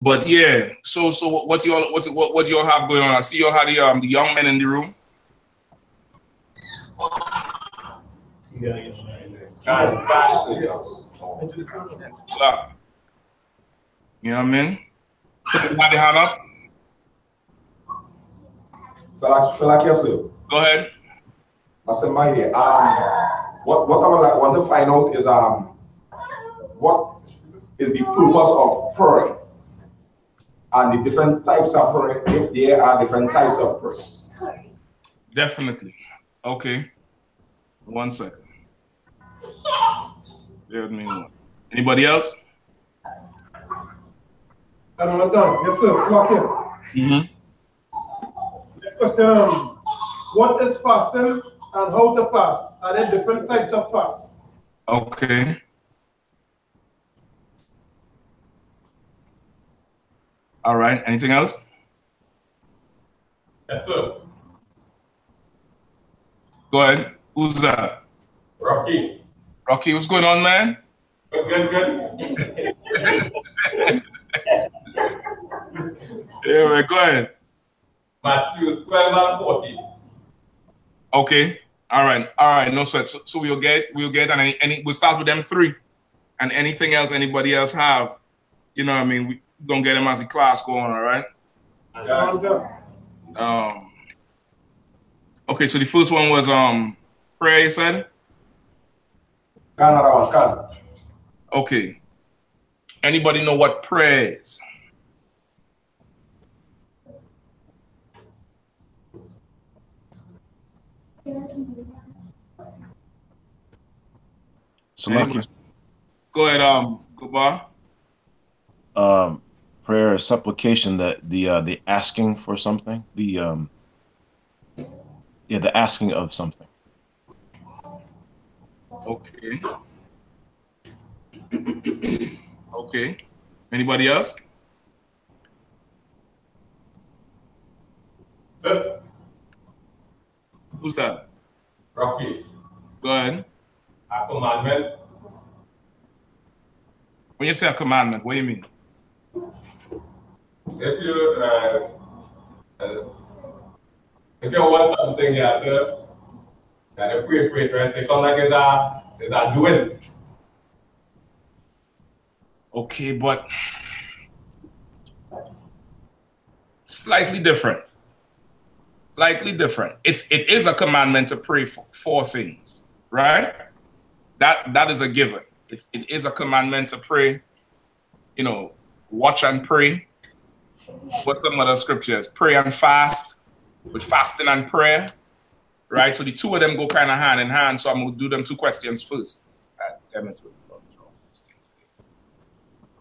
But yeah, so what do y'all have going on? I see y'all had the young men in the room. Yeah. You know what I mean? Put the hand up. Go ahead. What I want to find out is what is the purpose of prayer and the different types of prayer, if there are different types of prayer. Definitely. Okay. 1 second. Bear with me one. Anybody else? Yes, sir. Next question. What is fasting and how to fast? Are there different types of fast? Okay. All right. Anything else? Yes, sir. Go ahead. Who's that? Rocky. Rocky, what's going on, man? Good. Yeah, man, go ahead. Matthew 12 and 14. Okay. All right. No sweat. So we'll get and we'll start with them three. And anything else anybody else have, you know what I mean, we gonna get them as the class going, all right? Okay, so the first one was prayer, you said? Okay. Anybody know what prayer is? So go ahead, Goodbye. Prayer is supplication, that the asking for something, the asking of something. Okay. Okay. Anybody else? Who's that? Rocky. Go ahead. A commandment. When you say a commandment, what do you mean? If you want something, you have to pray, right? They come like it's a doing. Okay, but slightly different. Slightly different. It is a commandment to pray for things, right? That is a given. It is a commandment to pray, you know, watch and pray. What's some other scriptures? Pray and fast, with fasting and prayer, right? So the two of them go kind of hand in hand. So I'm going to do them two questions first.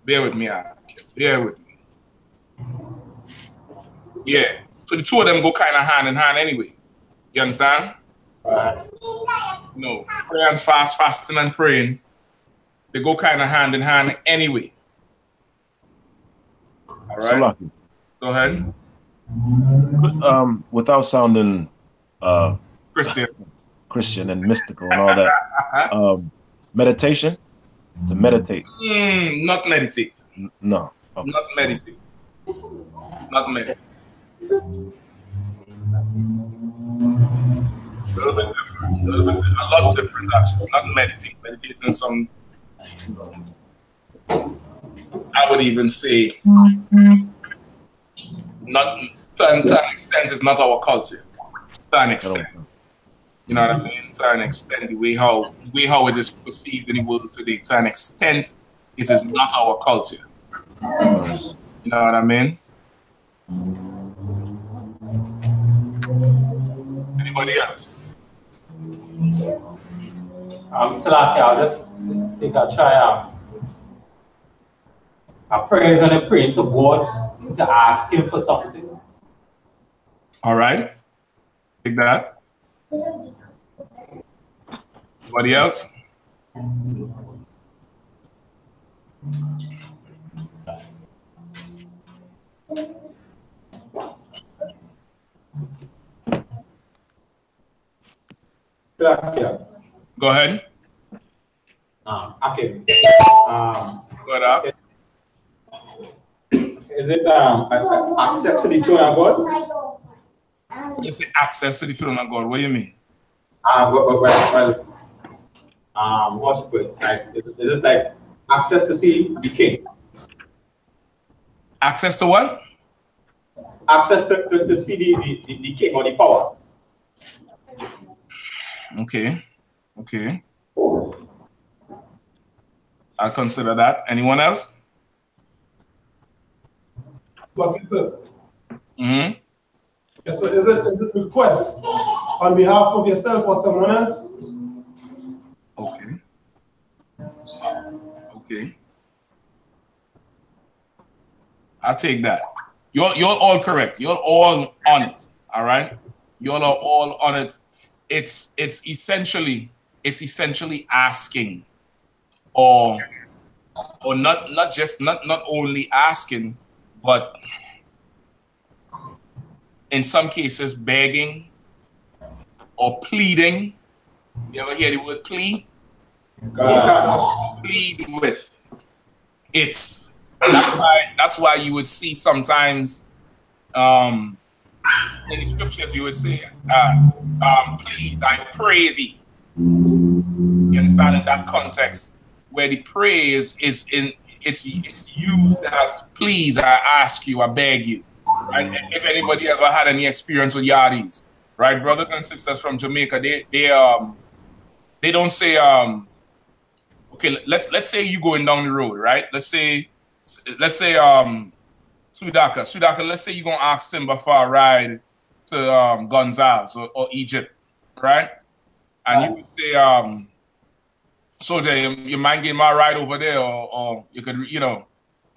Bear with me, bear with me. Yeah. So the two of them go kind of hand in hand anyway. You understand? No, prayer and fasting and praying, they go kind of hand in hand anyway. All right. So go ahead. Without sounding Christian and mystical and all that, meditation, to meditate. Not meditate. No. Okay. Not meditate. Not meditate. A little bit different. A lot different actually. Not meditate. Meditating some, I would even say, not to an extent is not our culture. To an extent. You know what I mean? To an extent, the way how it is perceived in the world today, to an extent, it is not our culture. You know what I mean? Anybody else? I'm still out here. I'll just think I'll try a prayer and a praying to God to ask Him for something. All right. Take that. Anybody else? Go ahead. Okay. Go ahead. Is Is it access to the throne of God? When you say access to the throne of God, what do you mean? What's it called? Like, is it like access to see the king? Access to what? Access to see the king or the power. Okay. Okay. I'll consider that. Anyone else? Mm-hmm. Yes, so is it request on behalf of yourself or someone else? Okay. Okay. I'll take that. You're all correct. You're all on it. All right. You're all on it. It's essentially asking, or not only asking, but in some cases begging or pleading. You ever hear the word plead? Plead with. That's why you would see sometimes in the scriptures you would say, please, I pray thee. You understand, in that context where the praise is it's used as please, I ask you, I beg you. Right? If anybody ever had any experience with yardis, right, brothers and sisters from Jamaica, they don't say okay, let's say you going down the road, right? Let's say Sudaka, let's say you're gonna ask Simba for a ride to Gonzales or Egypt, right? And you would say, Soldier, you mind getting my ride over there, or you could, you know,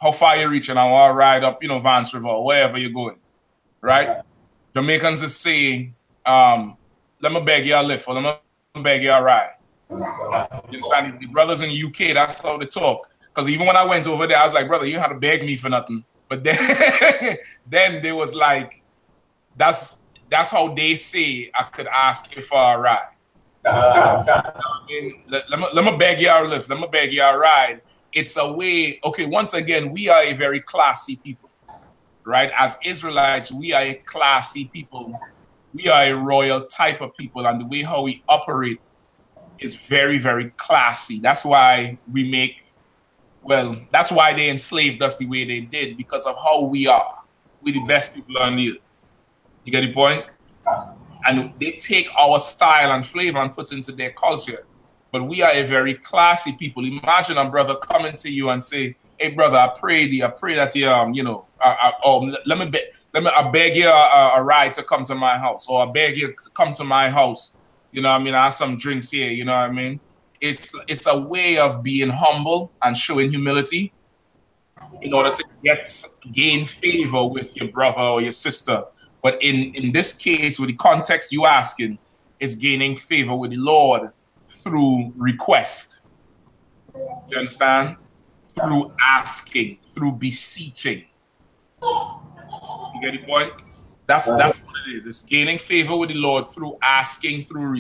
how far you reaching? I want to ride up, you know, Vance River or wherever you're going, right? Jamaicans just say, let me beg you a lift, or let me beg you a ride. You understand? The brothers in the UK, that's how they talk. Because even when I went over there, I was like, brother, you had to beg me for nothing. But then, then they was like, that's how they say I could ask you for a ride. I mean, let me beg you a lift. Let me beg you a ride. It's a way. Okay, once again, we are a very classy people, right? As Israelites, we are a classy people. We are a royal type of people, and the way how we operate is very, very classy. That's why we make. Well, that's why they enslaved us the way they did, because of how we are. We're the best people on the earth. You get the point? And they take our style and flavor and put into their culture. But we are a very classy people. Imagine a brother coming to you and say, hey, brother, I pray that you, you know, I beg you a ride to come to my house, or I beg you to come to my house. You know what I mean? I have some drinks here, you know what I mean? It's a way of being humble and showing humility in order to gain favor with your brother or your sister. But in this case, with the context you asking, is gaining favor with the Lord through request. You understand? Through asking, through beseeching. You get the point? That's what it is. It's gaining favor with the Lord through asking, through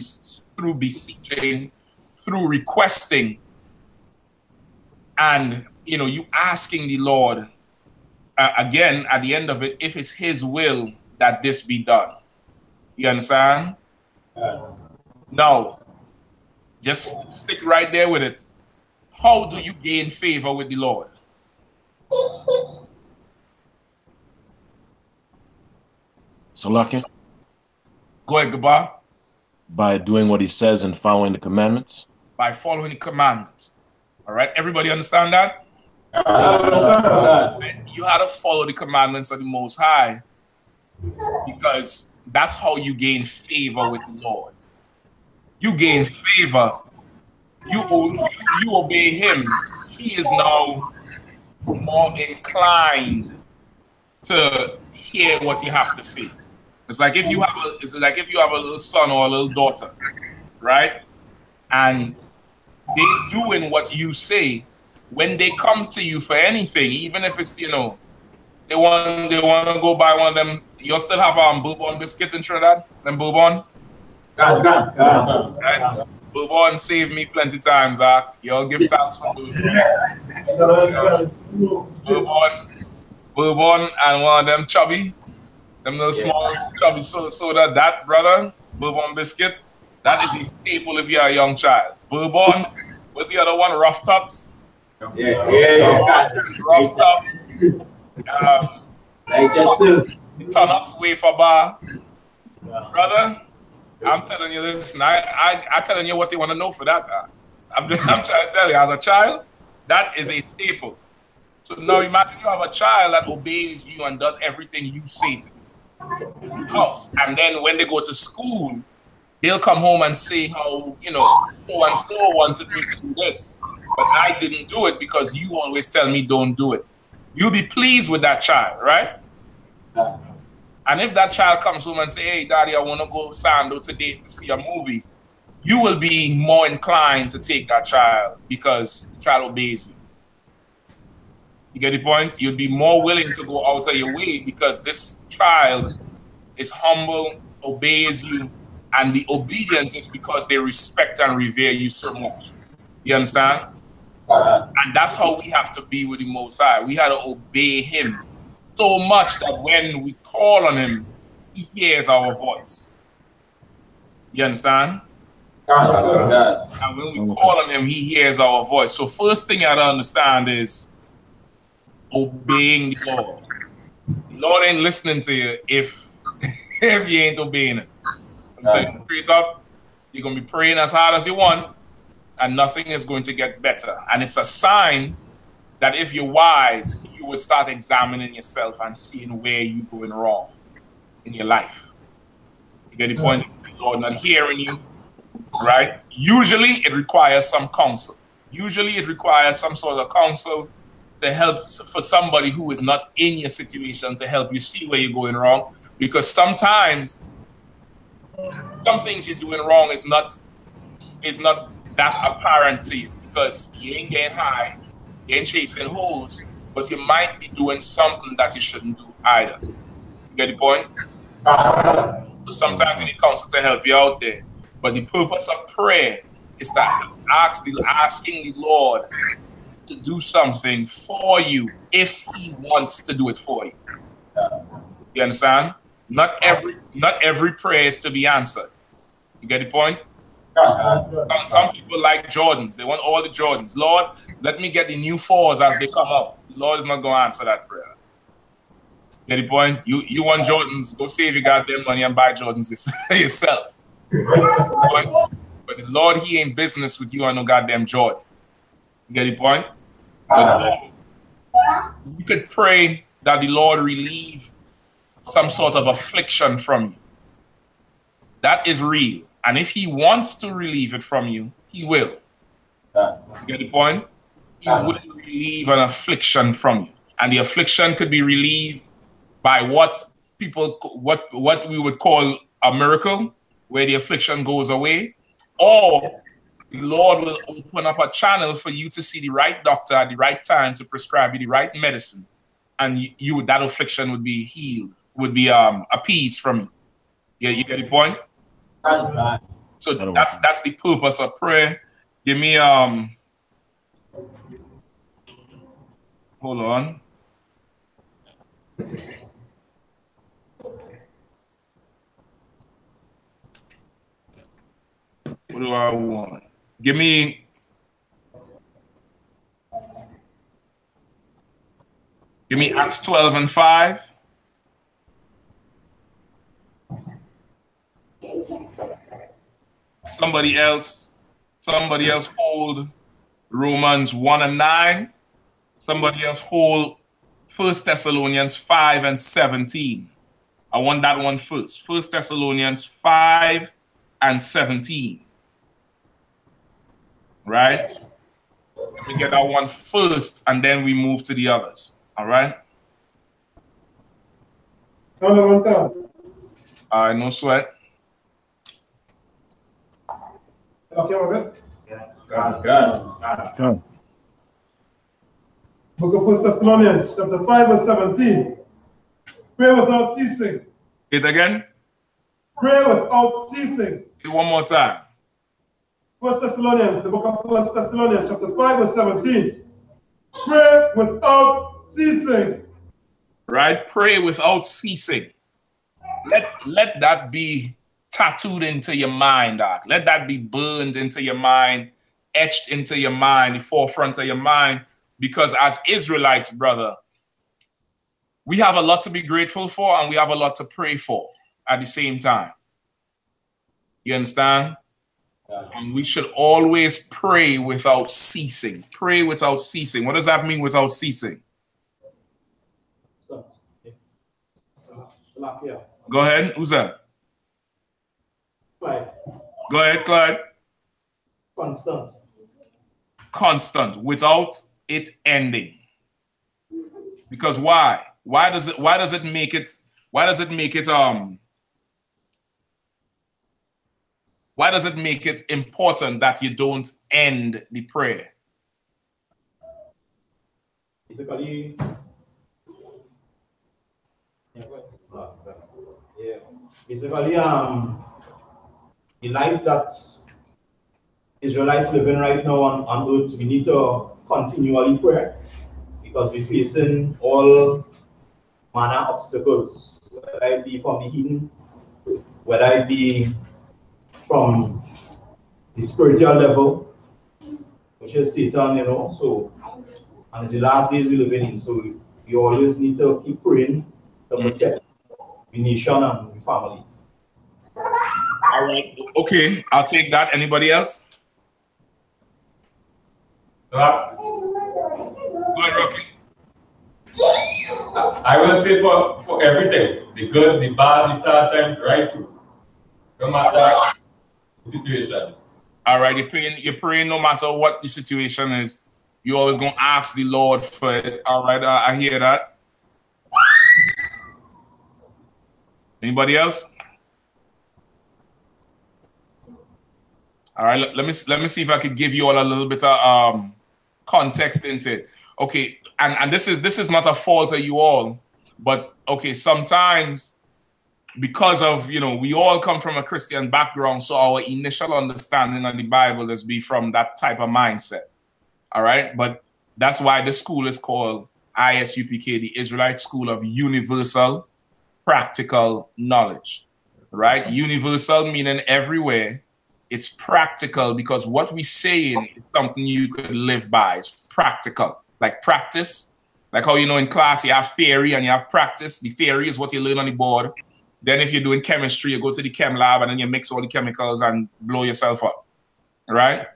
beseeching, through requesting, and you know, you asking the Lord again at the end of it, if it's His will that this be done. You understand? Now, just stick right there with it. How do you gain favor with the Lord? So, Lucky? Go ahead, Gaba. By doing what He says and following the commandments? By following the commandments. All right, everybody understand that? You have to follow the commandments of the Most High, because that's how you gain favor with the Lord. You gain favor. You obey Him. He is now more inclined to hear what you have to say. It's like if you have a little son or a little daughter, right? And they doing what you say. When they come to you for anything, even if it's, you know, they want to go buy one of them. You'll still have bourbon biscuits in Trinidad. Them bourbon. Right? Bourbon saved me plenty times. Y'all give thanks for bourbon. Bourbon. bourbon and one of them chubby, them little small chubby soda, that brother, bourbon biscuit, that is a staple if you're a young child. Bourbon, what's the other one? Rough Tops? Rough Tops. Tunnocks wafer bar. Brother, I'm telling you this, I'm telling you what you want to know for that. I'm trying to tell you, as a child, that is a staple. So now imagine you have a child that obeys you and does everything you say to them. House. And then when they go to school, they'll come home and say how, you know, so-and-so wanted me to do this, but I didn't do it because you always tell me don't do it. You'll be pleased with that child, right? And if that child comes home and say, hey, Daddy, I want to go Sando today to see a movie, you will be more inclined to take that child because the child obeys you. You get the point? You'd be more willing to go out of your way because this child is humble, obeys you, and the obedience is because they respect and revere you so much. You understand? And that's how we have to be with the Most High. We have to obey him so much that when we call on him, he hears our voice. You understand? And when we call on him, he hears our voice. So first thing you have to understand is obeying the Lord. The Lord ain't listening to you if you ain't obeying it. I'm telling you straight up, you're going to be praying as hard as you want, and nothing is going to get better. And it's a sign that if you're wise, you would start examining yourself and seeing where you're going wrong in your life. You get the point? The Lord not hearing you, right? Usually it requires some counsel. Usually it requires some sort of counsel to help for somebody who is not in your situation to help you see where you're going wrong. Because sometimes some things you're doing wrong is not that apparent to you because you ain't getting high, you ain't chasing holes, but you might be doing something that you shouldn't do either. You get the point? So sometimes you need counsel to help you out there. But the purpose of prayer is to asking the Lord to do something for you if he wants to do it for you. You understand? Not every prayer is to be answered. You get the point? Some people like Jordans. They want all the Jordans. Lord, let me get the new 4s as they come out. The Lord is not going to answer that prayer. Get the point? You want Jordans, go save your goddamn money and buy Jordans yourself. But the Lord, he ain't business with you on no goddamn Jordan. You get the point? You could pray that the Lord relieve some sort of affliction from you. That is real. And if he wants to relieve it from you, he will. You get the point? He will relieve an affliction from you. And the affliction could be relieved by what we would call a miracle, where the affliction goes away, or the Lord will open up a channel for you to see the right doctor at the right time to prescribe you the right medicine, and that affliction would be healed, would be appeased from you. Yeah, you get the point? So that's the purpose of prayer. Give me hold on. What do I want? Give me Acts 12:5. Somebody else hold Romans 1:9. Somebody else hold 1 Thessalonians 5:17. I want that one first. 1 Thessalonians 5:17. Right? Let me get that one first, and then we move to the others. All right? All right, no sweat. Okay, we're good. Done. Book of 1 Thessalonians, chapter 5:17. Pray without ceasing. Say it again. Pray without ceasing. Say it one more time. 1 Thessalonians, the book of 1 Thessalonians, chapter 5:17. Pray without ceasing. right? Pray without ceasing. Let that be tattooed into your mind, Doc. Let that be burned into your mind, etched into your mind, the forefront of your mind. Because as Israelites, brother, we have a lot to be grateful for and we have a lot to pray for at the same time. You understand? And we should always pray without ceasing. Pray without ceasing. What does that mean, without ceasing? Go ahead. Who's that? Clyde. Go ahead, Clyde. Constant. Constant, without it ending. Because why? Why does it make it important that you don't end the prayer? Basically, the life that Israelites living right now on earth, we need to continually pray because we're facing all manner of obstacles, whether it be from the heathen, whether it be from the spiritual level, which is Satan, you know. So, and it's the last days we live in, so we always need to keep praying to protect the nation and the family. All right. Okay, I'll take that. Anybody else? Go ahead, Rocky. I will say for everything, the good, the bad, the sad times, right through. No matter the situation. All right, you're praying no matter what the situation is. You're always going to ask the Lord for it. All right, I hear that. Anybody else? All right, let me see if I could give you all a little bit of context into it. Okay, and this is not a fault of you all, but okay, sometimes because of, you know, we all come from a Christian background, so our initial understanding of the Bible is be from that type of mindset. All right, but that's why the school is called I.S.U.P.K, the Israelite School of Universal Practical Knowledge. Right? Universal meaning everywhere. It's practical because what we're saying is something you could live by. It's practical, like practice. Like how, you know, in class you have theory and you have practice. The theory is what you learn on the board. Then if you're doing chemistry, you go to the chem lab and then you mix all the chemicals and blow yourself up. Right?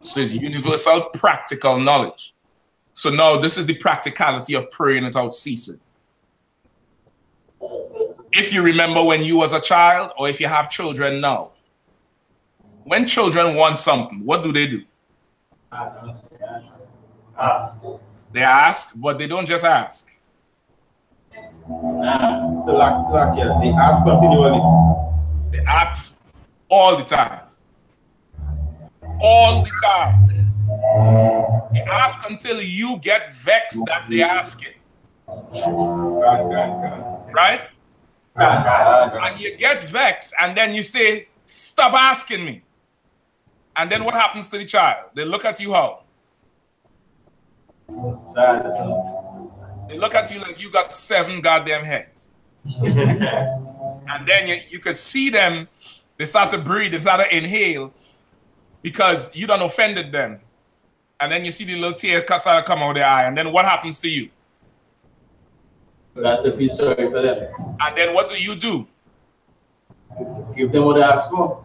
So it's universal practical knowledge. So now this is the practicality of praying without ceasing. If you remember when you was a child, or if you have children now, when children want something, what do? Ask. They ask, but they don't just ask. Yeah. They ask continually. They ask all the time. All the time. They ask until you get vexed that they ask it. Right? And you get vexed, and then you say, stop asking me. And then what happens to the child? They look at you how? They look at you like you got 7 goddamn heads. And then you could see them, they start to breathe, they start to inhale because you done offended them. And then you see the little tear start to come out of their eye. And then what happens to you? That's a piece sorry for them. And then what do? Give them what they ask for.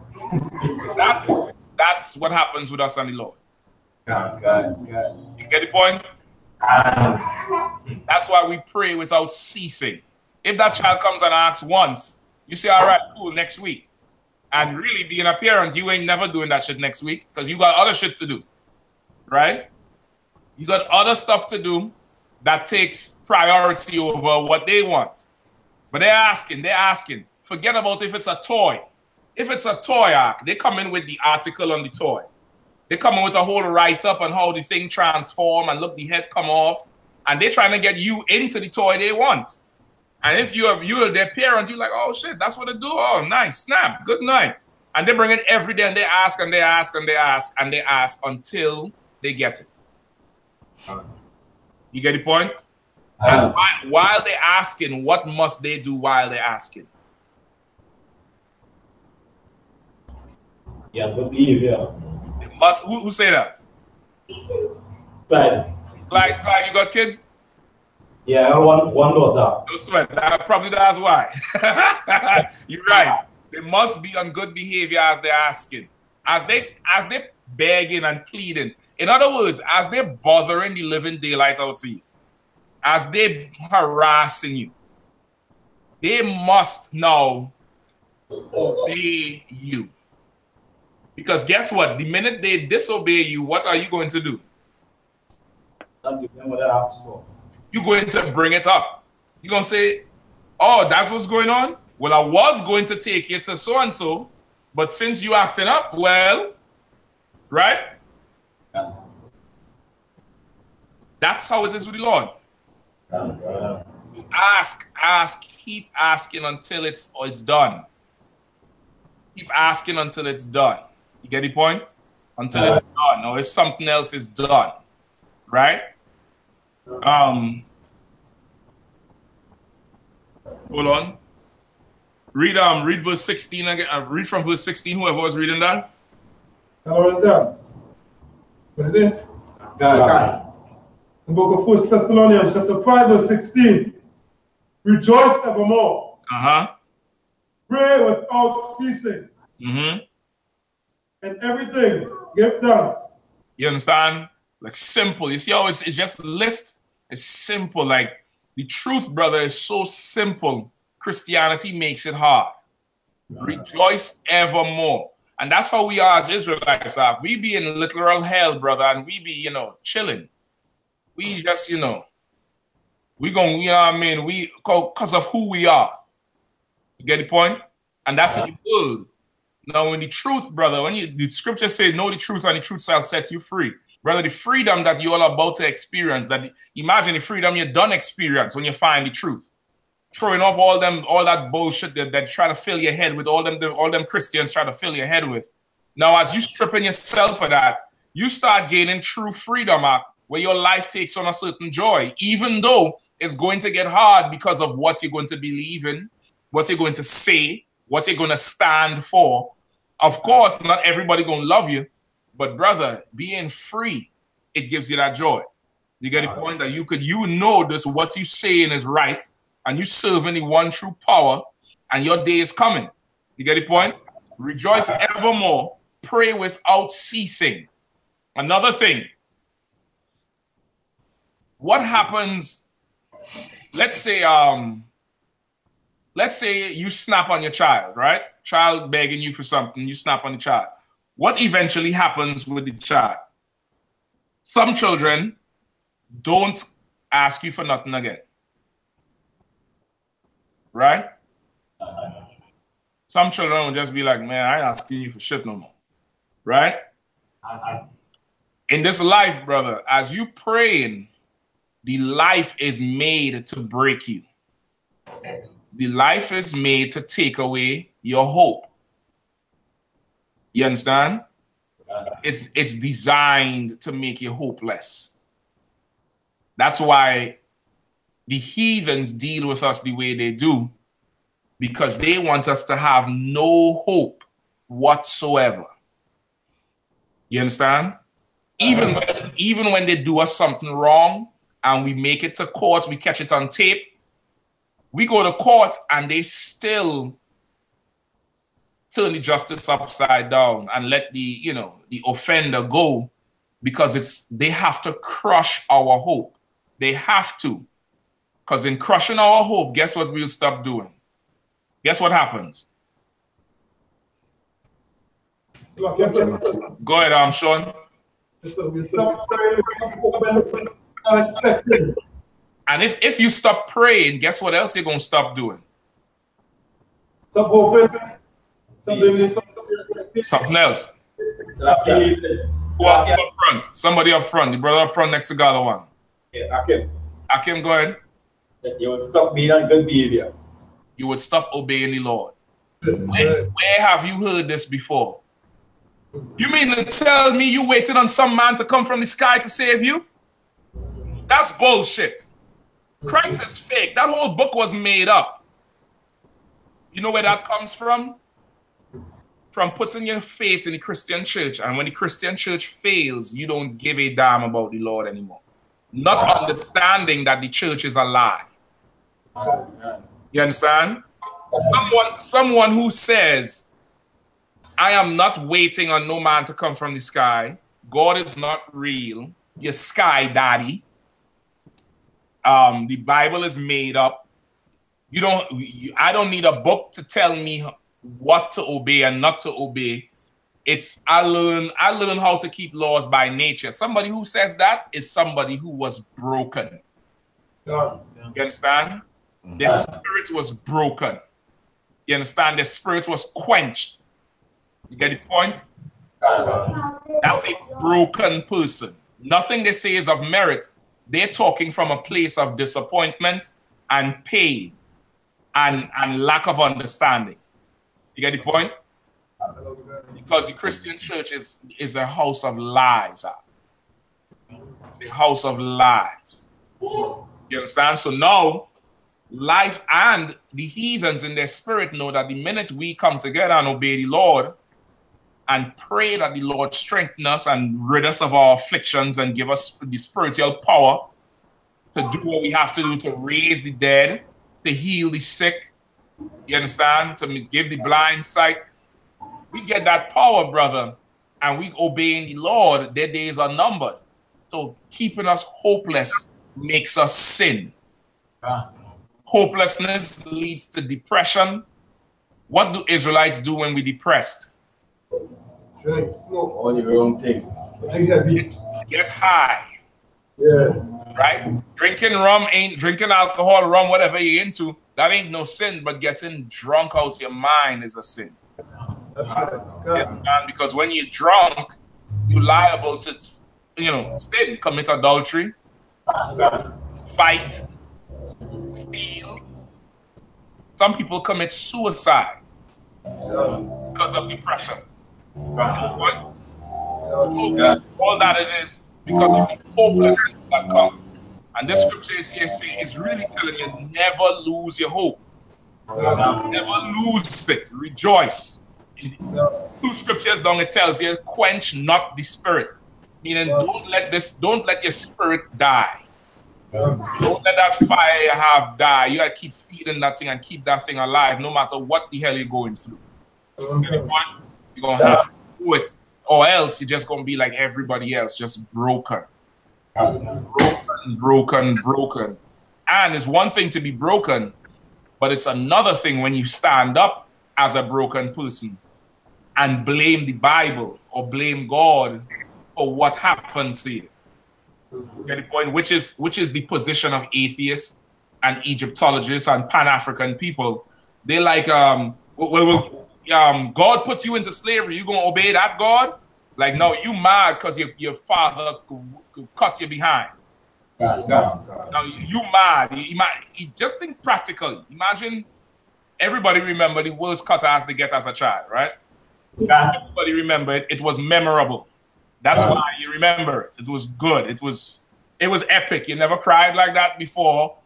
That's what happens with us and the Lord. God. You get the point? That's why we pray without ceasing. If that child comes and asks once, you say, all right, cool, next week. And really, being a parent, you ain't never doing that shit next week because you got other shit to do, right? You got other stuff to do that takes priority over what they want. But they're asking. Forget about if it's a toy. If it's a toy, they come in with the article on the toy. They come in with a whole write-up on how the thing transform and look, the head come off. And they're trying to get you into the toy they want. And if you're their parent, you're like, oh shit, that's what they do. Oh, nice, snap, good night. And they bring it every day and they ask and they ask and they ask and they ask until they get it. You get the point? And while they're asking, what must they do while they're asking? Yeah, good behavior. They must. Who say that? Clyde. Clyde, you got kids? Yeah, one daughter. No sweat. Probably that's why. You're right. They must be on good behavior as they're asking, as they begging and pleading. In other words, as they're bothering the living daylight out to you, as they're harassing you, they must now obey you. Because guess what? The minute they disobey you, what are you going to do? Not give them what they ask for. You're going to bring it up. You're going to say, oh, that's what's going on? Well, I was going to take you to so-and-so, but since you acting up, well, right? Yeah. That's how it is with the Lord. You ask, keep asking until it's done. Keep asking until it's done. You get the point? Until it's done, or if something else is done, right? Hold on. Read verse 16 again. Read from verse 16. Whoever was reading that. The book of 1 Thessalonians, chapter 5, verse 16. Rejoice evermore. Pray without ceasing. And everything, give thanks. You understand? Like simple. You see how it's just a list? It's simple. Like the truth, brother, is so simple. Christianity makes it hard. Rejoice evermore. And that's how we are as Israelites. We be in literal hell, brother, and we be, chilling. We just, we going, you know what I mean? We, because of who we are. You get the point? And that's in the world. Now, when the truth, brother, when the scripture says, know the truth and the truth shall set you free. Brother, the freedom that you're all about to experience, imagine the freedom you done experience when you find the truth. Throwing off all that bullshit that try to fill your head with, all them Christians try to fill your head with. Now, as you stripping yourself of that, you start gaining true freedom, where your life takes on a certain joy, even though it's going to get hard because of what you're going to believe in, what you're going to say, what you're going to stand for. Of course, not everybody going to love you, but brother, being free, it gives you that joy. You get the point that you know this, what you saying is right, and you serving the one true power, and your day is coming. You get the point? Rejoice evermore, pray without ceasing. Another thing, what happens, let's say you snap on your child, right? Child begging you for something, you snap on the child. What eventually happens with the child? Some children don't ask you for nothing again. Right? Some children will just be like, man, I ain't asking you for shit no more. Right? In this life, brother, as you praying, the life is made to break you. The life is made to take away your hope. You understand? It's designed to make you hopeless. That's why the heathens deal with us the way they do, because they want us to have no hope whatsoever. You understand? Even when they do us something wrong and we make it to court, we catch it on tape, we go to court and they still turn the justice upside down and let the offender go, because they have to crush our hope. They have to. Because in crushing our hope, guess what we'll stop doing? Guess what happens? Go ahead, Sean. And if you stop praying, guess what else you're going to stop doing? Stop hoping. Something else. Who up front? Somebody up front. The brother up front next to Galawan. Yeah, Akim. Akim, go ahead. You would stop being on good behavior. You would stop obeying the Lord. Where have you heard this before? You mean to tell me you waited on some man to come from the sky to save you? That's bullshit. Christ is fake. That whole book was made up. You know where that comes from? From putting your faith in the Christian church. And when the Christian church fails, you don't give a damn about the Lord anymore. Not understanding that the church is a lie. You understand? Someone who says, I am not waiting on no man to come from the sky. God is not real. You're sky daddy. The Bible is made up. I don't need a book to tell me what to obey and not to obey. I learn how to keep laws by nature. Somebody who says that is somebody who was broken. You understand? Their spirit was broken. You understand? Their spirit was quenched. You get the point? That's a broken person. Nothing they say is of merit. They're talking from a place of disappointment and pain and lack of understanding. You get the point? Because the Christian church is a house of lies. It's a house of lies. You understand? So now, life and the heathens in their spirit know that the minute we come together and obey the Lord and pray that the Lord strengthen us and rid us of our afflictions and give us the spiritual power to do what we have to do to raise the dead, to heal the sick, you understand? To give the blind sight. We get that power, brother, and we obeying the Lord, their days are numbered. So keeping us hopeless makes us sin. Hopelessness leads to depression. What do Israelites do when we're depressed? Drink, smoke. All the wrong things. Get high. Yeah. Right? Drinking alcohol, rum, whatever you're into, that ain't no sin, but getting drunk out your mind is a sin. Because when you're drunk, you're liable to, sin, commit adultery, fight, steal. Some people commit suicide because of depression. What? All that it is because of the hopelessness that comes. And this scripture is really telling you, never lose your hope. Never lose it. Rejoice. Two scriptures down, it tells you, quench not the spirit. Meaning, don't let your spirit die. Don't let that fire you have die. You gotta keep feeding that thing and keep that thing alive, no matter what the hell you're going through. You're gonna have to do it, or else you're just gonna be like everybody else, just broken. Broken. And it's one thing to be broken, but it's another thing when you stand up as a broken person and blame the Bible or blame God for what happened to you. Get the point? Which is the position of atheists and Egyptologists and Pan-African people. They like, God put you into slavery. You gonna obey that God? Like, no, you mad because your father cut you behind. Now you mad. You just think practically. Imagine everybody remember the worst cut ass they get as a child, right? Everybody remember it. It was memorable. That's why you remember it. It was good. It was epic. You never cried like that before.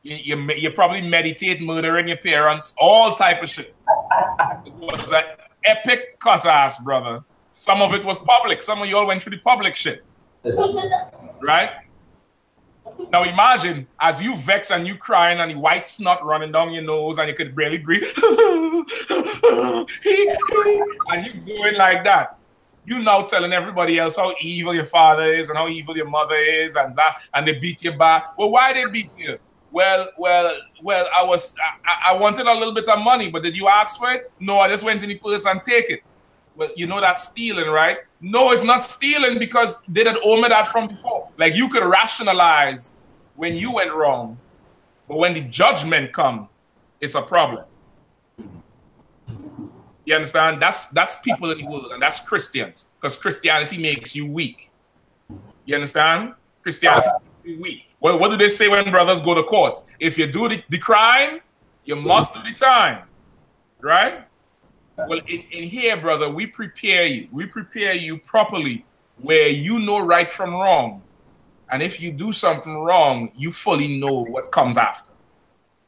You probably meditate murdering your parents, all type of shit. It was an epic cut ass, brother. Some of it was public. Some of y'all went through the public shit. Right? Now imagine, as you vex and you crying and the white snot running down your nose and you could barely breathe, and you going like that. You now telling everybody else how evil your father is and how evil your mother is and that, and they beat you back. Well, why they beat you? Well, I wanted a little bit of money, but did you ask for it? No, I just went in the purse and take it. Well, you know that's stealing, right? No, it's not stealing because they didn't owe me that from before. Like, you could rationalize when you went wrong, but when the judgment comes, it's a problem. You understand? That's people in the world, and that's Christians, because Christianity makes you weak. You understand? Christianity makes you weak. Well, what do they say when brothers go to court? If you do the crime, you must do the time, right? Well, in here, brother, we prepare you. We prepare you properly where you know right from wrong. And if you do something wrong, you fully know what comes after.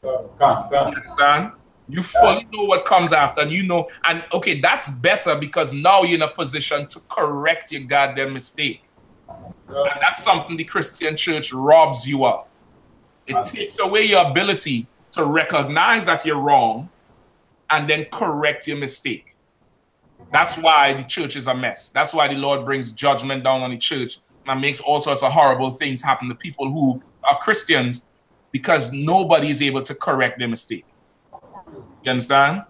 You understand? You fully know what comes after, and you know, and okay, that's better because now you're in a position to correct your goddamn mistake. And that's something the Christian church robs you of. It takes away your ability to recognize that you're wrong and then correct your mistake. That's why the church is a mess. That's why the Lord brings judgment down on the church and makes all sorts of horrible things happen to people who are Christians because nobody is able to correct their mistake. You understand?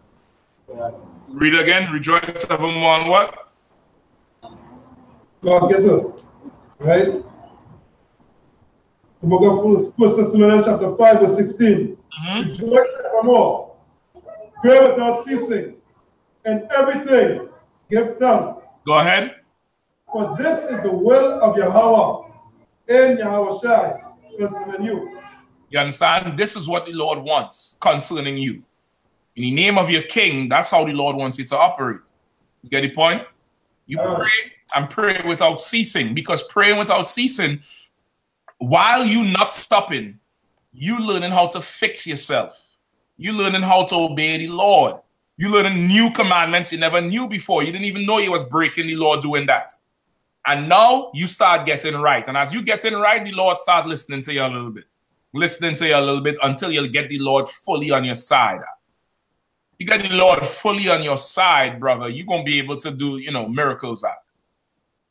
Read again. Rejoice evermore on what? God, yes, sir. Right? The book of 1 Thessalonians chapter 5 verse 16. Rejoice evermore. Pray without ceasing. And everything give thanks. Go ahead. For this is the will of Yahweh and Yahweh Shai concerning you. You understand? This is what the Lord wants concerning you. In the name of your king, that's how the Lord wants you to operate. You get the point? You pray and pray without ceasing, because praying without ceasing, while you not stopping, you learning how to fix yourself. You learning how to obey the Lord. You learning new commandments you never knew before. You didn't even know you was breaking the law doing that. And now you start getting right. And as you getting right, the Lord start listening to you a little bit. Listening to you a little bit until you'll get the Lord fully on your side. You get the Lord fully on your side, brother, you're going to be able to do, miracles.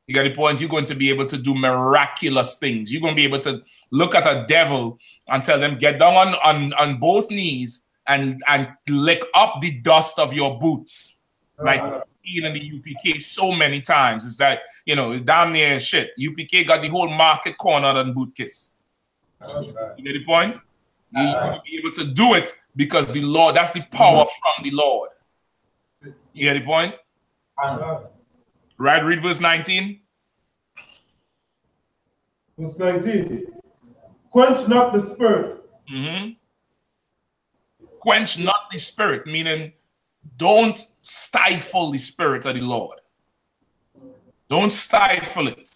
You get the point? You're going to be able to do miraculous things. You're going to be able to look at a devil and tell them, get down on both knees and lick up the dust of your boots. Like in the UPK so many times. It's that, it's damn near shit. UPK got the whole market cornered on boot kiss. You get the point? You're going to be able to do it because the Lord, that's the power from the Lord. You get the point? Right, read verse 19. Verse 19. Quench not the spirit. Quench not the spirit, meaning don't stifle the spirit of the Lord. Don't stifle it.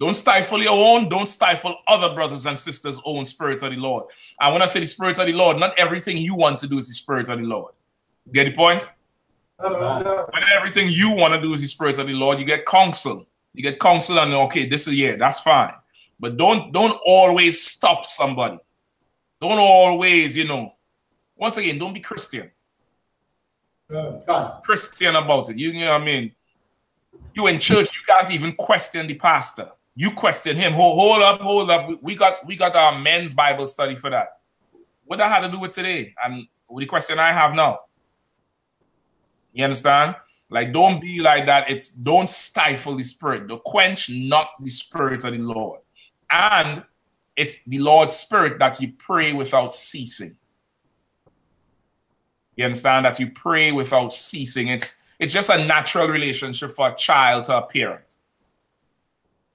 Don't stifle your own. Don't stifle other brothers and sisters' own spirit of the Lord. And when I say the spirit of the Lord, not everything you want to do is the spirit of the Lord. Get the point? When everything you want to do is the spirit of the Lord, you get counsel. You get counsel and okay, this is that's fine. But don't always stop somebody. Don't always, once again, don't be Christian. Christian about it. You know what I mean? You in church, you can't even question the pastor. You question him. Hold up. We got our men's Bible study for that. What that had to do with today? And the question I have now. You understand? Like, don't be like that. Don't stifle the spirit. Don't quench not the spirit of the Lord. And it's the Lord's spirit that you pray without ceasing. You understand? That you pray without ceasing. It's just a natural relationship for a child to a parent.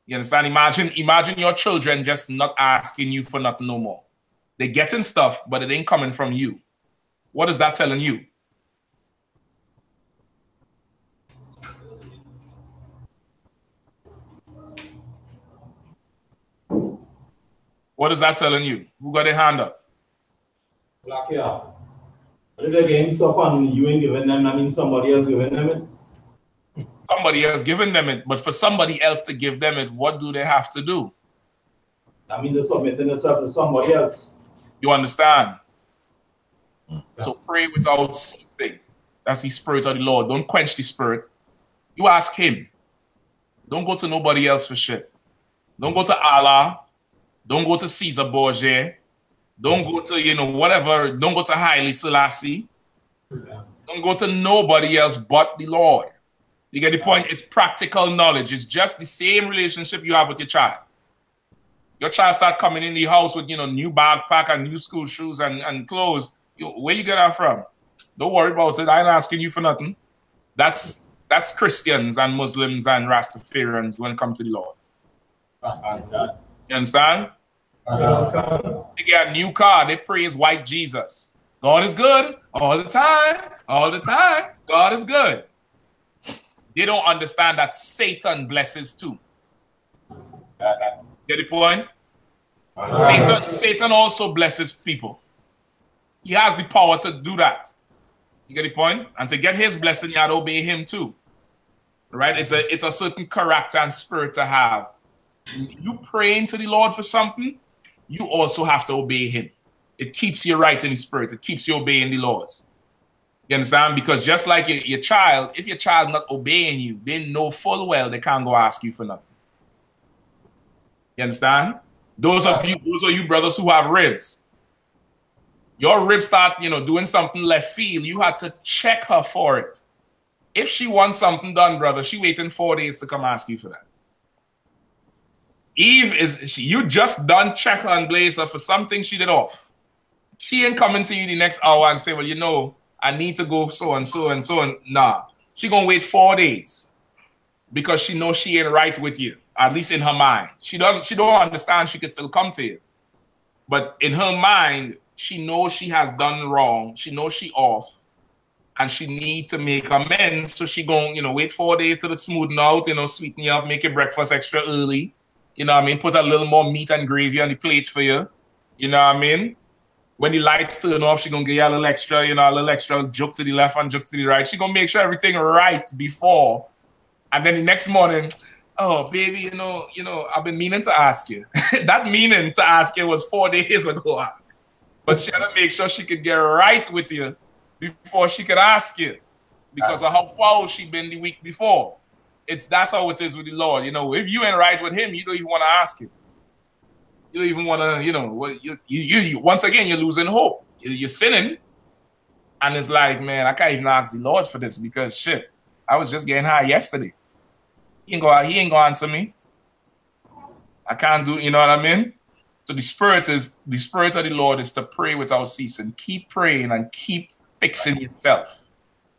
You understand? Imagine your children just not asking you for nothing no more. They're getting stuff, but it ain't coming from you. What is that telling you? What is that telling you? Who got their hand up? Black, yeah. But if they're getting stuff and you ain't giving them, I mean somebody else giving them it. Somebody else giving them it, but for somebody else to give them it, what do they have to do? That means they're submitting themselves to somebody else. You understand? So pray without ceasing. That's the spirit of the Lord. Don't quench the spirit. You ask him. Don't go to nobody else for shit. Don't go to Allah. Don't go to Caesar Borgia. Don't go to, whatever. Don't go to Haile Selassie. Don't go to nobody else but the Lord. You get the point? It's practical knowledge. It's just the same relationship you have with your child. Your child start coming in the house with, new backpack and new school shoes and clothes. Where you get that from? Don't worry about it. I ain't asking you for nothing. That's Christians and Muslims and Rastafarians when it comes to the Lord. You understand? They get a new car. They praise white Jesus. God is good all the time. All the time. God is good. They don't understand that Satan blesses too. Get the point? Satan also blesses people. He has the power to do that. You get the point? And to get his blessing, you have to obey him too. Right? It's a certain character and spirit to have. You praying to the Lord for something, you also have to obey him. It keeps you right in the spirit. It keeps you obeying the laws. You understand? Because just like your child, if your child not obeying you, they know full well they can't go ask you for nothing. You understand? Those are you brothers who have ribs. Your ribs start, doing something left field. You had to check her for it. If she wants something done, brother, she waiting 4 days to come ask you for that. Eve you just done check her and blaze her for something she did off. She ain't coming to you the next hour and say, well, I need to go so and so and so and nah. She gonna wait 4 days because she knows she ain't right with you, at least in her mind. She don't understand she can still come to you. But in her mind, she knows she has done wrong. She knows she off. And she need to make amends. So she gonna, wait 4 days till it's smoothen out, sweeten you up, make your breakfast extra early. You know what I mean? Put a little more meat and gravy on the plate for you. You know what I mean? When the lights turn off, she gonna give you a little extra joke to the left and joke to the right. She gonna make sure everything right before. And then the next morning, oh baby, I've been meaning to ask you. That meaning to ask you was 4 days ago. But she had to make sure she could get right with you before she could ask you, because of how foul she been the week before. That's how it is with the Lord. If you ain't right with him, you don't even want to ask him. You don't even want to, you once again, you're losing hope. You're sinning. And it's like, man, I can't even ask the Lord for this because shit, I was just getting high yesterday. He ain't gonna answer me. I can't do, you know what I mean? So the spirit of the Lord is to pray without ceasing. Keep praying and keep fixing yourself.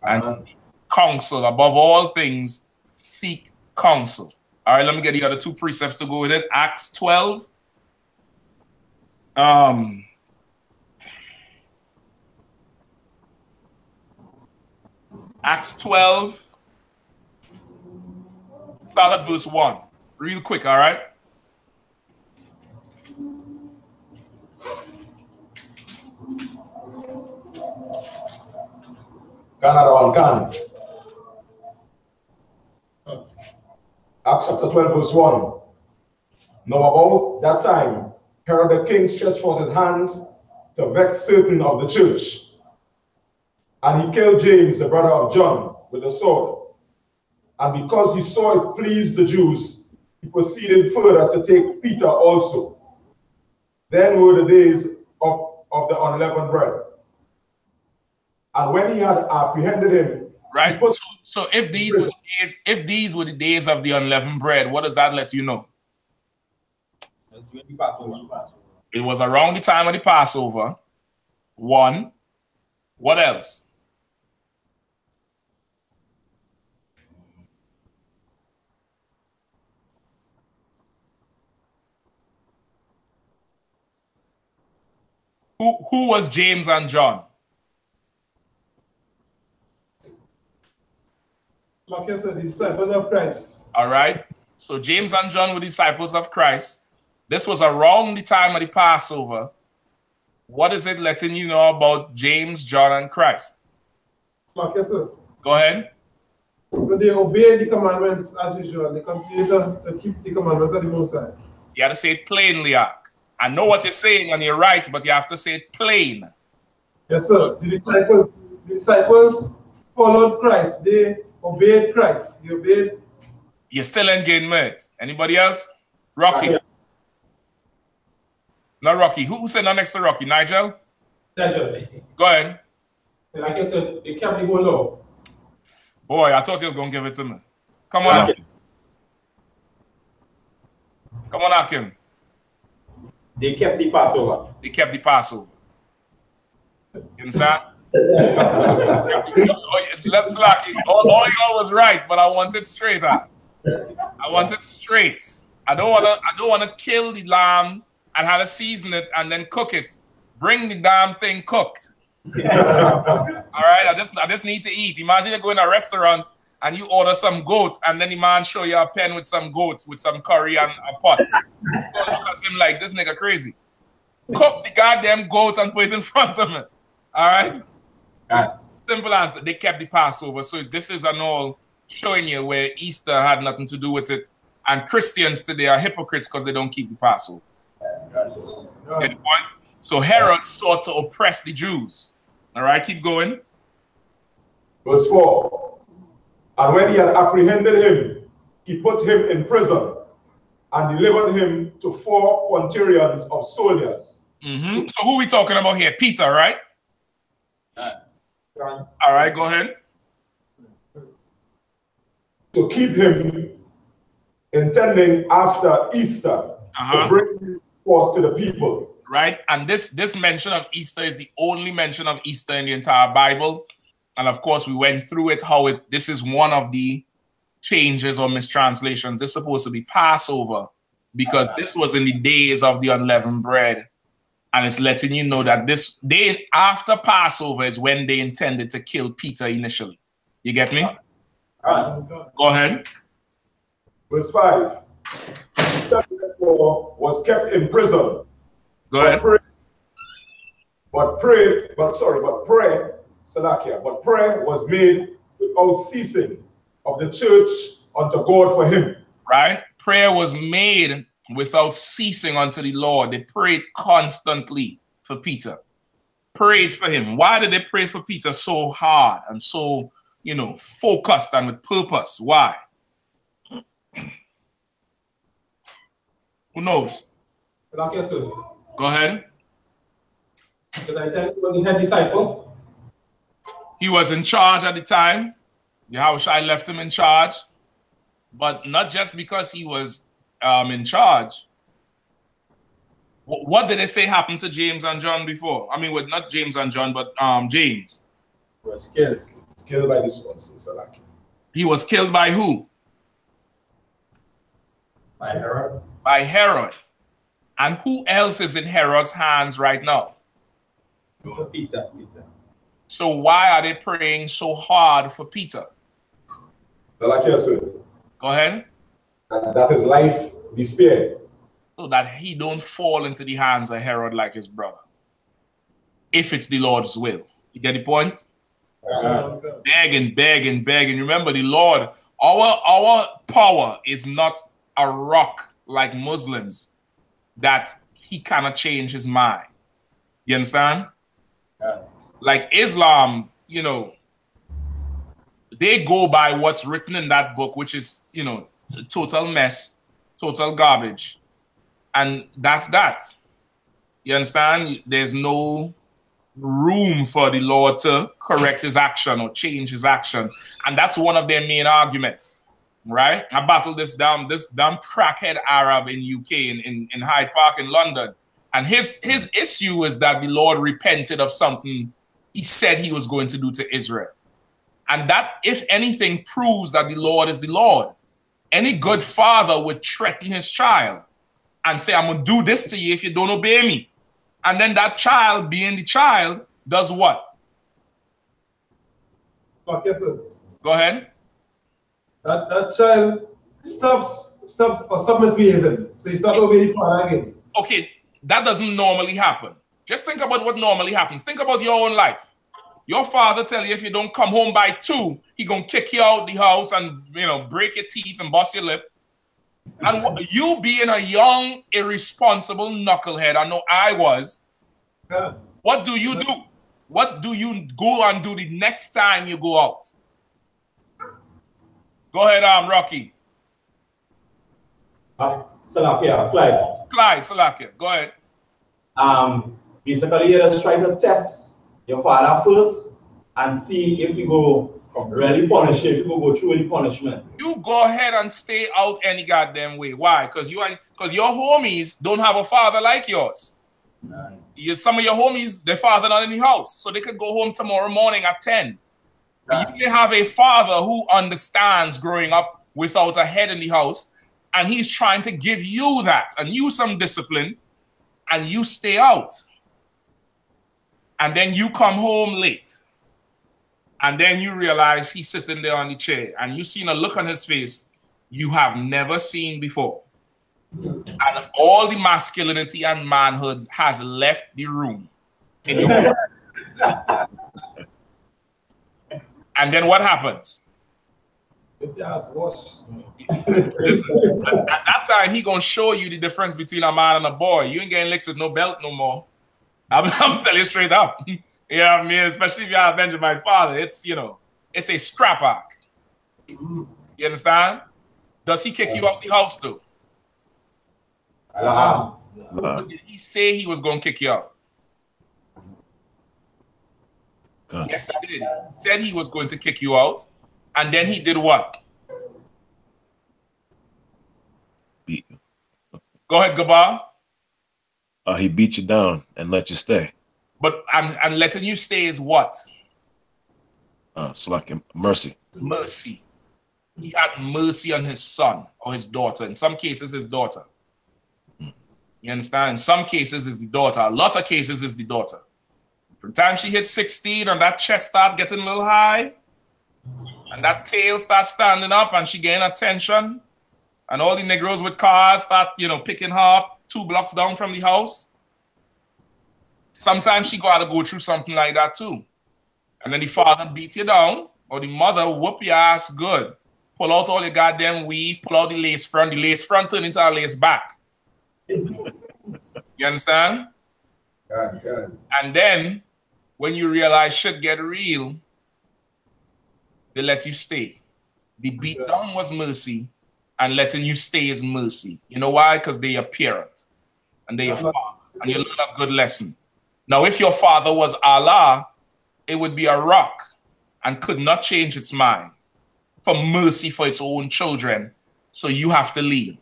And seek counsel. Above all things, seek counsel. All right, let me get the other two precepts to go with it. Acts 12. Acts 12. Start at verse 1. Real quick, all right? Canada one can. Acts chapter 12, verse 1. Now about that time, Herod the king stretched forth his hands to vex certain of the church. And he killed James, the brother of John, with a sword. And because he saw it pleased the Jews, he proceeded further to take Peter also. Then were the days of the unleavened bread. And when he had apprehended him, right. So if these were the days of the unleavened bread, what does that let you know? It was around the time of the Passover. One. What else? Who was James and John? Like I said, disciples of Christ. All right. So James and John were disciples of Christ. This was around the time of the Passover. What is it letting you know about James, John, and Christ? Like I said. Go ahead. So they obey the commandments as usual. They continue to keep the commandments of the Most High. You have to say it plainly, Ak. I know what you're saying and you're right, but you have to say it plain. Yes, sir. The disciples followed Christ. They obeyed Christ. They obeyed. You're still engagement. Anybody else? Rocky. Not Rocky. Who said not next to Rocky? Nigel? Nigel. Go ahead. Like I said, they kept the whole law. Boy, I thought you was going to give it to me. Come on, Akim. Come on, Akim. They kept the Passover. They kept the Passover. You understand? Let's slack it. All y'all was right, but I want it straight. I want it straight. I don't wanna kill the lamb and have to season it and then cook it. Bring the damn thing cooked. All right, I just need to eat. Imagine you go in a restaurant and you order some goat, and then the man show you a pen with some goat, with some curry and a pot. Don't look at him like, this nigga crazy. Cook the goddamn goat and put it in front of me. All right? Simple answer. They kept the Passover. So this is an all showing you where Easter had nothing to do with it. And Christians today are hypocrites because they don't keep the Passover. Get the point? So Herod sought to oppress the Jews. All right, keep going. Verse 4. And when he had apprehended him, he put him in prison and delivered him to 4 quintillions of soldiers. So who are we talking about here? Peter, right? All right, go ahead. To keep him, intending after Easter to bring him forth to the people. Right, and this mention of Easter is the only mention of Easter in the entire Bible. And of course, we went through it, how this is one of the changes or mistranslations. This is supposed to be Passover because this was in the days of the unleavened bread. And it's letting you know that this day after Passover is when they intended to kill Peter initially. You get me? Go ahead. Verse 5. Peter therefore was kept in prison. Go ahead. But prayer was made without ceasing of the church unto God for him. Right? Prayer was made without ceasing unto the Lord. They prayed constantly for Peter. Prayed for him. Why did they pray for Peter so hard and so, focused and with purpose? Why? Who knows? Go ahead. Because I tell you, was the head disciple. He was in charge at the time. Yahushua left him in charge. But not just because he was in charge. What did they say happened to James and John before? I mean, not James and John, but James. He was killed. Killed by this one, Salaki. He was killed by who? By Herod. By Herod. And who else is in Herod's hands right now? Peter. So why are they praying so hard for Peter? Salaki, sir. Go ahead. That his life be spared. So that he don't fall into the hands of Herod like his brother. If it's the Lord's will. You get the point? Begging. Remember, the Lord, our power is not a rock like Muslims that he cannot change his mind. You understand? Like Islam, they go by what's written in that book, which is, it's a total mess, total garbage. And that's that. You understand? There's no room for the Lord to correct his action or change his action. And that's one of their main arguments, right? I battled this damn crackhead Arab in UK, in Hyde Park in London. And his issue is that the Lord repented of something he said he was going to do to Israel. And that, if anything, proves that the Lord is the Lord. Any good father would threaten his child and say, I'm going to do this to you if you don't obey me. And then that child, being the child, does what? Okay, sir. Go ahead. That child stop misbehaving. So he start obeying the father again. Okay, that doesn't normally happen. Just think about what normally happens. Think about your own life. Your father tell you if you don't come home by 2, he gonna kick you out the house and break your teeth and bust your lip. And you being a young, irresponsible knucklehead, I know I was. Yeah. What do you do? What do you go and do the next time you go out? Go ahead, Rocky. Salakia, Clyde, Salakia, go ahead. Basically, you just try to test your father first and see if you go really punish him, if you go through any punishment. You go ahead and stay out any goddamn way. Why? Because your homies don't have a father like yours. Some of your homies, their father not in the house, so they could go home tomorrow morning at 10. But you may have a father who understands growing up without a head in the house, and he's trying to give you that and you some discipline, and you stay out. And then you come home late. And then you realize he's sitting there on the chair and you seen a look on his face you have never seen before. And all the masculinity and manhood has left the room. In your and then what happens? Listen, at that time, he gonna show you the difference between a man and a boy. You ain't getting licks with no belt no more. I'm telling you straight up. You know what I mean? Especially if you have Benjamin father, it's, you know, it's a scrap arc. You understand? Does he kick you out the house too? But did he say he was gonna kick you out? Yes, he did. He said he was going to kick you out, and then he did what? Beat you. Go ahead, Gabar. He beat you down and let you stay. But and letting you stay is what? So like mercy. Mercy. He had mercy on his son or his daughter. In some cases, his daughter. You understand? In some cases, it's the daughter. A lot of cases, it's the daughter. From the time she hits 16 and that chest start getting a little high and that tail starts standing up and she gain attention and all the Negroes with cars start, you know, picking her up 2 blocks down from the house. Sometimes she got to go through something like that too. And then the father beat you down or the mother whoop your ass good. Pull out all your goddamn weave, pull out the lace front turn into a lace back. You understand? God. And then when you realize shit get real, they let you stay. The beat down was mercy, and letting you stay is mercy. You know why? Because they're your parent, and they're your father, and you learn a good lesson. Now, if your father was Allah, it would be a rock and could not change its mind for mercy for its own children, so you have to leave.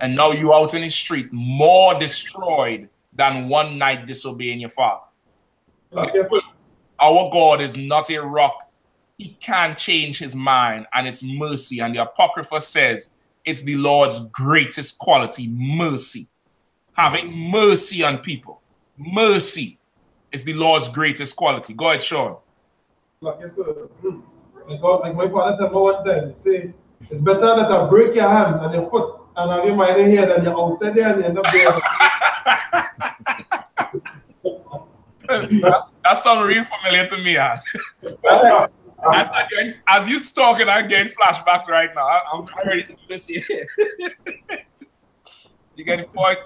And now you're out in the street, more destroyed than one night disobeying your father. Our God is not a rock. He can't change his mind, and it's mercy. And the Apocrypha says it's the Lord's greatest quality, mercy. Having mercy on people. Mercy is the Lord's greatest quality. Go ahead, Sean. Like my father told me one time, say, it's better that I break your hand and your foot and have your mind in here than you're outside there and you end up there. That sounds real familiar to me. As you talking, I'm getting flashbacks right now. I'm ready to do this here. You get the point?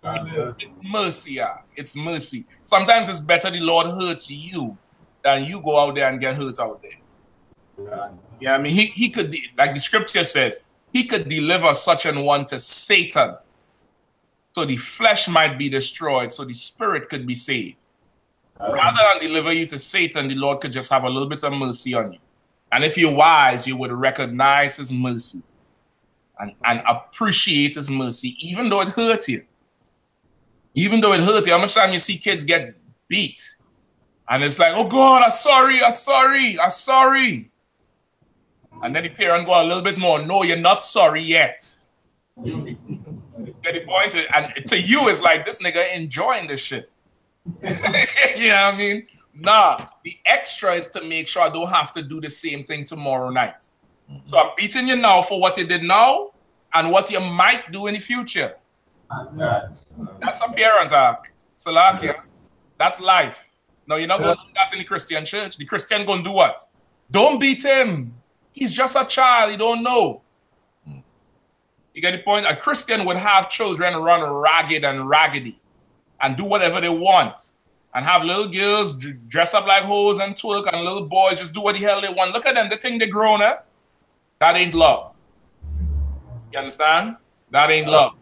It's mercy, It's mercy. Sometimes it's better the Lord hurts you than you go out there and get hurt out there. Yeah, I mean, he could, like the scripture says, he could deliver such an one to Satan, so the flesh might be destroyed, so the spirit could be saved. Rather than deliver you to Satan, the Lord could just have a little bit of mercy on you. And if you're wise, you would recognize his mercy and appreciate his mercy, even though it hurts you. Even though it hurts you. How much time you see kids get beat? And it's like, oh God, I'm sorry. And then the parent go a little bit more, no, you're not sorry yet. Get the point? And to you, it's like, this nigga enjoying this shit. You know what I mean? Nah, the extra is to make sure I don't have to do the same thing tomorrow night. So I'm beating you now for what you did now and what you might do in the future. That's a parent act. Salakia. That's life. No, you're not going to do that in the Christian church. The Christian going to do what? Don't beat him. He's just a child. You don't know. You get the point? A Christian would have children run ragged and raggedy and do whatever they want. And have little girls dress up like hoes and twerk, and little boys just do what the hell they want. Look at them. They think they're grown up. That ain't love. You understand? That ain't love.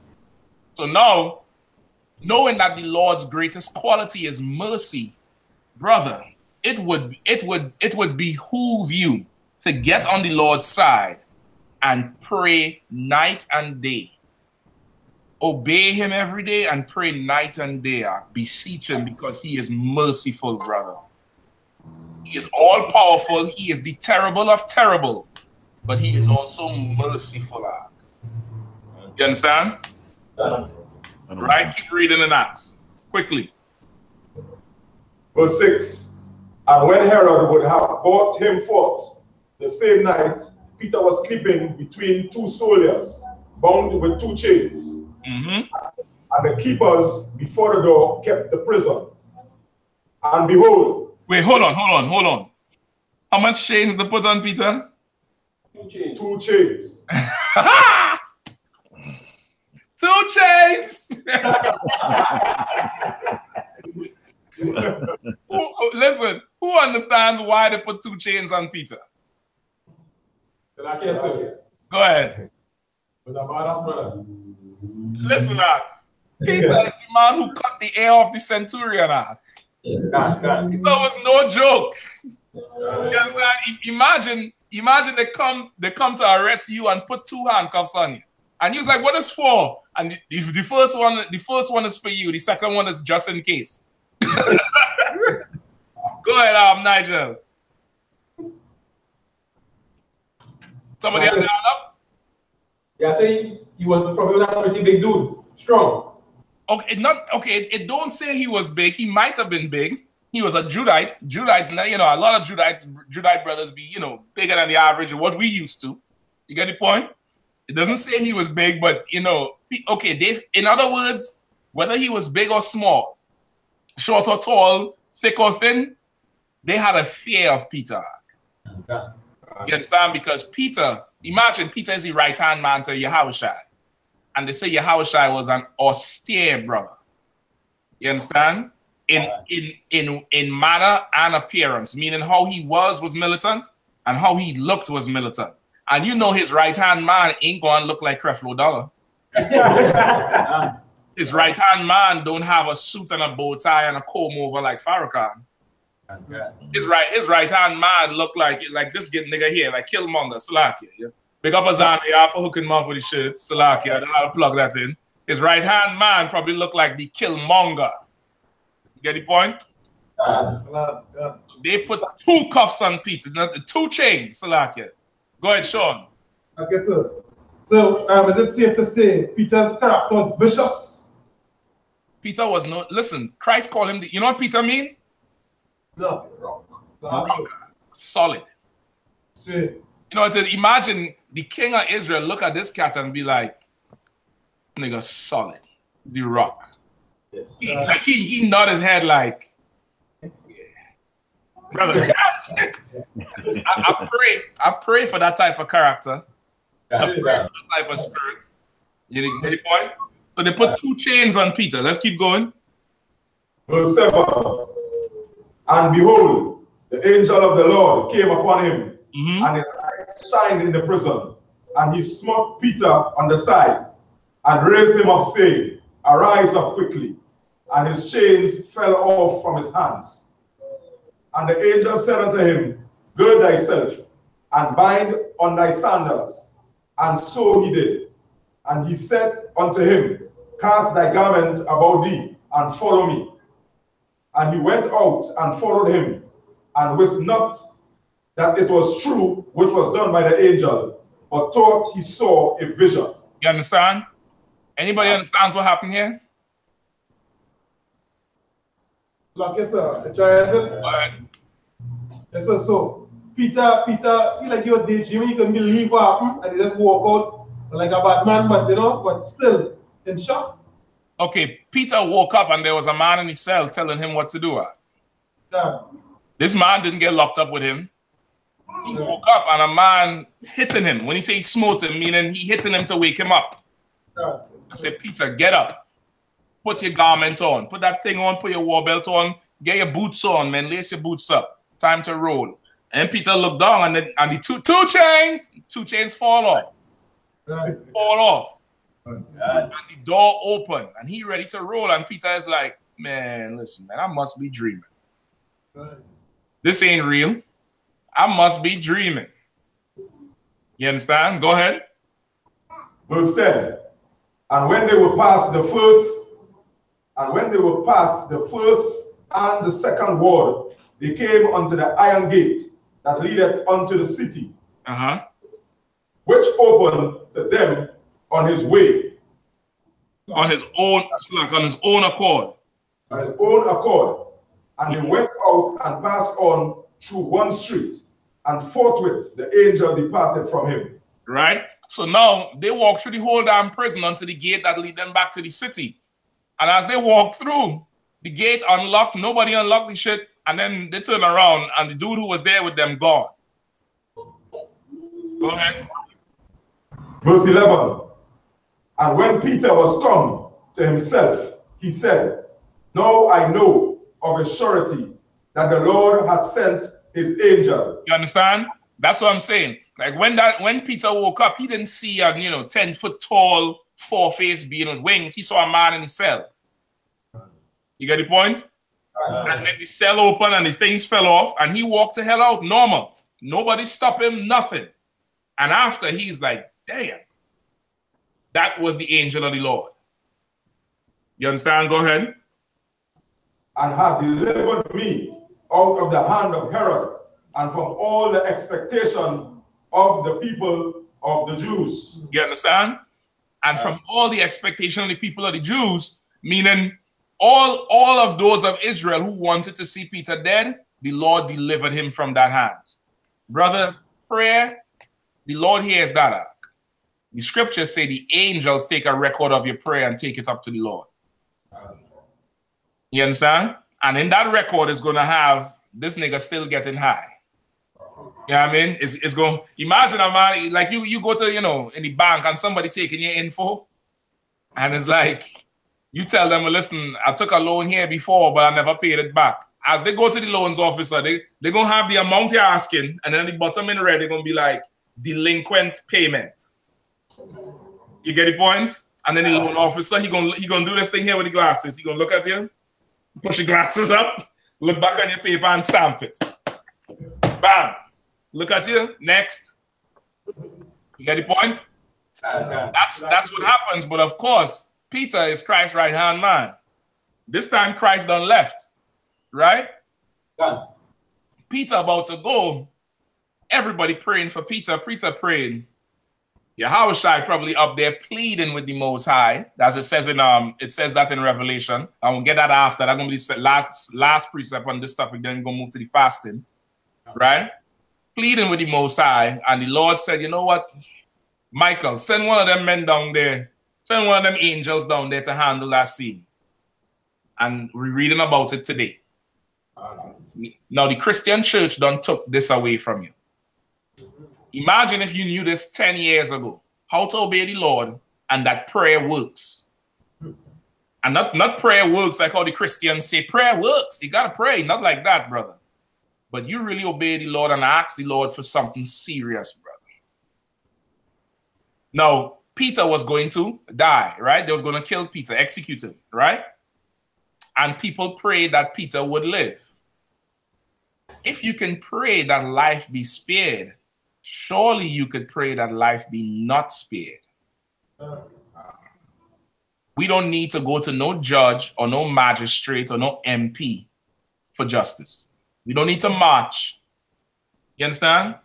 So now, knowing that the Lord's greatest quality is mercy, brother, it would behoove you to get on the Lord's side and pray night and day. Obey him every day and pray night and day. Beseech him because he is merciful, brother. He is all powerful. He is the terrible of terrible, but he is also merciful. You understand? Right? Keep reading in Acts quickly. Verse 6. And when Herod would have brought him forth the same night, Peter was sleeping between two soldiers, bound with two chains. And the keepers before the door kept the prison. And behold. Wait, hold on. How much chains they put on Peter? 2 chains. 2 chains. 2 chains. Listen, who understands why they put 2 chains on Peter? Go ahead. Listen, Peter is the man who cut the ear off the centurion. It was no joke. Imagine they come to arrest you and put 2 handcuffs on you. And he was like, what is for? And if the first one is for you, the second one is just in case. Go ahead, Nigel. Somebody have their hand up? Yeah, say he was probably not a pretty big dude. Strong. Okay, it don't say he was big. He might have been big. He was a Judite. Judites, you know, a lot of Judite brothers be, you know, bigger than the average of what we used to. You get the point? It doesn't say he was big, but, you know, okay, in other words, whether he was big or small, short or tall, thick or thin, they had a fear of Peter. You understand? Because Peter, imagine Peter is the right-hand man to Yahushua. And they say Yahushua was an austere brother. You understand? In manner and appearance, meaning how he was militant and how he looked was militant. And you know his right-hand man ain't going to look like Creflo Dollar. His right-hand man don't have a suit and a bow tie and a comb over like Farrakhan. His right-hand man look like this nigga here, like Killmonger, Salakia. Yeah? Big up Azania for hooking him up with his shit, Salakia. I'll plug that in. His right-hand man probably look like the Killmonger. You get the point? They put 2 cuffs on Peter, not 2 chains, Salakia. Go ahead, Sean. Okay, sir. So, is it safe to say Peter's character was vicious? Peter was no. Listen, Christ called him. You know what Peter mean? No. Solid. Straight. You know, imagine the king of Israel look at this cat and be like, nigga, solid. The rock. He nod his head like, yeah. Brother. I pray for that type of character. I pray for that type of spirit. You get the point? So they put 2 chains on Peter. Let's keep going. Verse 7. And behold, the angel of the Lord came upon him, and his light shined in the prison. And he smote Peter on the side, and raised him up, saying, Arise up quickly. And his chains fell off from his hands. And the angel said unto him, Gird thyself, and bind on thy sandals. And so he did. And he said unto him, Cast thy garment about thee, and follow me. And he went out and followed him, and wist not that it was true which was done by the angel, but thought he saw a vision. You understand? Anybody understands what happened here? Like, yes, sir. Yes, sir. So, Peter, feel like you're daydreaming, you couldn't believe what happened, and he just walk out like a bad man, but you know, but still in shock. Okay, Peter woke up and there was a man in his cell telling him what to do. This man didn't get locked up with him. He woke up and a man hitting him. When he say he smote him, meaning he hitting him to wake him up. I said, Peter, get up. Put your garment on. Put that thing on. Put your war belt on. Get your boots on, man. Lace your boots up. Time to roll. And Peter looked down and the 2 chains fall off. Fall off. And the door opened and he ready to roll. And Peter is like, man, listen, man, I must be dreaming. This ain't real. I must be dreaming. You understand? Go ahead. Verse 10. And when they were past the first, and the second ward, they came unto the iron gate that leadeth unto the city, which opened to them on his way. On his own, like on his own accord. On his own accord. And they went out and passed on through one street, and forthwith the angel departed from him. Right? So now they walk through the whole damn prison unto the gate that lead them back to the city. And as they walk through, the gate unlocked, nobody unlocked the shit, and then they turn around and the dude who was there with them gone. Go ahead. Verse 11. And when Peter was come to himself, he said, Now I know of a surety that the Lord had sent his angel. You understand? That's what I'm saying. Like when Peter woke up, he didn't see a 10-foot tall, four-faced being with wings. He saw a man in the cell. You get the point? And then the cell opened and the things fell off and he walked the hell out normal. Nobody stopped him, nothing. And after he's like, damn, that was the angel of the Lord. You understand? Go ahead. And had delivered me out of the hand of Herod and from all the expectation of the people of the Jews. You understand? And from all the expectation of the people of the Jews, meaning all of those of Israel who wanted to see Peter dead, the Lord delivered him from that hands. Brother, prayer, the Lord hears that act. The scriptures say the angels take a record of your prayer and take it up to the Lord. You understand? And in that record is going to have this nigga still getting high. You know what I mean? It's going, imagine a man, like you go to, in the bank and somebody taking your info and it's like, you tell them, well, listen, I took a loan here before, but I never paid it back. As they go to the loans officer, they're going to have the amount you're asking, and then at the bottom in red, they're going to be like, delinquent payment. You get the point? And then the loan officer, he gonna do this thing here with the glasses. He going to look at you, push your glasses up, look back on your paper and stamp it. Bam. Look at you. Next. You get the point? That's what happens. But of course, Peter is Christ's right-hand man. This time Christ done left. Right? Done. Peter about to go. Everybody praying for Peter. Peter praying. Yahushua probably up there pleading with the Most High. As it says it says that in Revelation. I will get that after. That's going to be the last precept on this topic. Then we're going to move to the fasting. Right? Pleading with the Most High. And the Lord said, you know what? Michael, send one of them men down there. Send one of them angels down there to handle that scene. And we're reading about it today. Now, the Christian church done took this away from you. Imagine if you knew this 10 years ago, how to obey the Lord, and that prayer works. And not prayer works like how the Christians say prayer works. You got to pray. Not like that, brother. But you really obey the Lord and ask the Lord for something serious, brother. Now, Peter was going to die, right? They was going to kill Peter, execute him, right? And people prayed that Peter would live. If you can pray that life be spared, surely you could pray that life be not spared. We don't need to go to no judge or no magistrate or no MP for justice. We don't need to march. You understand?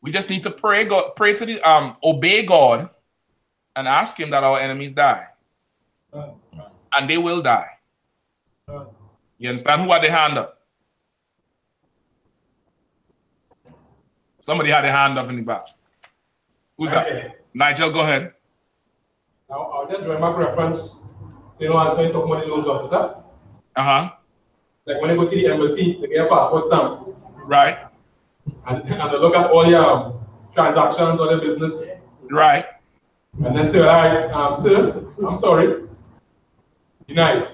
We just need to pray God, obey God and ask him that our enemies die. And they will die. You understand? Who had their hand up? Somebody had their hand up in the back. Who's that? Nigel, go ahead. I'll just draw my reference. So, as when you talk about the loans officer. Like when you go to the embassy, they get a passport stamp. Right. And they look at all your transactions, all your business. Right. And then say, all right, sir, I'm sorry. Denied.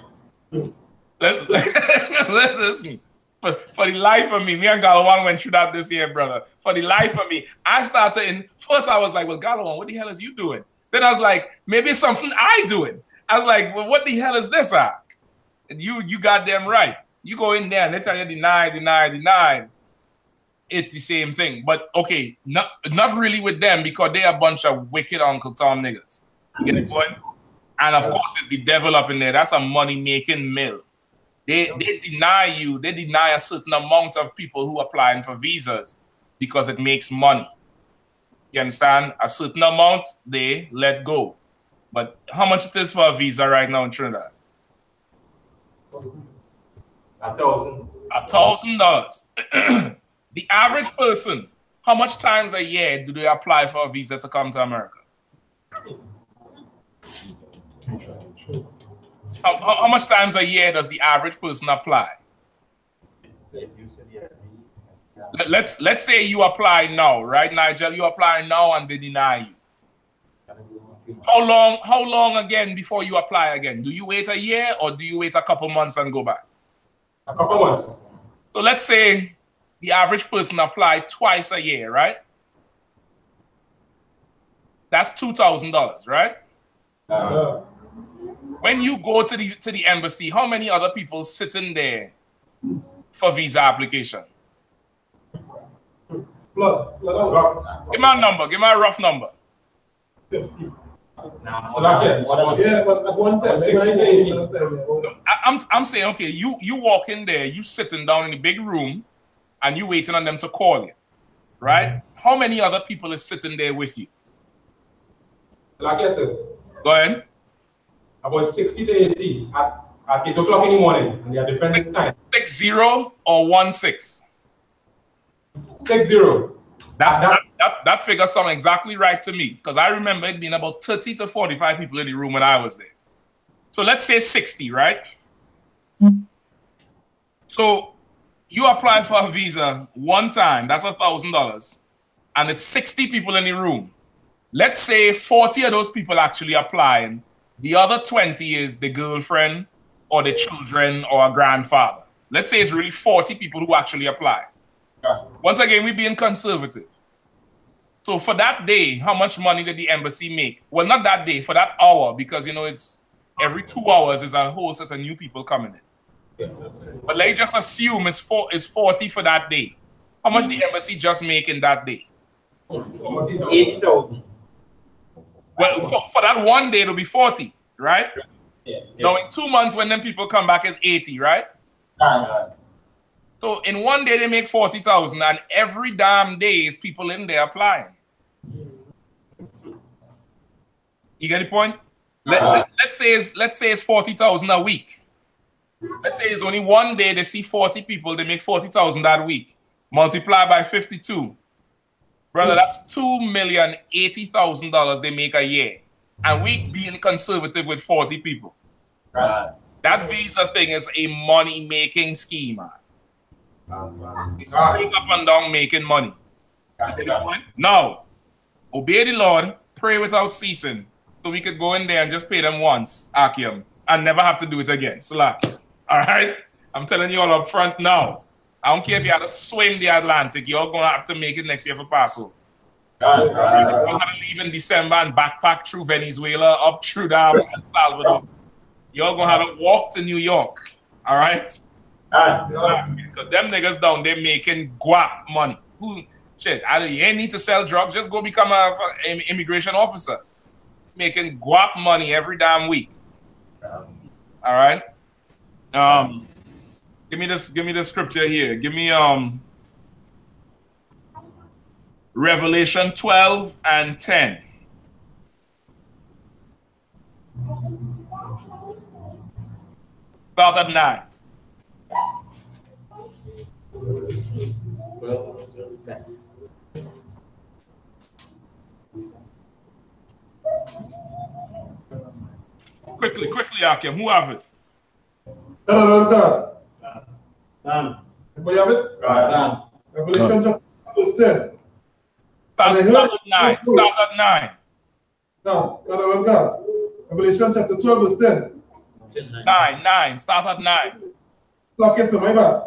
Listen. For the life of me and Galawan went through that this year, brother. For the life of me, I started first I was like, well, Galawan, what the hell is you doing? Then I was like, maybe it's something I doing. I was like, well, what the hell is this, Ak? And you got them right. You go in there and they tell you deny. It's the same thing. But okay, not really with them because they're a bunch of wicked Uncle Tom niggas. You get the point? And of course, it's the devil up in there. That's a money-making mill. They deny you. They deny a certain amount of people who are applying for visas because it makes money. You understand? A certain amount, they let go. But how much it is for a visa right now in Trinidad? $1,000. $1,000. The average person, how much times a year do they apply for a visa to come to America? How much times a year does the average person apply? Let's say you apply now, right, Nigel? You apply now and they deny you. How long again before you apply again? Do you wait a year or do you wait a couple months and go back? A couple months. So let's say the average person apply twice a year, right? That's $2,000, right? When you go to the embassy, how many other people sitting there for visa application? Give me a number. Give me a rough number. 50. Yeah, but at one time, 60 to 80. I'm saying, okay, you walk in there, you sitting down in the big room, and you waiting on them to call you, right? How many other people is sitting there with you? Like I said, go ahead. About 60 to 80 at 8 o'clock in the morning, and they are different times. 60 or 16? 60. That figure sounds exactly right to me, because I remember it being about 30 to 45 people in the room when I was there. So let's say 60, right? So you apply for a visa one time, that's $1,000, and it's 60 people in the room. Let's say 40 of those people actually applying. The other 20 is the girlfriend or the children or a grandfather. Let's say it's really 40 people who actually apply. Once again, we're being conservative. So for that day, how much money did the embassy make? Well, not that day, for that hour, because, you know, it's every 2 hours is a whole set of new people coming in. Yeah, that's right. But let's just assume it's 40 for that day. How much the embassy just make in that day? 80,000. Well, for that one day, it'll be 40, right? Yeah. Now, in 2 months, when them people come back, it's 80, right? So in one day, they make 40,000, and every damn day is people in there applying. You get the point? Let's say it's 40,000 a week. Let's say it's only one day they see 40 people, they make 40,000 that week. Multiply by 52. Brother, that's $2,080,000 they make a year. And we being conservative with 40 people. That visa thing is a money-making scheme, man. It's straight up and down making money. Now, obey the Lord, pray without ceasing, so we could go in there and just pay them once, Akim, and never have to do it again. Slack. All right? I'm telling you all up front now. I don't care if you had to swim the Atlantic, you're going to have to make it next year for Passover. You're going to have to leave in December and backpack through Venezuela, up through El Salvador. You're going to have to walk to New York. All right? Because them niggas down there making guap money. Shit, you ain't need to sell drugs, just go become an immigration officer. Making guap money every damn week. All right? Give me the scripture here. Give me Revelation 12 and 10. Start at 9. Quickly, Akim. Who have it? Everybody have it? Revelation chapter 10. Start at 9. Start at 9. Now, Revelation chapter 12, verse 10. 9. Start at 9. Okay, so my bad.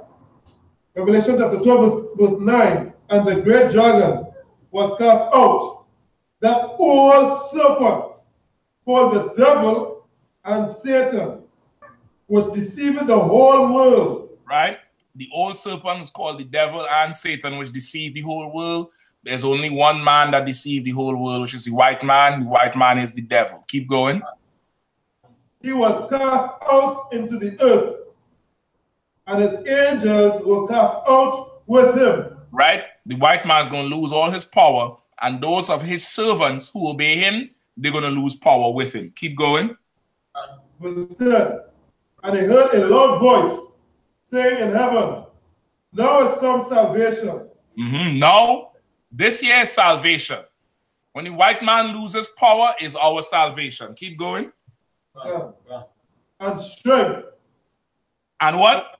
Revelation chapter 12, verse 9. And the great dragon was cast out, that old serpent called the devil and Satan, was deceiving the whole world. Right? The old serpent is called the devil and Satan, which deceived the whole world. There's only one man that deceived the whole world, which is the white man. The white man is the devil. Keep going. He was cast out into the earth, and his angels were cast out with him. Right? The white man is going to lose all his power, and those of his servants who obey him, they're going to lose power with him. Keep going. Verse 10. And I heard a loud voice saying in heaven, now has come salvation. No, this year is salvation. When the white man loses power, is our salvation. Keep going. And strength. And what?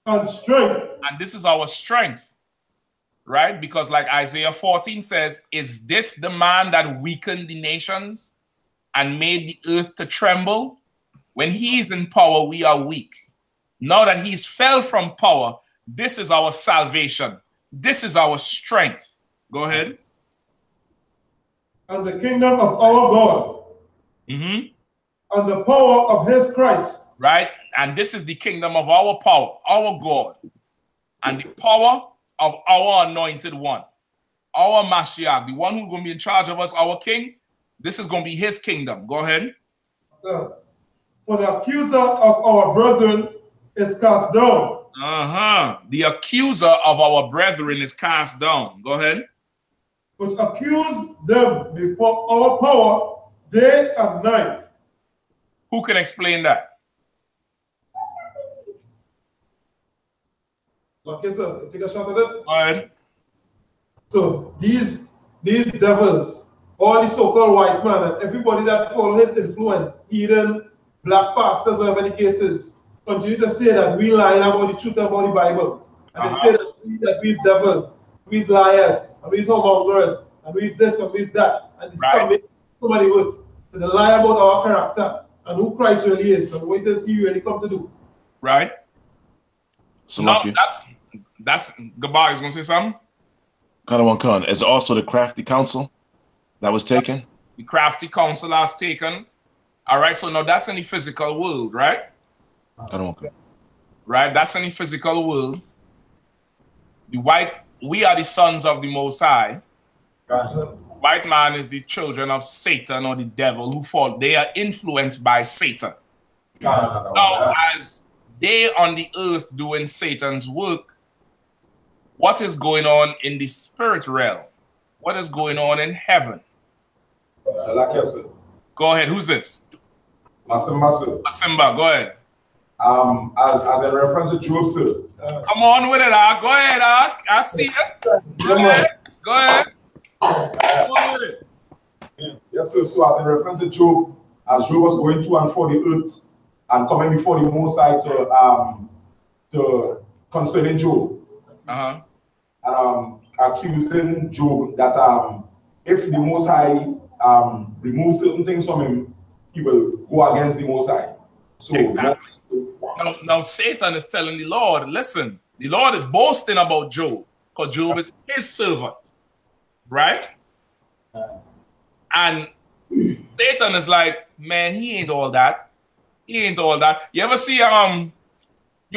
And strength. And this is our strength, right? Because like Isaiah 14 says, is this the man that weakened the nations and made the earth to tremble? When he is in power, we are weak. Now that he's fell from power, this is our salvation. This is our strength. Go ahead. And the kingdom of our God. And the power of his Christ. Right? And this is the kingdom of our power, our God. And the power of our anointed one, our Mashiach, the one who's going to be in charge of us, our king. This is going to be his kingdom. Go ahead. For the accuser of our brethren is cast down. The accuser of our brethren is cast down. Go ahead. Which accuse them before our power day and night. Who can explain that? Okay, sir, take a shot at it. Go ahead. So these devils, all the so-called white man, and everybody that follow his influence, even black pastors, whatever the case is, continue to say that we lying about the truth about the Bible. And they say that we's devils, we's liars, and we's homongers, and we's this and we's that. And they start making somebody with. So they lie about our character and who Christ really is and what does he really come to do. Right. So no, that's Gabar is going to say something. Kanawan Khan, is also the crafty council that was taken? The crafty council has taken. All right, so now that's in the physical world, right? Right, that's in the physical world. We are the sons of the Most High. White man is the children of Satan or the devil who fall. They are influenced by Satan. Now, as they on the earth doing Satan's work, what is going on in the spirit realm? What is going on in heaven? Go ahead. Who's this? Masimba, go ahead. As in reference to Job, sir. Come on with it, Go ahead, I see you. Go ahead. Go ahead. Go on with it. Yes, sir. So as in reference to Job, as Job was going to and for the earth and coming before the Most High to concerning Job. Accusing Job that if the Most High removes certain things from him, he will go against the Most High. So exactly. Now Satan is telling the Lord, listen, the Lord is boasting about Job because Job is his servant, right? And Satan is like, man, he ain't all that. He ain't all that. You ever see, you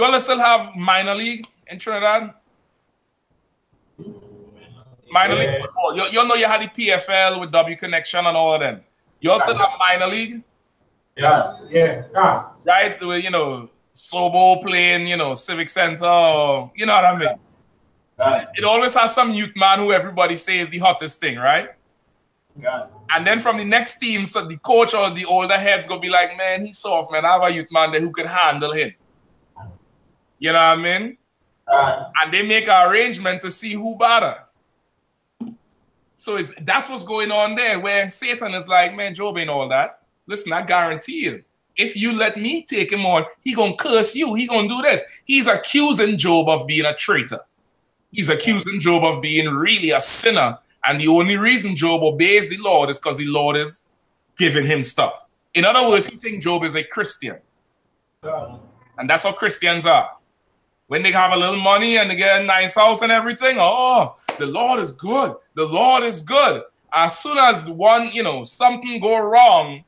all still have minor league in Trinidad? Minor league football. You know you had the PFL with W Connection and all of them. You also have minor league? Yeah. Right? You know, Sobo playing, you know, Civic Center, or, you know what I mean? It always has some youth man who everybody says is the hottest thing, right? And then from the next team, so the coach or the older heads gonna be like, man, he's soft, man. I have a youth man there who can handle him. You know what I mean? And they make an arrangement to see who better. So that's what's going on there, where Satan is like, man, Job ain't all that. Listen, I guarantee you, if you let me take him on, he gonna curse you. He gonna do this. He's accusing Job of being a traitor. He's accusing Job of being really a sinner. And the only reason Job obeys the Lord is because the Lord is giving him stuff. In other words, he thinks Job is a Christian. And that's how Christians are. When they have a little money and they get a nice house and everything, oh, the Lord is good. The Lord is good. As soon as something go wrong,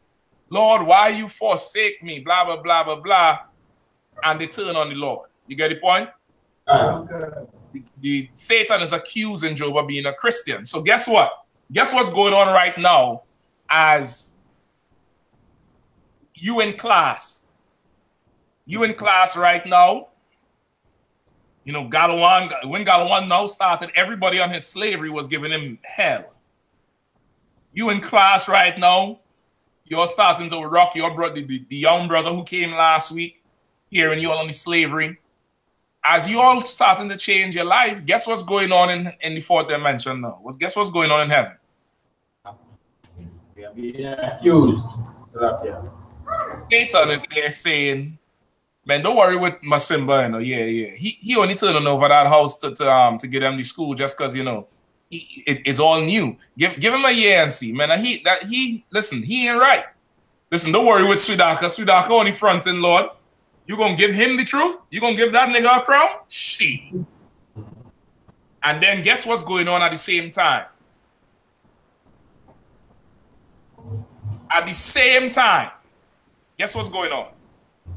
Lord, why you forsake me? Blah, blah, blah, blah, blah. And they turn on the Lord. You get the point? The Satan is accusing Job of being a Christian. So guess what? Guess what's going on right now as you in class? You in class right now. You know, when Galawan now started, everybody on his slavery was giving him hell. You in class right now. You're starting to rock your brother, the young brother who came last week, hearing you all on the slavery. as you all starting to change your life, guess what's going on in the fourth dimension now? Guess what's going on in heaven? We are being accused. Satan is there saying, man, don't worry with Masimba, you know. Yeah. He only turning over that house to get him to school just because, you know, it's all new. Give him a year and see, man. Listen, he ain't right. Listen, don't worry with Swidaka. Swidaka only fronting, Lord. You gonna give him the truth? You gonna give that nigga a crown? Shit. And then guess what's going on at the same time? At the same time, guess what's going on?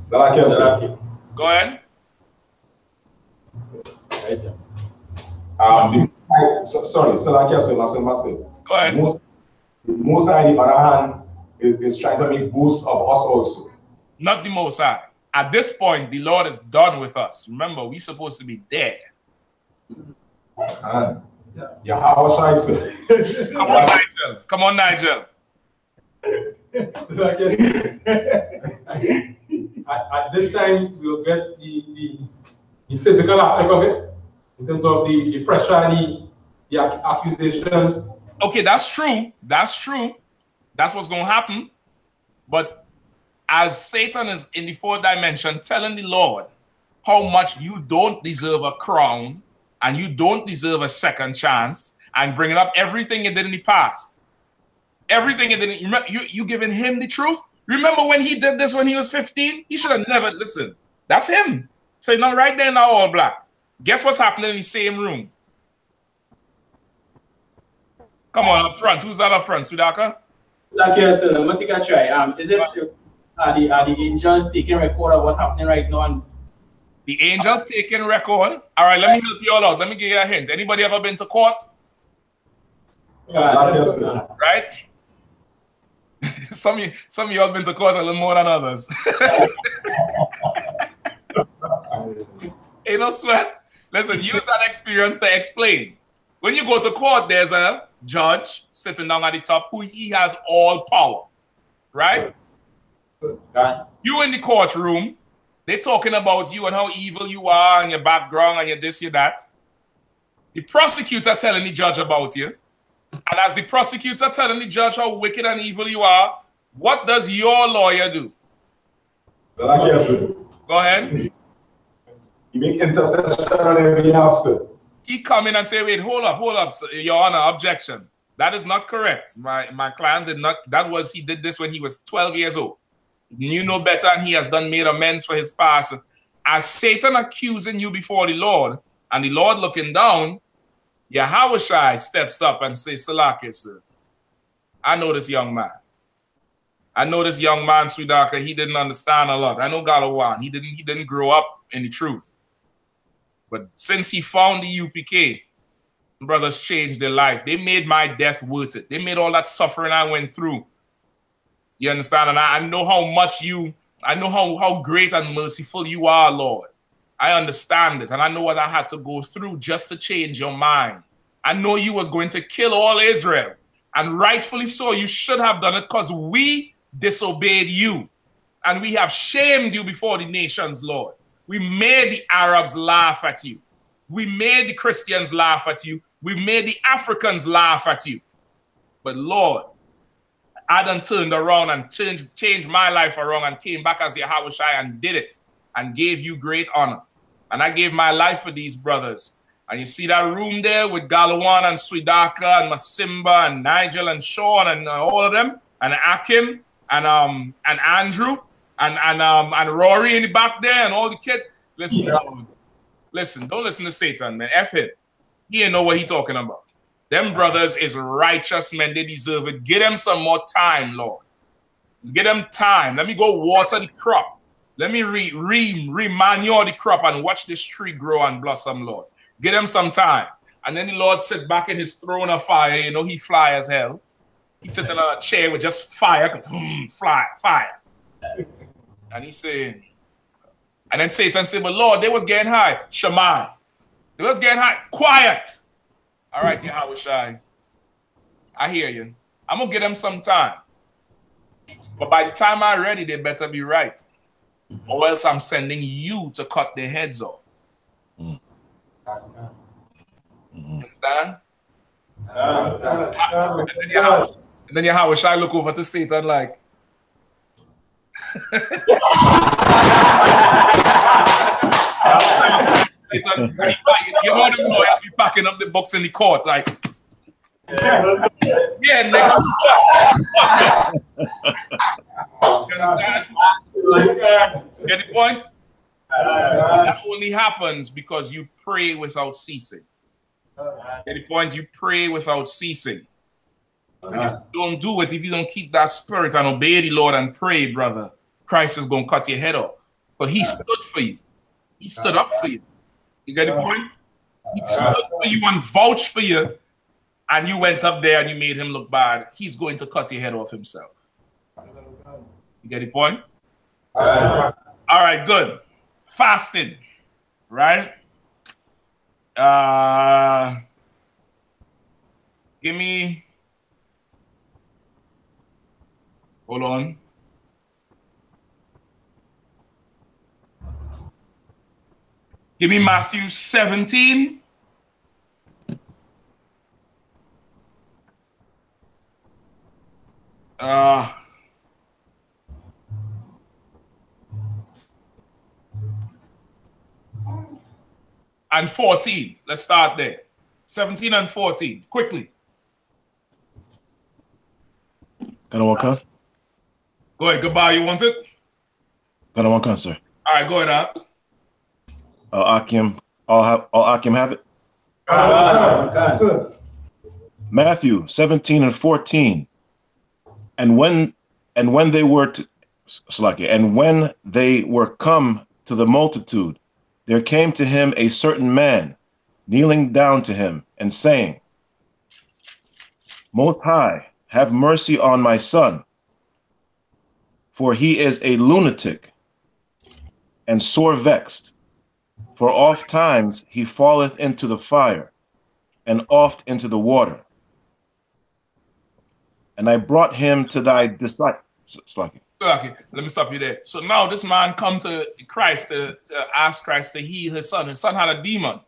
Go ahead. Sorry, Go ahead. Most High, on the other hand, is trying to make boast of us also. Not the Most High. At this point, the Lord is done with us. Remember, we're supposed to be dead. Yeah, how shall I say? Come on, Nigel. Come on, Nigel. At this time, we'll get the physical aspect of it, in terms of the pressure, the accusations. Okay, that's true. That's true. That's what's going to happen. But as Satan is in the fourth dimension telling the Lord how much you don't deserve a crown and you don't deserve a second chance, and bringing up everything you did in the past. Everything you did. Remember, you giving him the truth? Remember when he did this when he was 15? He should have never listened. That's him. So now right there now, all black. Guess what's happening in the same room? Come on, up front. Who's that up front, Sudaka? Sudaka, sir, I'm going to take a try. Is it are the angels taking record of what's happening right now? And the angels taking record? All right, let me help you all out. Let me give you a hint. Anybody ever been to court? Right? Some of you have been to court a little more than others. Ain't no sweat. Listen, use that experience to explain. When you go to court, there's a judge sitting down at the top who he has all power, right? You in the courtroom, they're talking about you and how evil you are and your background and your this, your that. The prosecutor telling the judge about you. And as the prosecutor telling the judge how wicked and evil you are, what does your lawyer do? Go ahead. You make intercession on every behalf, sir. He come in and say, wait, hold up, sir. Your Honor, objection. That is not correct. My client did not, he did this when he was 12 years old. He knew no better and he has made amends for his past. As Satan accusing you before the Lord, and the Lord looking down, Yahawashi steps up and says, Salaki, sir, I know this young man. I know this young man, Sudaka, he didn't understand a lot. I know Galawan, he didn't grow up in the truth. But since he found the UPK, brothers changed their life. They made my death worth it. They made all that suffering I went through. You understand? And I know how much I know how great and merciful you are, Lord. I understand this, and I know what I had to go through just to change your mind. I know you was going to kill all Israel, and rightfully so. You should have done it because we disobeyed you, and we have shamed you before the nations, Lord. We made the Arabs laugh at you. We made the Christians laugh at you. We made the Africans laugh at you. But Lord, I done turned around and changed my life around and came back as Yahawashi and did it and gave you great honor. And I gave my life for these brothers. And you see that room there with Galawan and Swidaka and Masimba and Nigel and Sean and all of them, and Akim and Andrew and Rory in the back there and all the kids. Listen, listen, don't listen to Satan, man. F him. He ain't know what he talking about. Them brothers is righteous men. They deserve it. Give them some more time, Lord. Give them time. Let me go water the crop. Let me re-manure the crop and watch this tree grow and blossom, Lord. Give them some time. And then the Lord sit back in his throne of fire. You know, he fly as hell. He's sitting on a chair with just fire. Fire. And he saying, and then Satan said, but Lord, they was getting high. Shammai. They was getting high. Quiet. All right, Yahawashi. I hear you. I'm going to give them some time. But by the time I'm ready, they better be right. Or else I'm sending you to cut their heads off. Understand? And then Yahweh Shai look over to Satan like, Satan, you know them lawyers be packing up the books in the court like, yeah, nigga. You understand? Get the point? That only happens because you pray without ceasing. Get the point? You pray without ceasing. And if you don't do it, if you don't keep that spirit and obey the Lord and pray, brother, Christ is going to cut your head off. But he stood for you. He stood up for you. You get the point? He stood for you and vouched for you, and you went up there and you made him look bad. He's going to cut your head off himself. You get the point? All right, good. Fasting, right? Give me, hold on. Give me Matthew 17. And 14. Let's start there. 17 and 14. Quickly. Got one come? Go ahead. Goodbye. You want it? Got one come, sir. All right. Go ahead, Ak. Akim. All Akim have it? Matthew 17 and 14. And when they were come to the multitude, there came to him a certain man, kneeling down to him and saying, Most High, have mercy on my son, for he is a lunatic and sore vexed. For oft times he falleth into the fire, and oft into the water. And I brought him to thy disciples. Okay, let me stop you there. So now this man come to Christ to ask Christ to heal his son. His son had a demon,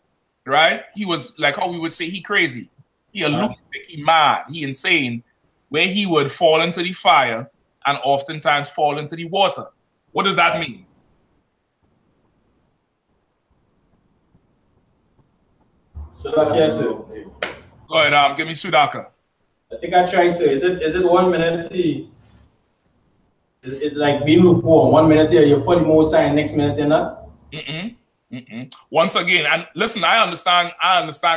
right? He was like how we would say he crazy. He a lunatic, he mad, he insane, where he would fall into the fire and oftentimes fall into the water. What does that mean? So yes, sir. Go ahead, give me Sudaka. I think I tried, sir. Is it 1 minute? It's like being lukewarm. 1 minute you're for the most and next minute you're not. Once again, and listen, I understand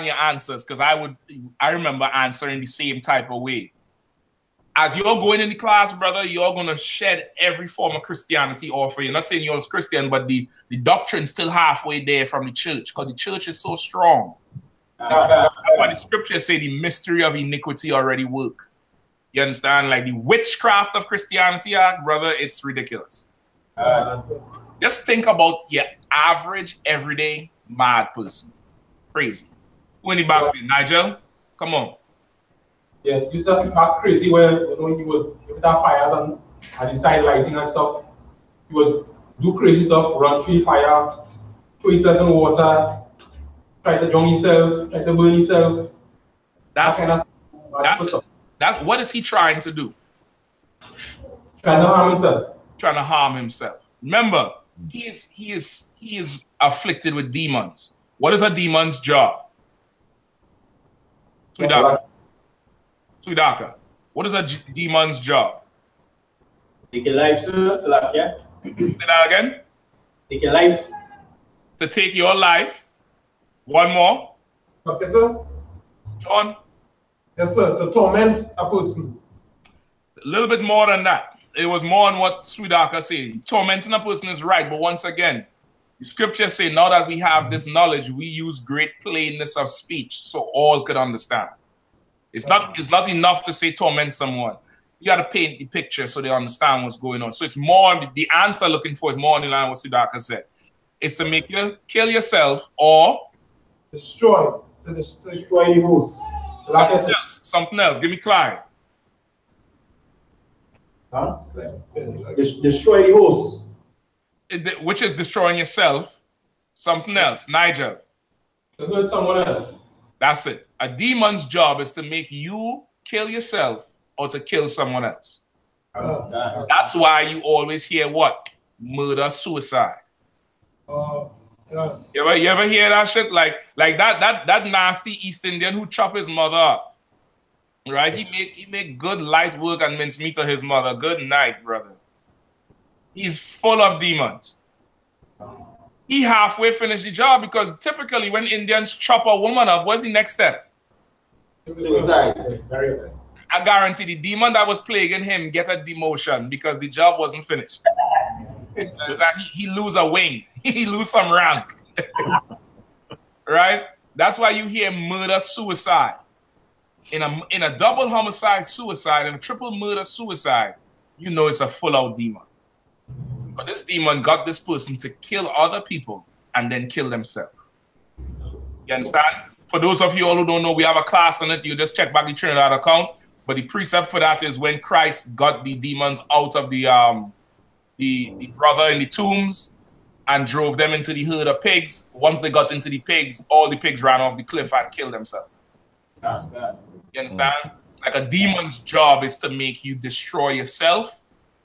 your answers because I remember answering the same type of way. As you're going in the class, brother, you're gonna shed every form of Christianity off. You're not saying you're a Christian, but the doctrine's still halfway there from the church because the church is so strong. That's why the scriptures say the mystery of iniquity already work. You understand? Like the witchcraft of Christianity, brother, it's ridiculous. Just think about your average, everyday, mad person. Crazy. Who in the back, Nigel? Come on. Yeah, you used to act crazy where you would have fires and the side lighting and stuff. You would do crazy stuff, run through fire, throw yourself in water, try to drown yourself, try to burn yourself. That's what is he trying to do? Trying to harm himself. Trying to harm himself. Remember, he is afflicted with demons. What is a demon's job? Sudaka. What is a demon's job? Take your life, sir. Say that again. Take your life. To take your life. One more. Okay, sir. John. Yes, sir. To torment a person. A little bit more than that. It was more on what Sudaka said. Tormenting a person is right, but once again, the scriptures say now that we have this knowledge, we use great plainness of speech so all could understand. It's not enough to say torment someone. You got to paint the picture so they understand what's going on. So it's more, the answer looking for is more on the line what Sudaka said. It's to make you kill yourself or destroy. So destroy the host. Something else. Give me Clyde. Huh? Destroy the host. Which is destroying yourself. Something else. Nigel. To hurt someone else. That's it. A demon's job is to make you kill yourself or to kill someone else. That's why you always hear what? Murder, suicide. Yeah. You ever hear that shit? Like that nasty East Indian who chop his mother up. Right? He make good light work and mincemeat of his mother. Good night, brother. He's full of demons. He halfway finished the job because typically when Indians chop a woman up, what's the next step? Suicide. I guarantee the demon that was plaguing him get a demotion because the job wasn't finished. He lose a wing. He lose some rank. Right? That's why you hear murder, suicide. In a double homicide, suicide, and a triple murder, suicide, you know it's a full-out demon. But this demon got this person to kill other people and then kill themselves. You understand? For those of you all who don't know, we have a class on it. You just check back the Trinidad account. But the precept for that is when Christ got the demons out of the brother in the tombs and drove them into the herd of pigs. Once they got into the pigs, all the pigs ran off the cliff and killed themselves. You understand? Like a demon's job is to make you destroy yourself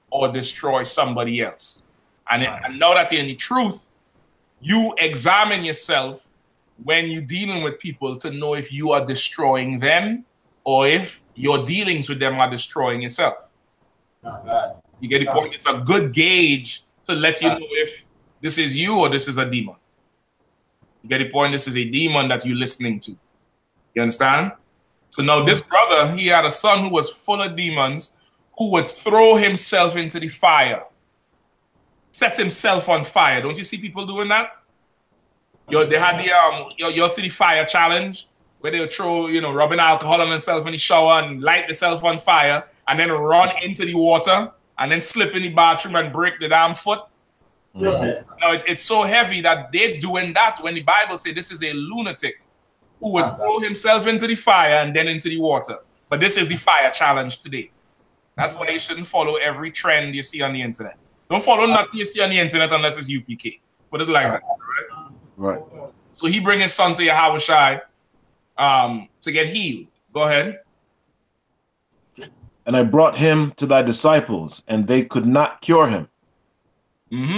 or destroy somebody else. And now that you're in the truth, you examine yourself when you're dealing with people to know if you are destroying them or if your dealings with them are destroying yourself. You get the point? It's a good gauge to let you know if this is you or this is a demon. You get the point? This is a demon that you're listening to. You understand? So now this brother, he had a son who was full of demons, who would throw himself into the fire, set himself on fire. Don't you see people doing that? They had the you'll see the fire challenge where they'll throw, rubbing alcohol on themselves in the shower and light themselves on fire and then run into the water and then slip in the bathroom and break the damn foot. Yeah. Now it's so heavy that they're doing that when the Bible says this is a lunatic who would throw himself into the fire and then into the water. But this is the fire challenge today. That's why you shouldn't follow every trend you see on the internet. Don't follow nothing you see on the internet unless it's UPK. Put it like that, right? Right. So he bring his son to Yahawashi to get healed. Go ahead. And I brought him to thy disciples, and they could not cure him.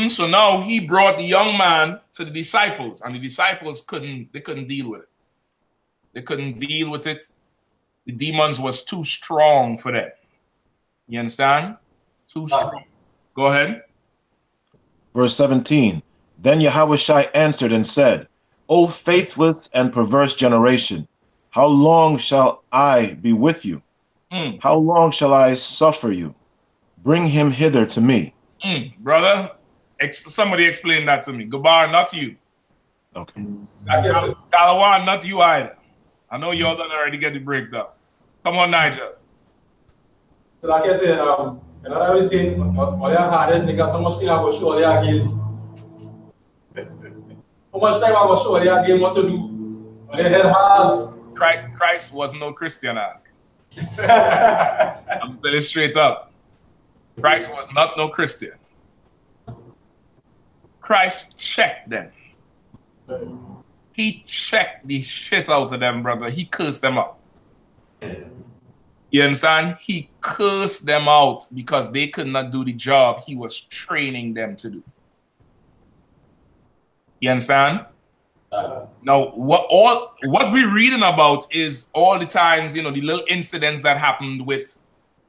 So now he brought the young man to the disciples, and the disciples couldn't deal with it. They couldn't deal with it. The demons was too strong for them. You understand? Too strong. Go ahead. Verse 17. Then Yahawashi answered and said, O faithless and perverse generation, how long shall I be with you? How long shall I suffer you? Bring him hither to me. Brother, somebody explain that to me. Gabar, not you. Okay. Dalawan, not you either. I know y'all done already get the breakdown. Come on, Nigel. So like I said, and I always say, all you had because how much thing I will show you again. How much time I will show you again what to do. Head hard. Christ was no Christian. I'm telling you straight up. Christ was not no Christian. Christ checked them. He checked the shit out of them, brother. He cursed them out. You understand? He cursed them out because they could not do the job he was training them to do. You understand? Now, what we're reading about is all the times, the little incidents that happened with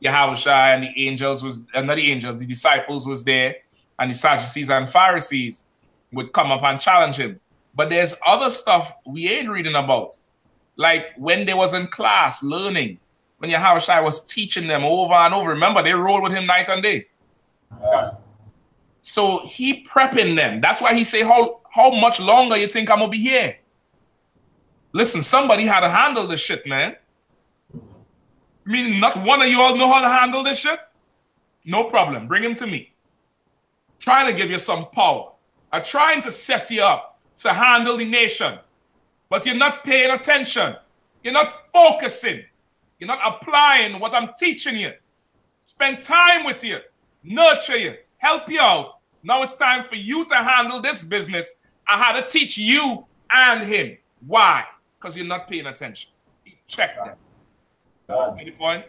Yahawashi and the angels not the angels, the disciples was there, and the Sadducees and Pharisees would come up and challenge him. But there's other stuff we ain't reading about. Like when they was in class learning, when Yahawashi was teaching them over and over. Remember, they rolled with him night and day. So he prepping them. That's why he say, how much longer you think I'm going to be here? Listen, somebody had to handle this shit, man. Meaning not one of you all know how to handle this shit? No problem. Bring him to me. Trying to give you some power. I'm trying to set you up to handle the nation. But you're not paying attention. You're not focusing. You're not applying what I'm teaching you. Spend time with you. Nurture you. Help you out. Now it's time for you to handle this business. I had to teach you and him. Why? Because you're not paying attention. He checked that. Any point?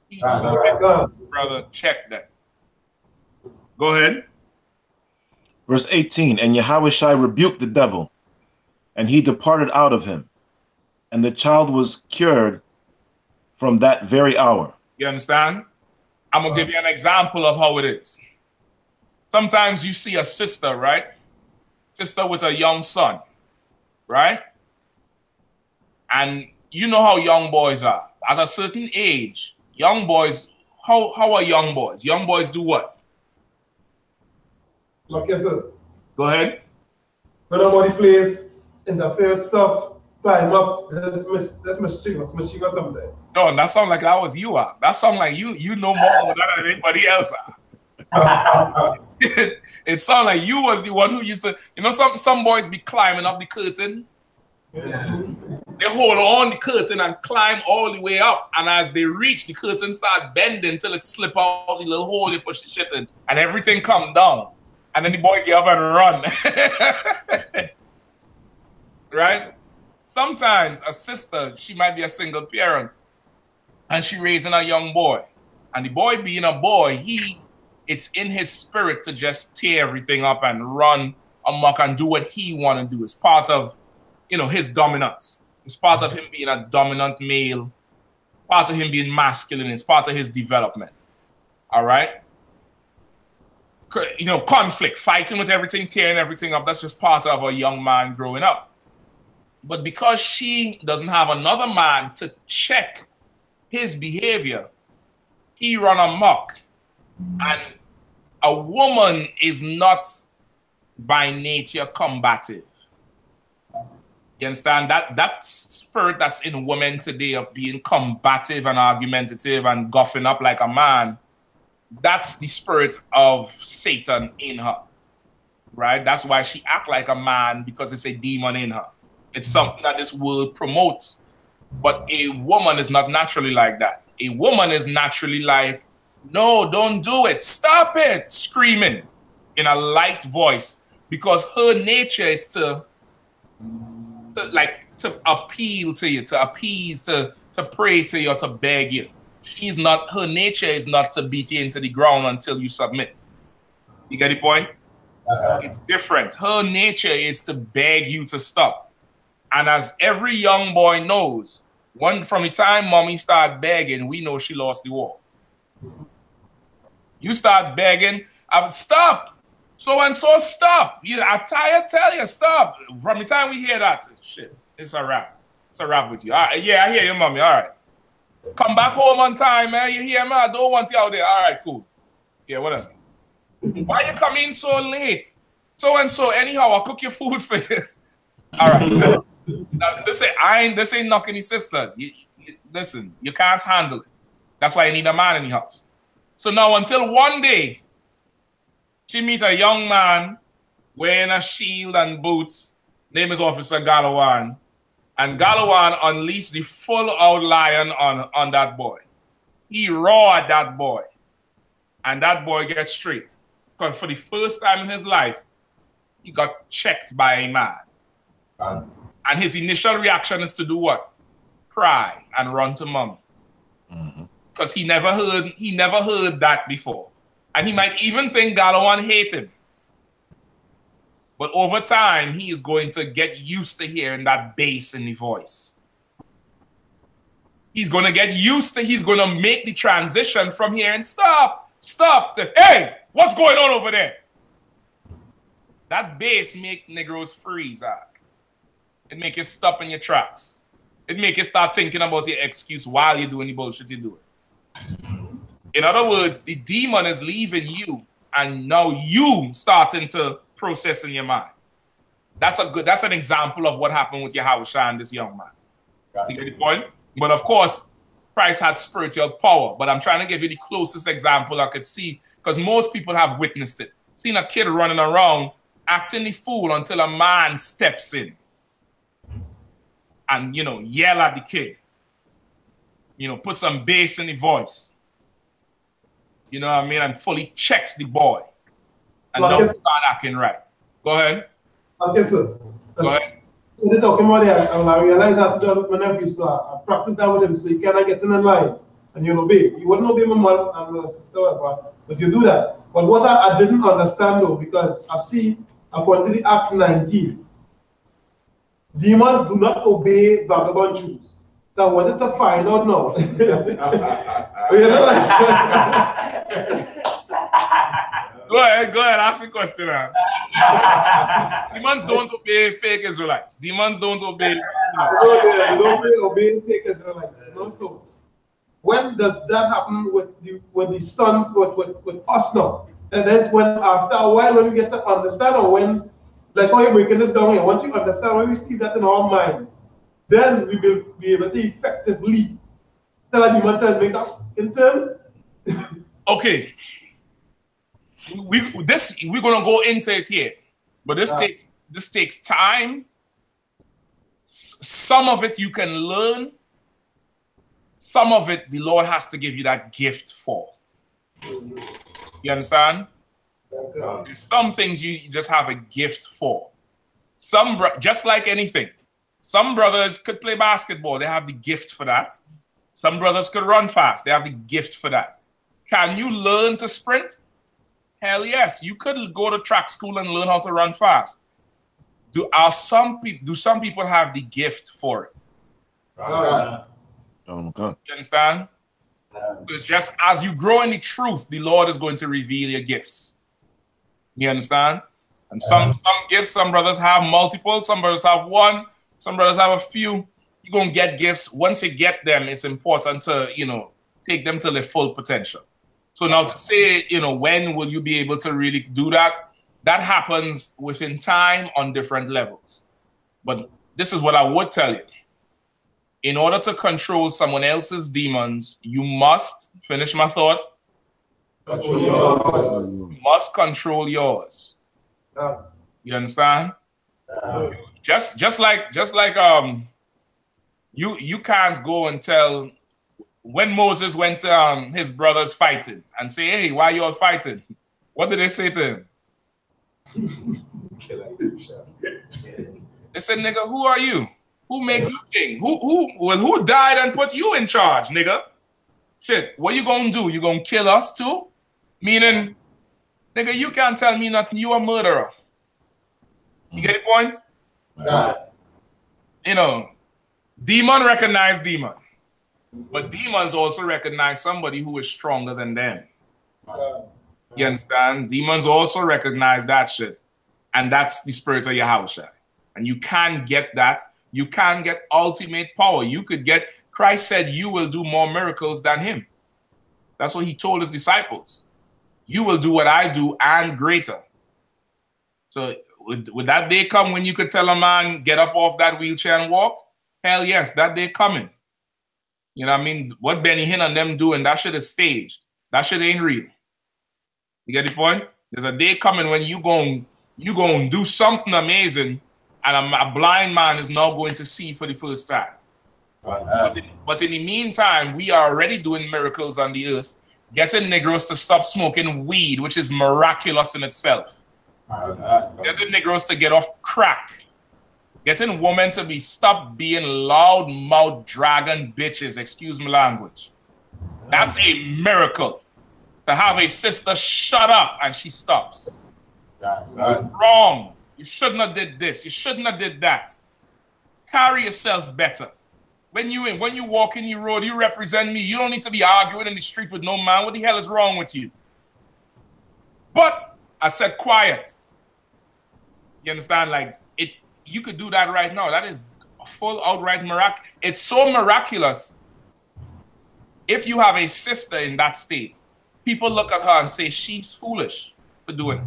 He brother, check that. Go ahead. Verse 18, and Yahushua rebuked the devil, and he departed out of him, and the child was cured from that very hour. You understand? I'm going to give you an example of how it is. Sometimes you see a sister, right? Sister with a young son, right? And you know how young boys are. At a certain age, young boys, how are young boys? Young boys do what? Like I said, Go ahead. when nobody plays, interfere with stuff, climb up, that's mischievous something. Don, that sounds like that was you are. That sounds like you know more than anybody else are. It sounds like you was the one who used to, you know, some boys be climbing up the curtain. They hold on the curtain and climb all the way up, and as they reach, the curtain start bending till it slip out the little hole they push the shit in, and everything come down, and then the boy get up and run. Right? Sometimes a sister, she might be a single parent, and she raising a young boy, and the boy being a boy, it's in his spirit to just tear everything up and run amok and do what he want to do. It's part of, you know, his dominance. It's part of him being a dominant male, part of him being masculine. It's part of his development. All right? You know, conflict, fighting with everything, tearing everything up, that's just part of a young man growing up. But because she doesn't have another man to check his behavior, he run amok. And a woman is not by nature combative. You understand? That spirit that's in women today of being combative and argumentative and guffing up like a man, that's the spirit of Satan in her, right? That's why she act like a man, because it's a demon in her. It's something that this world promotes. But a woman is not naturally like that. A woman is naturally like, no, don't do it. Stop it. Screaming in a light voice, because her nature is to appeal to you, to appease, to pray to you, or to beg you. Her nature is not to beat you into the ground until you submit. You get the point? It's different. Her nature is to beg you to stop. And as every young boy knows, from the time mommy start begging, we know she lost the war. You start begging, I would stop. So-and-so, stop. I tell you, stop. From the time we hear that, shit, it's a wrap. It's a wrap with you. Yeah, I hear you, mommy. All right. Come back home on time, man. You hear me? I don't want you out there. All right, cool. Yeah, whatever. Why you come in so late? So-and-so, anyhow, I'll cook your food for you. All right. Now, this ain't knocking your sisters. Listen, you can't handle it. That's why you need a man in your house. So now until one day, she meet a young man wearing a shield and boots. Name is Officer Galawan. And Galawan unleashed the full-out lion on that boy. He roared that boy. And that boy gets straight. Because for the first time in his life, he got checked by a man. And his initial reaction is to do what? Cry and run to mommy. Because he never heard that before. And he might even think Galawan hate him. But over time, he is going to get used to hearing that bass in the voice. He's going to get used to, he's going to make the transition from hearing stop, to, hey, what's going on over there? That bass make Negroes freeze, It make you stop in your tracks. It make you start thinking about your excuse while you're doing the bullshit you're doing. In other words, the demon is leaving you, and now you starting to process in your mind. That's an example of what happened with Yahushua and this young man. You get the point? But of course, Christ had spiritual power. But I'm trying to give you the closest example I could see, because most people have witnessed it. Seen a kid running around acting the fool until a man steps in and, you know, yell at the kid. You know, put some bass in the voice. You know what I mean? And fully checks the boy. And now start acting right. Go ahead. Okay, sir. Go ahead. When they're talking about it, I realize that my nephew, so I practice that with him, so you cannot get in line and you'll obey. You wouldn't obey my mother and my sister, but you do that. But what I didn't understand though, because I see, according to the Acts 19, demons do not obey vagabond Jews. So I wanted to find out now. Go ahead, ask the question. Demons don't obey fake Israelites. Demons don't obey. They don't obey fake Israelites. So when does that happen with the sons, with us now? And that's when, after a while, when we get to understand, or when, like how you're breaking this down here, once you understand, when we see that in our minds, then we will be able to effectively tell a demon to make up in turn. Okay. We're gonna go into it here, but this takes time. Some of it you can learn. Some of it the Lord has to give you that gift for. You understand? There's some things you just have a gift for. Just like anything, some brothers could play basketball. They have the gift for that. Some brothers could run fast. They have the gift for that. Can you learn to sprint? Hell yes, you could go to track school and learn how to run fast. Do some people have the gift for it? You understand? It's just as you grow in the truth, the Lord is going to reveal your gifts. You understand? And some gifts, some brothers have multiple, some brothers have one, some brothers have a few. You're going to get gifts. Once you get them, it's important to, take them to their full potential. So now to say, when will you be able to really do that? That happens within time on different levels. But this is what I would tell you. In order to control someone else's demons, you must, finish my thought, you must control yours. You understand? Just like you can't go and tell, when Moses went to his brothers fighting and say, hey, why you all fighting? What did they say to him? They said, nigga, who are you? Who made you king? Who died and put you in charge, nigga? Shit, what you gonna do? You gonna kill us too? Meaning, nigga, you can't tell me nothing. You a murderer. You get the point? Demon recognize demon. But demons also recognize somebody who is stronger than them. You understand? Demons also recognize that shit. And that's the spirit of Yahushua. And you can't get that. You can't get ultimate power. You could get, Christ said, you will do more miracles than him. That's what he told his disciples. You will do what I do and greater. So would that day come when you could tell a man, get up off that wheelchair and walk? Hell yes, that day coming. You know what I mean? What Benny Hinn and them doing, that shit is staged. That shit ain't real. You get the point? There's a day coming when you gon' do something amazing and a blind man is now going to see for the first time. But in the meantime, we are already doing miracles on the earth, getting Negroes to stop smoking weed, which is miraculous in itself. Getting Negroes to get off crack. Getting women to stop being loud-mouthed dragon bitches, excuse my language. That's a miracle. To have a sister shut up and she stops. Wrong. You shouldn't have did this. You shouldn't have did that. Carry yourself better. When you walk in your road, you represent me. You don't need to be arguing in the street with no man. What the hell is wrong with you? But I said quiet. You understand? Like you could do that right now. That is a full outright miracle. It's so miraculous. If you have a sister in that state, people look at her and say she's foolish for doing it.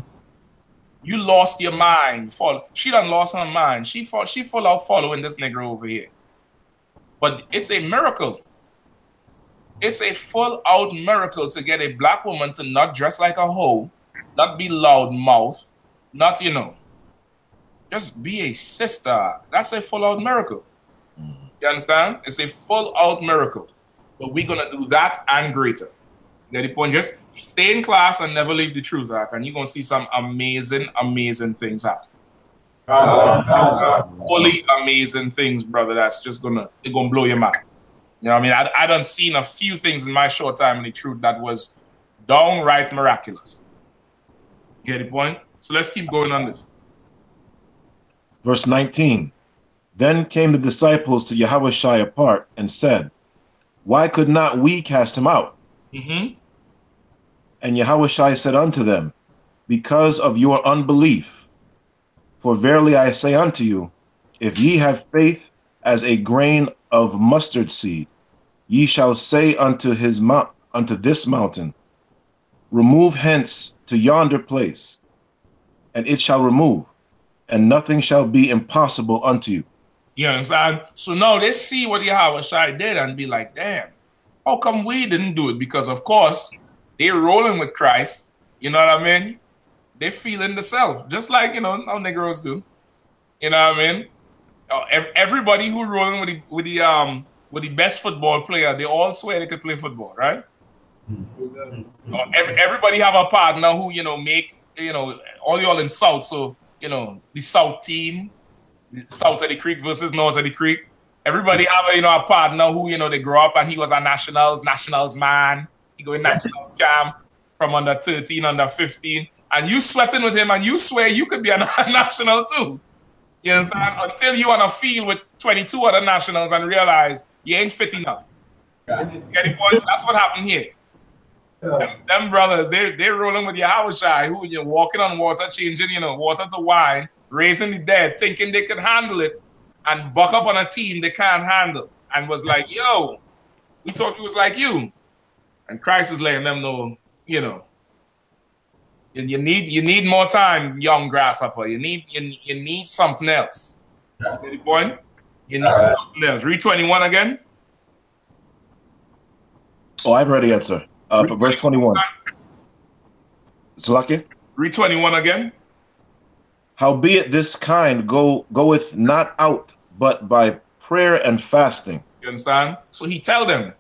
You lost your mind. She done lost her mind. She full out following this nigga over here. But it's a miracle. It's a full out miracle to get a black woman to not dress like a hoe, not be loud mouth, not, just be a sister. That's a full out miracle. You understand? It's a full out miracle. But we're going to do that and greater. Get the point? Just stay in class and never leave the truth, and you're going to see some amazing, amazing things happen. Fully amazing things, brother. That's just gonna blow your mind. You know what I mean? I done seen a few things in my short time in the truth that was downright miraculous. You get the point? So let's keep going on this. Verse 19. Then came the disciples to Yahushua apart and said, why could not we cast him out? Mm-hmm. And Yahushua said unto them, because of your unbelief. For verily I say unto you, if ye have faith as a grain of mustard seed, ye shall say unto this mountain, remove hence to yonder place, and it shall remove, and nothing shall be impossible unto you. You understand? So now they see what Yahushua did and be like, damn, how come we didn't do it? Because of course, they're rolling with Christ. You know what I mean? They're feeling the self, just like, you know, how Negroes do. You know what I mean? Everybody who rolling with the best football player, they all swear they could play football, right? Everybody have a partner who, you know, make, you know, all y'all in South. So, you know, the South team, the South of the Creek versus North of the Creek. Everybody have a, you know, a partner who, you know, they grow up and he was a nationals man. He go in nationals camp from under 13, under 15. And you sweating with him and you swear you could be a national too. You understand? Until you on a field with 22 other nationals and realize you ain't fit enough. You get the point? That's what happened here. Them brothers, they're rolling with Yahushua, who, you know, walking on water, changing, you know, water to wine, raising the dead, thinking they could handle it, and buck up on a team they can't handle. And was like, yo, we thought we was like you. And Christ is letting them know, you know, you need more time, young grasshopper. You need something else. You get the point? You need something else. Read 21 again. Oh, I've read it, sir. For verse 21. Salaki? Read 21 again. Howbeit this kind goeth not out but by prayer and fasting. You understand? So he tell them,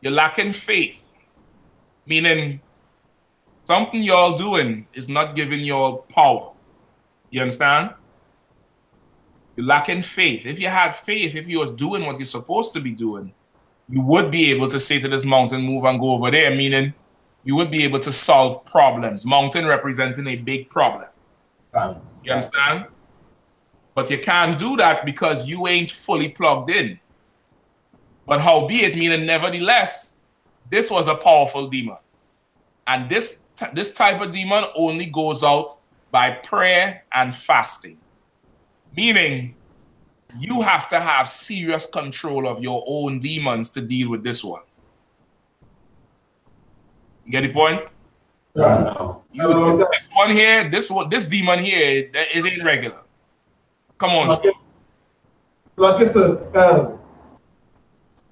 you're lacking faith. Meaning, something y'all doing is not giving y'all power. You understand? You're lacking faith. If you had faith, if you was doing what you're supposed to be doing, you would be able to say to this mountain, move and go over there, meaning you would be able to solve problems. Mountain representing a big problem. You understand? But you can't do that because you ain't fully plugged in. But howbeit, meaning nevertheless, this was a powerful demon. And this type of demon only goes out by prayer and fasting. Meaning, you have to have serious control of your own demons to deal with this one. You get the point? This one here, this demon here, it ain't regular. Come on. Like I said,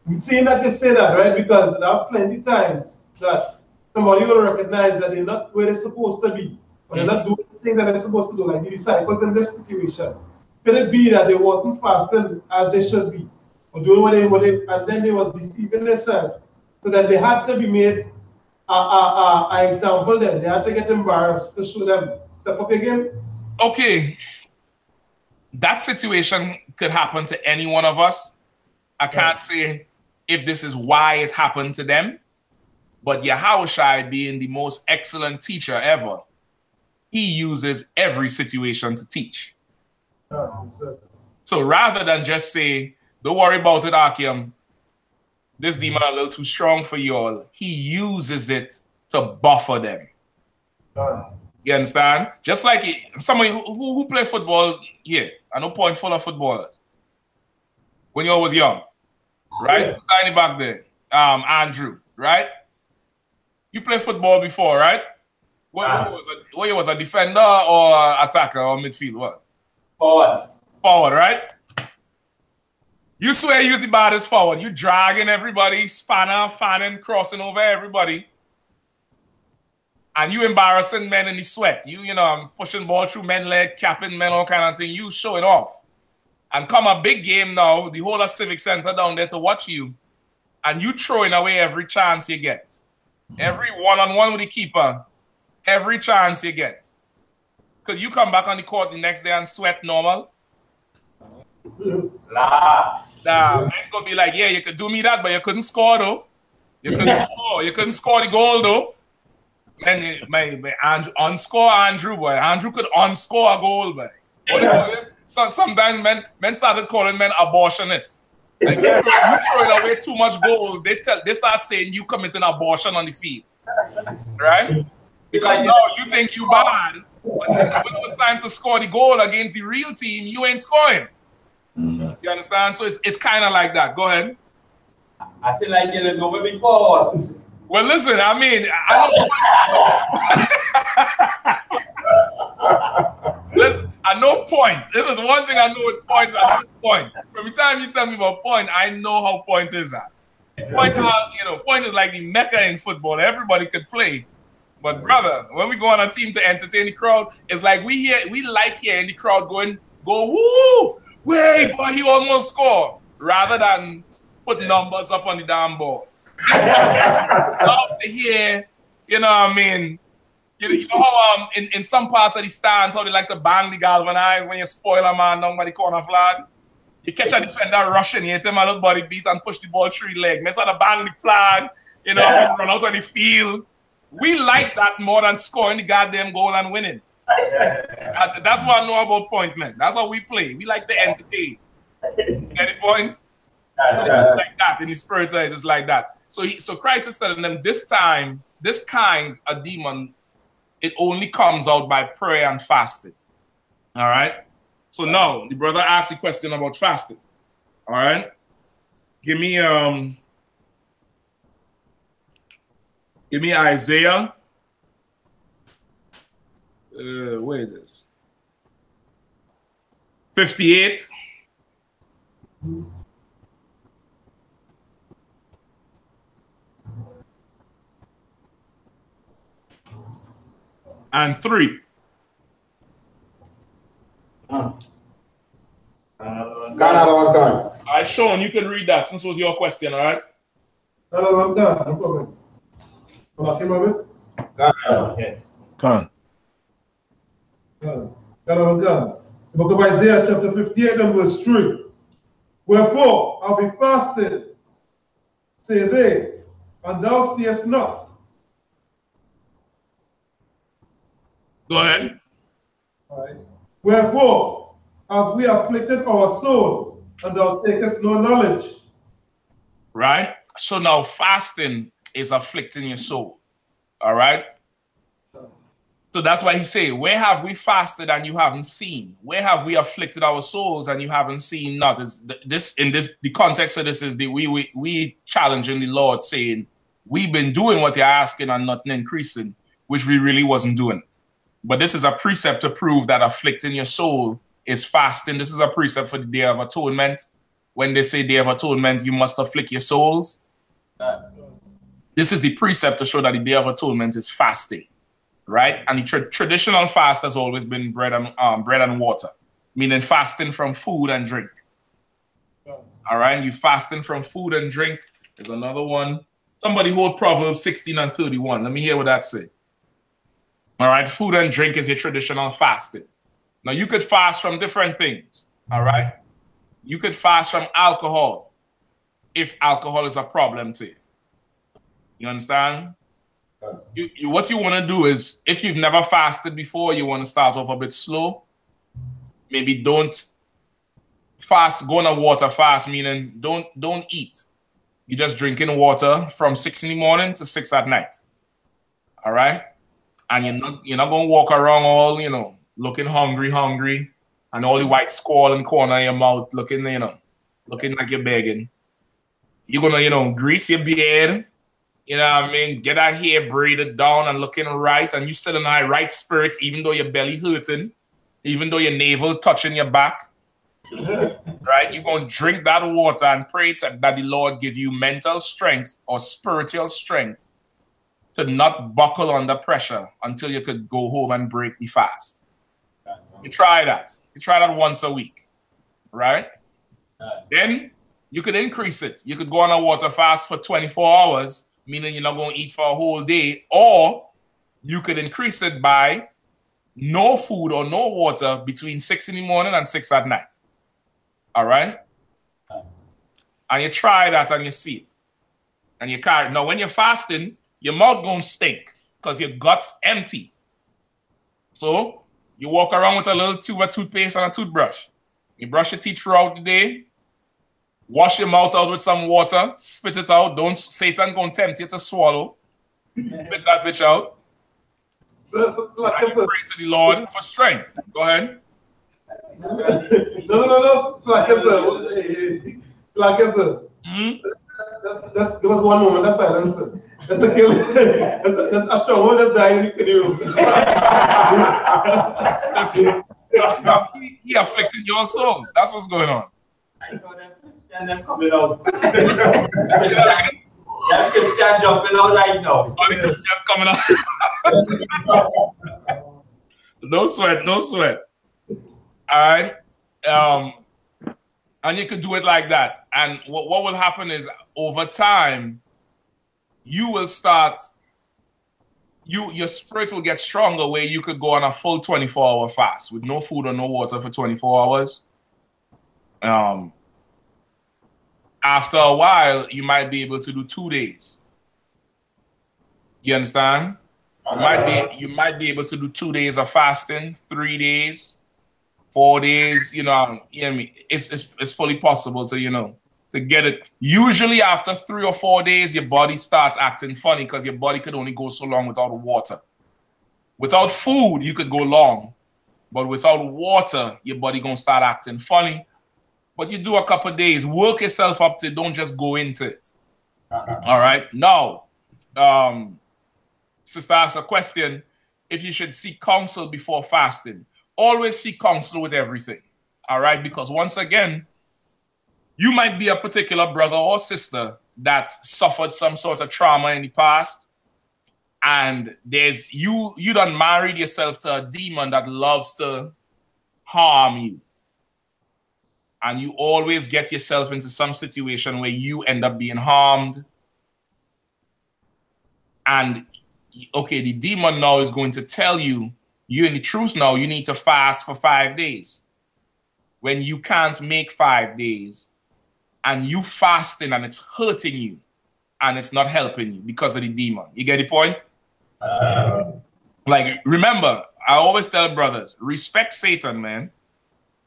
I'm seeing that you say that, right? Because there are plenty times that somebody will recognize that they're not where they're supposed to be, or they're not doing the things that they're supposed to do, like the disciples in this situation. Could it be that they wasn't fasting as they should be, or doing what they and then they was deceiving themselves, so that they had to be made an example then. They had to get embarrassed to show them, step up again? Okay. That situation could happen to any one of us. I can't say if this is why it happened to them, but Yahushua, being the most excellent teacher ever, he uses every situation to teach. So rather than just say, don't worry about it, Akim, this demon a little too strong for you all, he uses it to buffer them. You understand? Just like somebody who play football here, I know point full of footballers. When you was young, right? Tiny back there, Andrew, right? You play football before, right? What you was a defender or attacker or midfield? What? Forward, right? You swear you use the baddest forward. You dragging everybody, fanning, crossing over everybody. And you embarrassing men in the sweat. You know, I'm pushing ball through men leg, capping men, all kind of thing. You show it off. And come a big game now, the whole of Civic Center down there to watch you. And you throwing away every chance you get. Every one-on-one with the keeper. Every chance you get. Could you come back on the court the next day and sweat normal? Nah. Nah, man gonna be like, yeah, you could do me that, but you couldn't score though. You couldn't score. You couldn't score the goal though. Man, Andrew, unscore Andrew, boy. Andrew could unscore a goal, boy. So sometimes men started calling men abortionists. Like you throwing away too much goals, they start saying you committing abortion on the field. Right? Because now you think you bad, but then when it was time to score the goal against the real team, you ain't scoring. You understand? So it's kind of like that. Go ahead. I said like you go maybe forward. Well, listen, I mean, listen, at no point. If there's one thing I know with points, I know point. Every time you tell me about point, I know how point is at. Point, point is like the mecca in football. Everybody could play. But brother, when we go on a team to entertain the crowd, it's like we like hearing the crowd go woo, wait, boy, he almost scored, rather than put numbers up on the damn board. Love to hear, you know what I mean? You know how in some parts of the stands, how they like to bang the galvanize when you spoil a man down by the corner flag? You catch a defender rushing, you hit him a little body beat and push the ball through the leg. Let's to bang the flag, run out on the field. We like that more than scoring the goddamn goal and winning. That's what I know about point, man. That's how we play. We like to entertain. Get the point? Like that in the spirit side, it's like that. So Christ is telling them this time, this kind of demon, it only comes out by prayer and fasting. All right. So now the brother asked a question about fasting. All right. Give me Isaiah. Where is this? 58. And 3. God, all right, Sean, you can read that since it was your question, all right? I'm done. No problem. Con. The book of Isaiah, chapter 58, and verse 3. Wherefore I'll be fasted, say they, and thou seest not. Go ahead. All right. Wherefore have we afflicted our soul, and thou takest no knowledge. Right? So now fasting is afflicting your soul. All right? So that's why he say, where have we fasted and you haven't seen? Where have we afflicted our souls and you haven't seen not? The context of this is we challenging the Lord, saying, we've been doing what you're asking and nothing increasing, which we really wasn't doing it. But this is a precept to prove that afflicting your soul is fasting. This is a precept for the Day of Atonement. When they say Day of Atonement, you must afflict your souls. This is the precept to show that the Day of Atonement is fasting. Right? And the traditional fast has always been bread and water, meaning fasting from food and drink. All right? You fasting from food and drink. There's another one. Somebody hold Proverbs 16 and 31. Let me hear what that say. All right? Food and drink is your traditional fasting. Now, you could fast from different things. All right? You could fast from alcohol if alcohol is a problem to you. You understand? What you want to do is, if you've never fasted before, you want to start off a bit slow. Maybe don't fast, go on a water fast, meaning don't eat. You're just drinking water from 6 in the morning to 6 at night. All right? And you're not going to walk around all, looking hungry, and all the white squall in the corner of your mouth looking like you're begging. You're going to, grease your beard. You know what I mean? Get that hair braided down and looking right, and you still in the right spirits, even though your belly hurting, even though your navel touching your back. Right? You're going to drink that water and pray that the Lord give you mental strength or spiritual strength to not buckle under pressure until you could go home and break the fast. You try that. You try that once a week. Right? Then you could increase it. You could go on a water fast for 24 hours, meaning you're not going to eat for a whole day, or you could increase it by no food or no water between 6 in the morning and 6 at night. All right? And you try that and you see it. And you carry. Now, when you're fasting, your mouth gonna stink because your gut's empty. So you walk around with a little tube of toothpaste and a toothbrush. You brush your teeth throughout the day. Wash your mouth out with some water. Spit it out. Don't Satan gonna tempt you to swallow. Spit that bitch out. So like And you pray to the Lord for strength. Go ahead. No. So like I said, there was one moment. That's silence. That's a kill. That's a strong one. That's dying in the room. He afflicting your souls. That's what's going on. I know them Christian them coming out. Them Christian jumping out right now. All the Christians coming out. No sweat, no sweat. All right. And you could do it like that. And what will happen is over time, you will start, your spirit will get stronger where you could go on a full 24-hour fast with no food or no water for 24 hours. After a while, you might be able to do 2 days. You understand? You might be able to do 2 days of fasting, 3 days, 4 days. You know what I mean? It's fully possible to to get it. Usually after 3 or 4 days, your body starts acting funny because your body could only go so long without water. Without food, you could go long, but without water, your body gonna start acting funny. But you do a couple of days, work yourself up to it, don't just go into it. All right. Now, sister asked a question if you should seek counsel before fasting. Always seek counsel with everything. All right. Because once again, you might be a particular brother or sister that suffered some sort of trauma in the past. And you done married yourself to a demon that loves to harm you. And you always get yourself into some situation where you end up being harmed. And, okay, the demon now is going to tell you, you're in the truth now, you need to fast for 5 days. When you can't make 5 days, and you fasting and it's hurting you, and it's not helping you because of the demon. You get the point? Like, remember, I always tell brothers, respect Satan, man.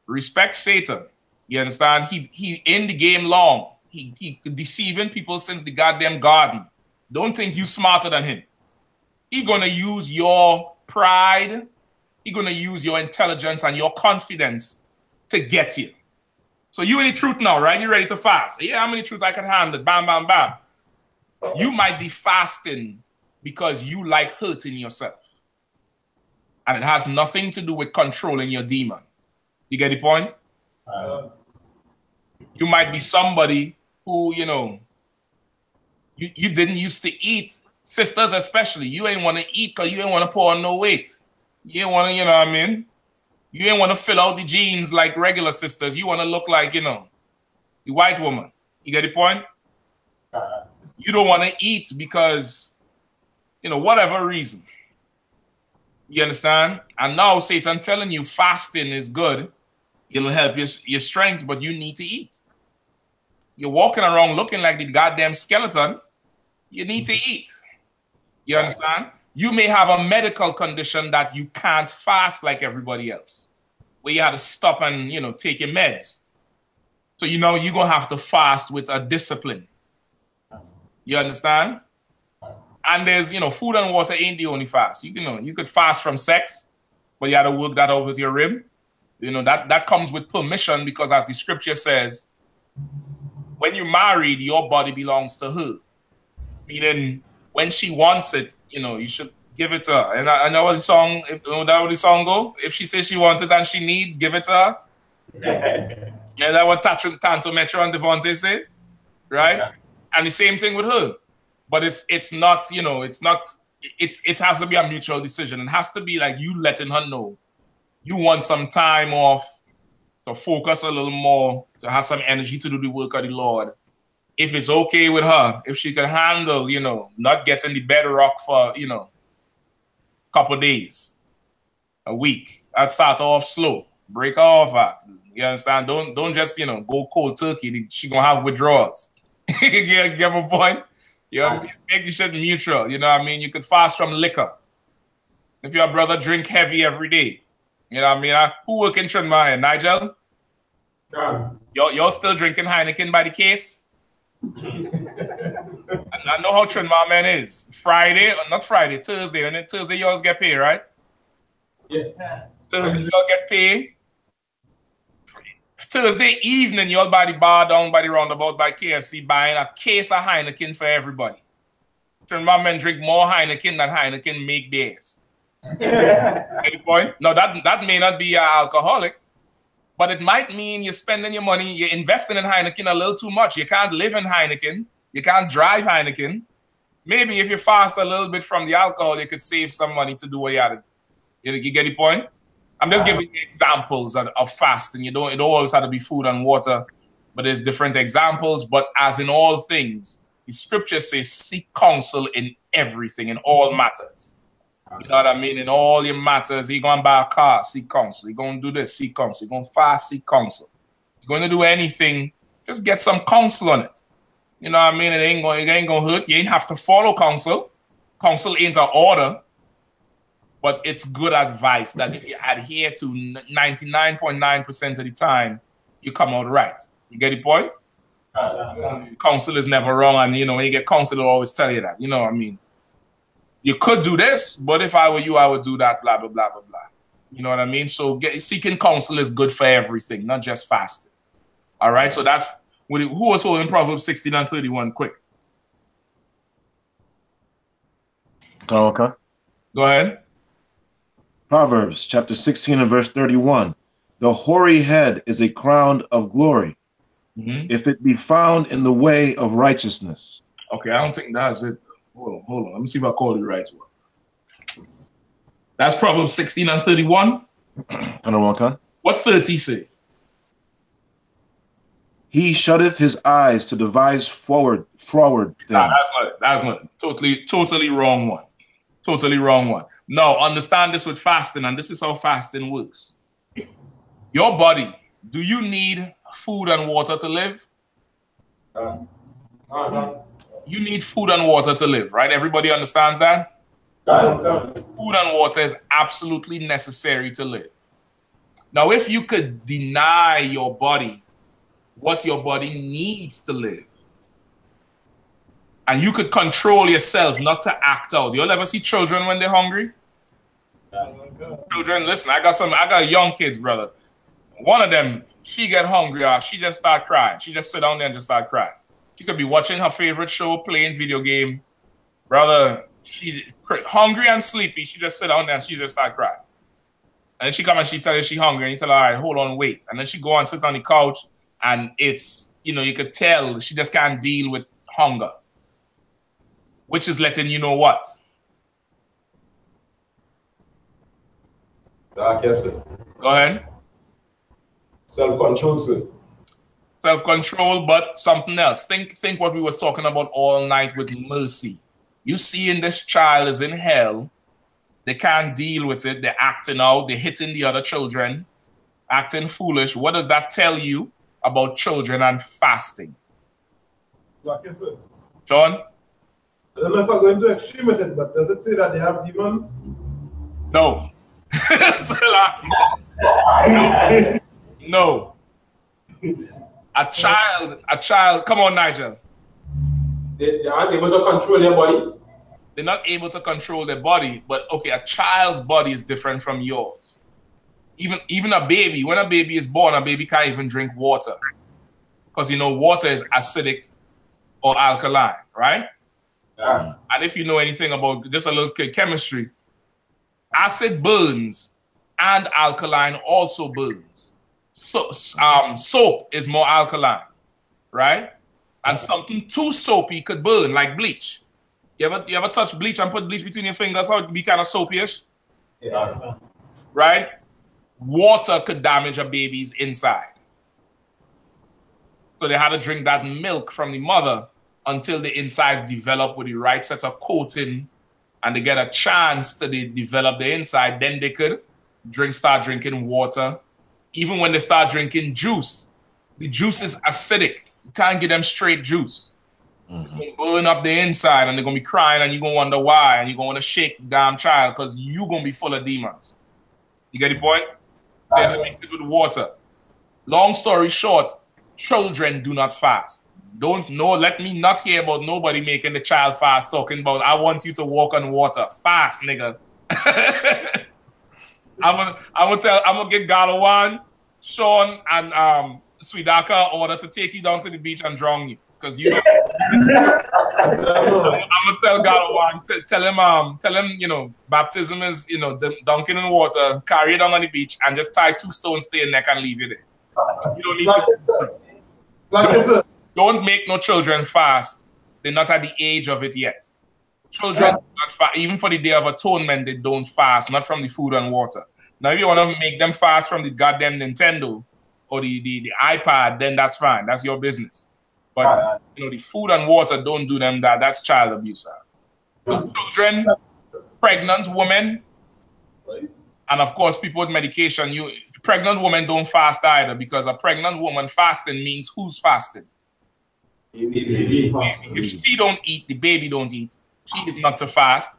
Respect Satan. You understand? He in the game long. He deceiving people since the goddamn garden. Don't think you smarter than him. He gonna use your pride. He gonna use your intelligence and your confidence to get you. So you in the truth now, right? You ready to fast? Yeah, I'm in the truth. I can handle it. Bam, bam, bam. You might be fasting because you like hurting yourself. And it has nothing to do with controlling your demon. You get the point? You might be somebody who, you didn't used to eat. Sisters especially, you ain't want to eat because you ain't want to put on no weight. You ain't want to, you know what I mean? You ain't want to fill out the jeans like regular sisters. You want to look like, the white woman. You get the point? You don't want to eat because, whatever reason. You understand? And now Satan telling you fasting is good. It'll help your strength, but you need to eat. You're walking around looking like the goddamn skeleton. You need to eat. You understand? You may have a medical condition that you can't fast like everybody else, where you had to stop and, take your meds. So, you're going to have to fast with a discipline. You understand? And there's, food and water ain't the only fast. You could fast from sex, but you had to work that out with your rib. That comes with permission because as the scripture says, when you're married, your body belongs to her. Meaning, when she wants it, you should give it to her. And I know what the song, that the song go? If she says she wants it and she need, give it to her. Yeah, that's what Tanto Metro and Devontae say, right? And the same thing with her. But it's not, it has to be a mutual decision. It has to be like you letting her know you want some time off to focus a little more, to have some energy to do the work of the Lord. If it's okay with her, if she can handle, not getting the bed rock for, couple days. A week. That starts off slow. Break off after. You understand? Don't just, you know, go cold turkey. She gonna have withdrawals. Get my point? You know, make the shit mutual. You know what I mean? You could fast from liquor. If your brother drink heavy every day. You know what I mean? Who work in Trinidad? Nigel? You're still drinking Heineken by the case? I know how Trinidad man is. Thursday. And then Thursday you always get paid, right? Yeah. Thursday you all get paid. Thursday evening, you'll buy the bar down by the roundabout by KFC buying a case of Heineken for everybody. Trinidad men drink more Heineken than Heineken make beers. Any point? Now that may not be alcoholic, but it might mean you're spending your money, you're investing in Heineken a little too much. You can't live in Heineken. You can't drive Heineken. Maybe if you fast a little bit from the alcohol, you could save some money to do what you had to do. You get the point? I'm just giving you examples of fasting. It don't always have to be food and water, but there's different examples. But as in all things, the scripture says, seek counsel in everything, in all matters. You know what I mean? In all your matters, you're going to buy a car, seek counsel. You're going to do this, seek counsel. You're going to fast, seek counsel. You're going to do anything, just get some counsel on it. You know what I mean? It ain't going to hurt. You ain't have to follow counsel. Counsel ain't an order. But it's good advice that if you adhere to 99.9% of the time, you come out right. You get the point? Counsel is never wrong. And, you know, when you get counsel, they'll always tell you that. You know what I mean? You could do this, but if I were you, I would do that, blah, blah, blah, blah, blah. You know what I mean? So seeking counsel is good for everything, not just fasting. All right? So that's, who was holding Proverbs 16 and 31? Quick. Oh, okay. Go ahead. Proverbs chapter 16 and verse 31. The hoary head is a crown of glory, if it be found in the way of righteousness. Okay, I don't think that's it. Hold on. Let me see if I called it right. That's Proverbs 16 and 31. What 30 say? He shutteth his eyes to devise forward things. Nah, that's not totally wrong one. Totally wrong one. Now, understand this with fasting, and this is how fasting works. Your body, do you need food and water to live? You need food and water to live, right? Everybody understands that? Food and water is absolutely necessary to live. Now, if you could deny your body what your body needs to live, and you could control yourself not to act out. You'll ever see children when they're hungry? Children, listen, I got young kids, brother. One of them, she get hungry, she just start crying. She just sit down there and just start crying. She could be watching her favorite show, playing video game. Brother, she's hungry and sleepy. She just sit down there and she just start crying. And then she come and she tell you she hungry, and you tell her, all right, hold on, wait. And then she go and sit on the couch, and it's, you know, you could tell she just can't deal with hunger. Which is letting you know what? Yes, sir. Go ahead. Self-control, sir. Self-control, but something else. Think what we was talking about all night with mercy. You see in this child is in hell. They can't deal with it. They're acting out. They're hitting the other children, acting foolish. What does that tell you about children and fasting? Yes, sir. John? I don't know if I'm going to extreme with it, but does it say that they have demons? No. No. A child, come on, Nigel. They aren't able to control their body. They're not able to control their body, but okay, a child's body is different from yours. Even a baby, when a baby is born, a baby can't even drink water. Because, you know, water is acidic or alkaline, right? Yeah. And if you know anything about just a little chemistry, acid burns and alkaline also burns. So soap is more alkaline, right? And something too soapy could burn, like bleach. You ever touch bleach and put bleach between your fingers? How it be kind of soapy-ish? Yeah. Right? Water could damage a baby's inside. So they had to drink that milk from the mother until the insides develop with the right set of coating and they get a chance to develop the inside. Then they could start drinking water, even when they start drinking juice, the juice is acidic. You can't give them straight juice. It's going to burn up the inside, and they're going to be crying, and you're going to wonder why, and you're going to want to shake the damn child because you're going to be full of demons. You get the point? Then mix it with water. Long story short, children do not fast. Let me not hear about nobody making the child fast talking about, I want you to walk on water. Fast, nigga. I'm gonna get Galawan, Sean, and Swidaka order to take you down to the beach and drown you. Because you know, I'm gonna tell Galawan, tell him, you know, baptism is, you know, dunking in water, carry it down on the beach, and just tie 2 stones to your neck and leave you there. You don't need to. Don't make no children fast. They're not at the age of it yet. Children do not fast. Even for the Day of Atonement, they don't fast, not from the food and water. Now, if you want to make them fast from the goddamn Nintendo or the iPad, then that's fine. That's your business. But you know, the food and water, don't do them that. That's child abuse. So children, pregnant women, and of course, people with medication. Pregnant women don't fast either, because a pregnant woman fasting means who's fasting? If she don't eat, the baby don't eat. She is not to fast.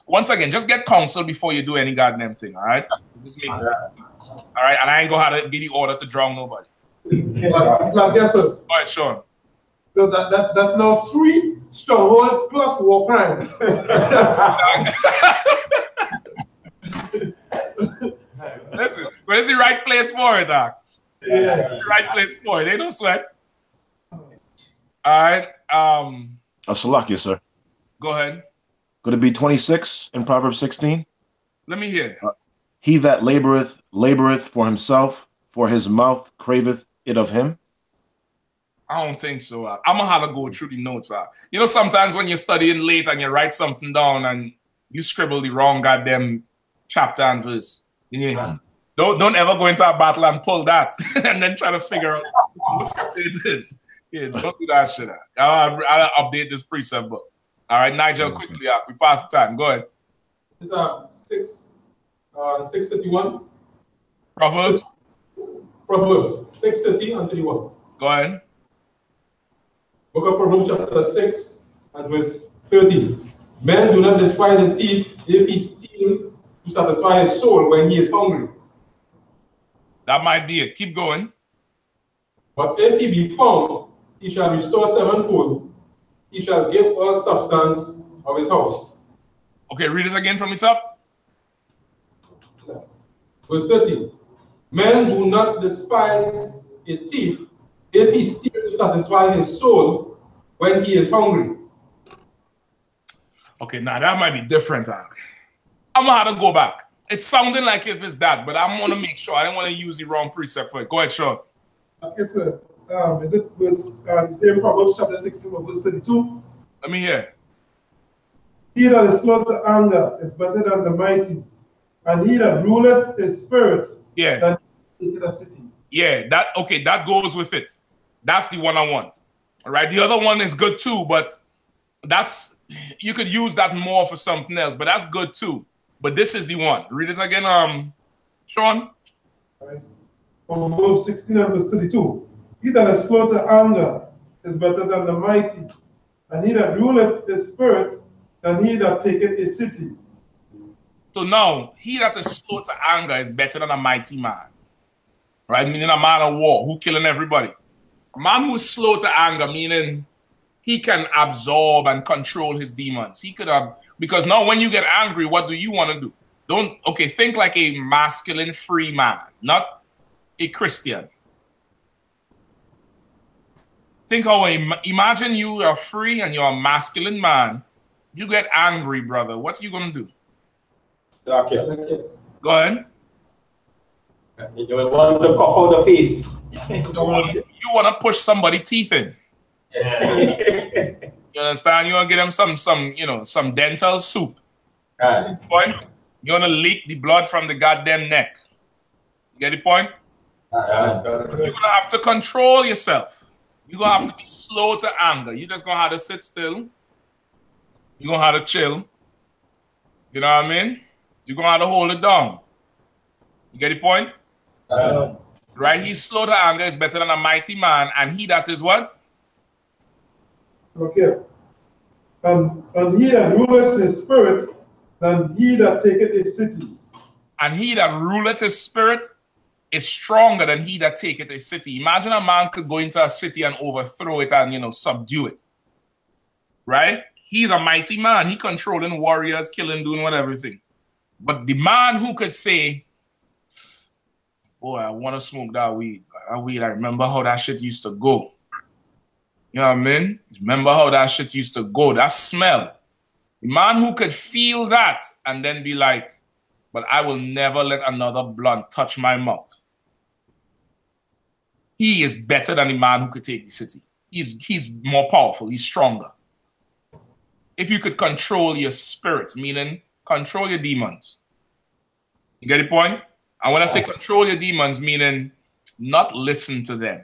Once again, just get counsel before you do any goddamn thing, all right? Just make all right, and I ain't gonna have to give the order to drown nobody. It's like yes, sir. All right, Sean. So that's now 3 strongholds plus war crimes. Listen, but it's the right place for it, Doc. Yeah. The right place for it. They don't sweat. All right. Salakia, sir. Go ahead. Could it be 26 in Proverbs 16? Let me hear. He that laboreth for himself, for his mouth craveth it of him. I don't think so. I'm gonna have to go through the notes. You know, sometimes when you're studying late and you write something down and you scribble the wrong goddamn chapter and verse. Don't ever go into a battle and pull that and then try to figure out what scripture it is. Yeah, don't do that shit. I'll update this precept book. All right, Nigel, quickly, we pass the time. Go ahead. It's 6:31. Proverbs 6:30 and 31. Go ahead. Book of Proverbs chapter 6 and verse 13. Men do not despise a thief if he steals to satisfy his soul when he is hungry. That might be it. Keep going. But if he be found, he shall restore sevenfold. He shall give all substance of his house. Okay, read it again from the top. Verse 13. Men do not despise a thief if he steals to satisfy his soul when he is hungry. Okay, now that might be different. I'm gonna have to go back. It's sounding like if it's that, but I'm gonna make sure. I don't want to use the wrong precept for it. Go ahead, Sean. Okay, sir. Is it verse same Proverbs chapter 16 verse 32? Let me hear. He that is slow to anger is better than the mighty, and he that ruleth his spirit than the city. Yeah, that goes with it. That's the one I want. All right. The other one is good too, but you could use that more for something else, but that's good too. But this is the one. Read it again, Sean. Right. Proverbs 16 and verse 32. He that is slow to anger is better than the mighty, and he that ruleth his spirit than he that taketh a city. So now, he that is slow to anger is better than a mighty man. Right? Meaning a man of war who killing everybody. A man who is slow to anger, meaning he can absorb and control his demons. He could have, because now when you get angry, what do you want to do? Think like a masculine free man, not a Christian. Think how, imagine you are free and you're a masculine man. You get angry, brother. What are you going to do? Okay. Go ahead. You want to cough out the face. You want to push somebody's teeth in. Yeah. You understand? You want to give them some dental soup. Point? You want to leak the blood from the goddamn neck. You get the point? You're going to have to control yourself. You're going to have to be slow to anger. You're just going to have to sit still. You're going to have to chill. You know what I mean? You're going to have to hold it down. You get the point? Right? He's slow to anger is better than a mighty man, and he that is what? Okay. And he that ruleth his spirit than he that taketh a city. And he that ruleth his spirit is stronger than he that taketh a city. Imagine a man could go into a city and overthrow it and, you know, subdue it. Right? He's a mighty man. He controlling warriors, killing, doing whatever thing. But the man who could say, boy, I want to smoke that weed. That weed, I remember how that shit used to go. You know what I mean? Remember how that shit used to go. That smell. The man who could feel that and then be like, but I will never let another blunt touch my mouth. He is better than the man who could take the city. He's more powerful. He's stronger. If you could control your spirit, meaning control your demons. You get the point? And when I say control your demons, meaning not listen to them.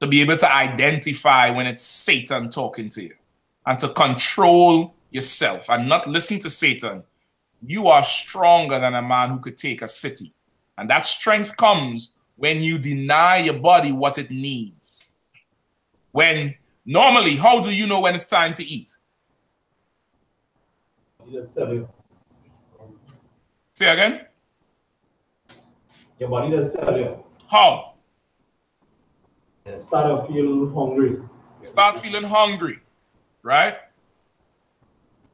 To be able to identify when it's Satan talking to you. And to control yourself and not listen to Satan. You are stronger than a man who could take a city. And that strength comes when you deny your body what it needs. When normally, how do you know when it's time to eat? You just tell you. Say again? Your body just tell you. How? You start to feel hungry. Start feeling hungry, right?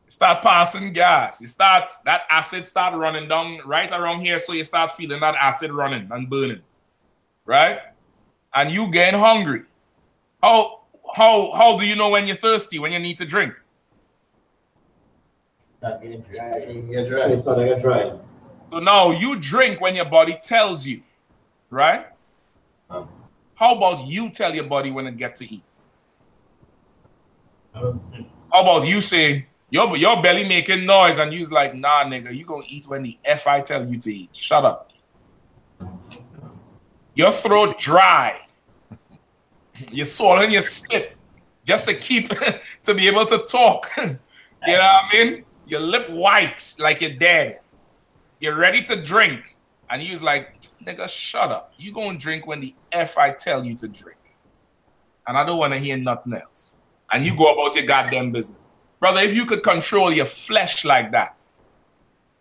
Start passing gas. That acid start running down right around here, so you start feeling that acid running and burning, right? And you getting hungry. How do you know when you're thirsty, when you need to drink? Get dry. So now you drink when your body tells you, right? How about you tell your body when it gets to eat? How about you say, your belly making noise and you's like, nah, nigga, you gonna eat when the F I tell you to eat. Shut up. Your throat dry. You're swallowing your spit just to keep, to be able to talk. You know what I mean? Your lip white like you're dead. You're ready to drink. And he was like, nigga, shut up. You gonna drink when the F I tell you to drink. And I don't want to hear nothing else. And you go about your goddamn business. Brother, if you could control your flesh like that,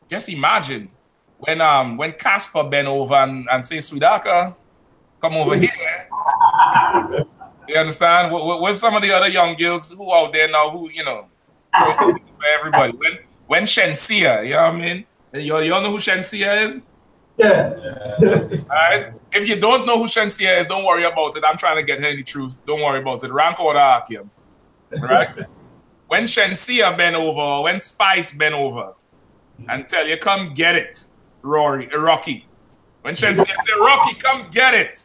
just imagine when Casper bent over and say, Sweetaka, come over here. You understand? With some of the other young girls who out there now who, you know, for everybody. When Shensia, you know what I mean? You all know who Shensia is? Yeah. All right? If you don't know who Shensia is, don't worry about it. I'm trying to get her in the truth. Don't worry about it. Rank order Akim. Right? When Shensia bent over, when Spice bent over, and tell you, come get it, Rocky. When Shensia say, Rocky, come get it.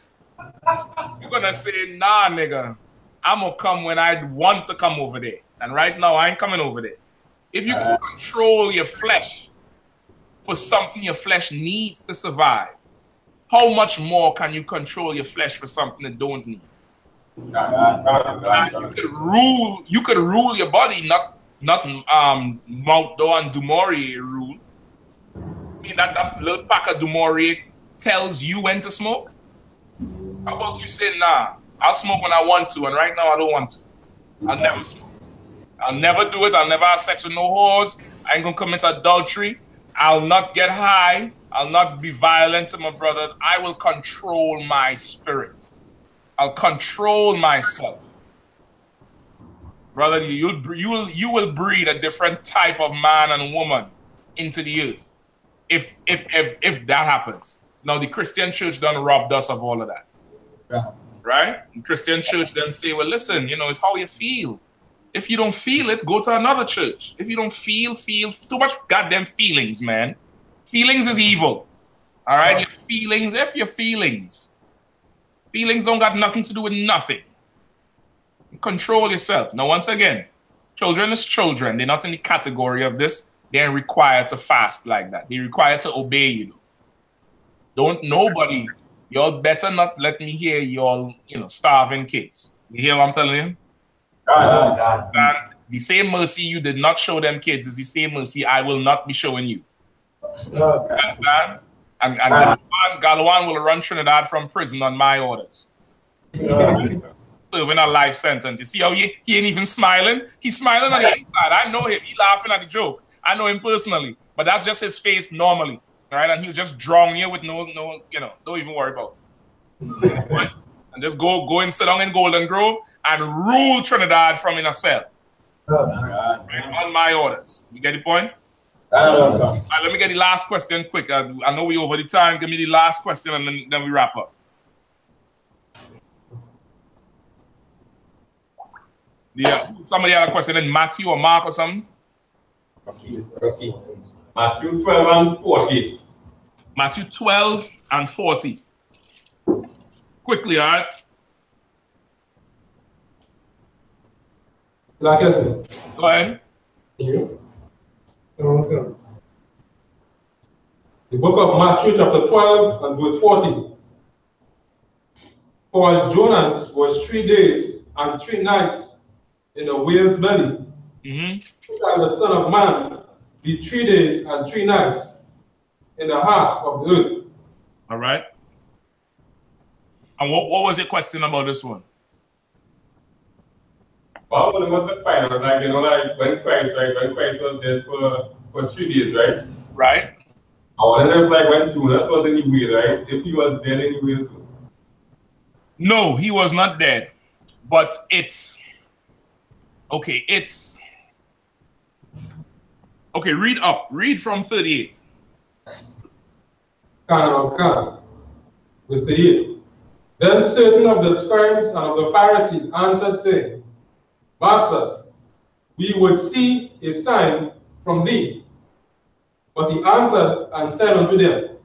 You're going to say, nah, nigga. I'm going to come when I want to come over there. And right now, I ain't coming over there. If you can control your flesh for something your flesh needs to survive, how much more can you control your flesh for something that don't need? You could rule your body, not Mount Doe and Dumori rule. I mean that little pack of Dumori tells you when to smoke. How about you say, nah, I'll smoke when I want to, and right now I don't want to. I'll never smoke. I'll never do it. I'll never have sex with no whores. I ain't gonna commit adultery. I'll not get high. I'll not be violent to my brothers. I will control my spirit. I'll control myself. Brother, you will breed a different type of man and woman into the earth if that happens. Now, the Christian church done robbed us of all of that. Yeah. Right? The Christian church then say, well, listen, you know, it's how you feel. If you don't feel it, go to another church. If you don't feel too much goddamn feelings, man. Feelings is evil. All right? Your feelings, F your feelings. Feelings don't got nothing to do with nothing. Control yourself. Now, once again, children is children. They're not in the category of this. They're required to fast like that. They're required to obey you. Nobody, y'all better not let me hear y'all, you know, starving kids. You hear what I'm telling you? And the same mercy you did not show them kids is the same mercy I will not be showing you. Understand? And Galawan will run Trinidad from prison on my orders. Serving a life sentence. You see how he ain't even smiling? He's smiling on the inside. I know him. He's laughing at the joke. I know him personally. But that's just his face normally. All right? And he'll just drown you with no, you know, don't even worry about it. And just go and sit down in Golden Grove and rule Trinidad from in a cell. Right? On my orders. You get the point? Right, let me get the last question quick. I know we over the time. Give me the last question and then we wrap up. Yeah, somebody had a question in Matthew or Mark or something? Matthew 12 and 40. Matthew 12 and 40. Quickly, all right? Go ahead. The book of Matthew chapter 12 and verse 40. For as Jonas was 3 days and 3 nights in the whale's belly, so shall the Son of Man be 3 days and 3 nights in the heart of the earth. All right. And what was your question about this one? Well, when was the final? Like, you know, like when Christ was there for 3 days, right? Right. I want to know if like when Jonas was in the whale, right? If he was dead in the whale too. No, he was not dead. But it's okay, okay, read up. Read from 38. Verse 38. Then certain of the scribes and of the Pharisees answered, saying, Master, we would see a sign from thee. But he answered and said unto them,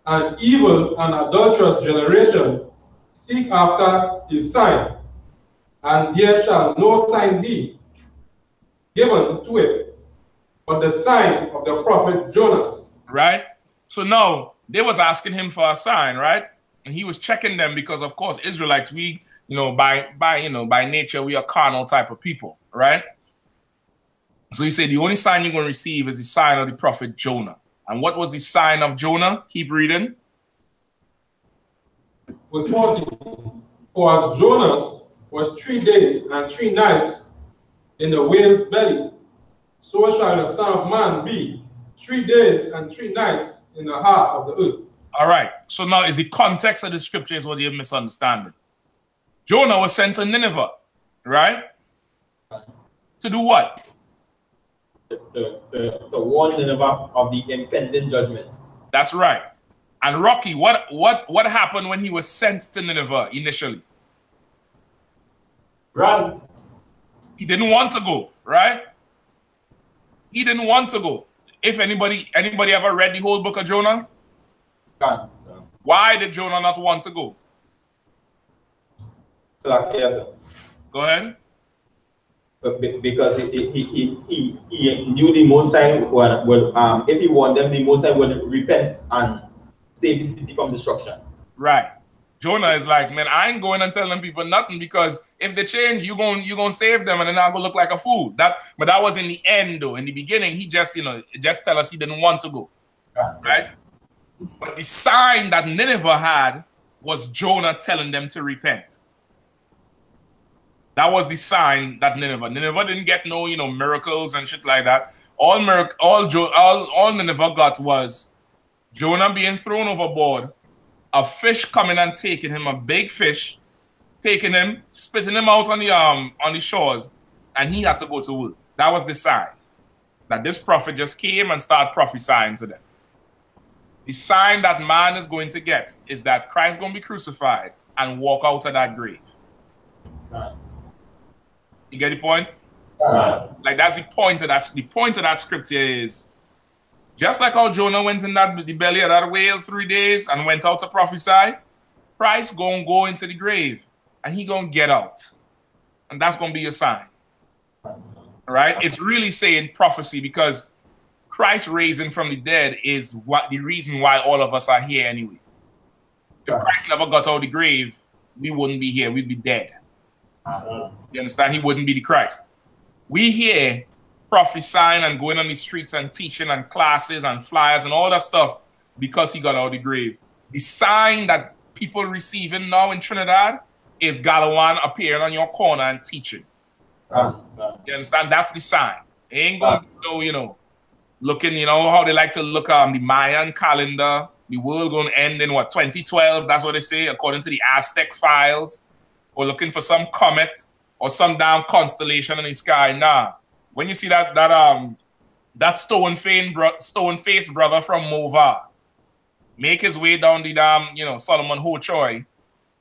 An evil and adulterous generation seek after his sign, and there shall no sign be given to it, but the sign of the prophet Jonas. Right? So now, they was asking him for a sign, right? And he was checking them because, of course, Israelites, we, by nature, we are carnal type of people, right? So he said, the only sign you're going to receive is the sign of the prophet Jonah. And what was the sign of Jonah? Keep reading. Verse 40. For as Jonas was 3 days and 3 nights in the whale's belly, so shall the Son of Man be 3 days and 3 nights in the heart of the earth. All right. So now is the context of the scripture is what you're misunderstanding. Jonah was sent to Nineveh, right? To do what? To warn Nineveh of the impending judgment. That's right. And Rocky, what happened when he was sent to Nineveh initially? Run. He didn't want to go, right? He didn't want to go. If anybody ever read the whole book of Jonah? Why did Jonah not want to go? Go ahead. Because he knew the Most High would if he warned them, the Most High would repent and save the city from destruction. Right. Jonah is like, man, I ain't going and telling people nothing because if they change, you're gonna save them and then I'm gonna look like a fool. But that was in the end though. In the beginning, he just tell us he didn't want to go. Right? But the sign that Nineveh had was Jonah telling them to repent. That was the sign that Nineveh didn't get no, miracles and shit like that. All Nineveh got was Jonah being thrown overboard, a fish coming and taking him, a big fish, taking him, spitting him out on the shores, and he had to go to work. That was the sign that this prophet just came and started prophesying to them. The sign that man is going to get is that Christ is going to be crucified and walk out of that grave. Right. You get the point? Like that's the point of that. The point of that scripture is just like how Jonah went in the belly of that whale 3 days and went out to prophesy, Christ gonna go into the grave and he gonna get out, and that's gonna be your sign. All right? It's really saying prophecy because Christ raising from the dead is the reason why all of us are here anyway. If Christ never got out of the grave, we wouldn't be here. We'd be dead. You understand? He wouldn't be the Christ. We here prophesying and going on the streets and teaching and classes and flyers and all that stuff because he got out of the grave. The sign that people receiving now in Trinidad is Galawan appearing on your corner and teaching. You understand? That's the sign. It ain't going to go, you know, looking, you know, how they like to look the Mayan calendar. The world going to end in what, 2012? That's what they say, according to the Aztec files. Or looking for some comet or some damn constellation in the sky. Nah. When you see that stone-faced brother from Mova make his way down the damn, you know, Solomon Ho Choi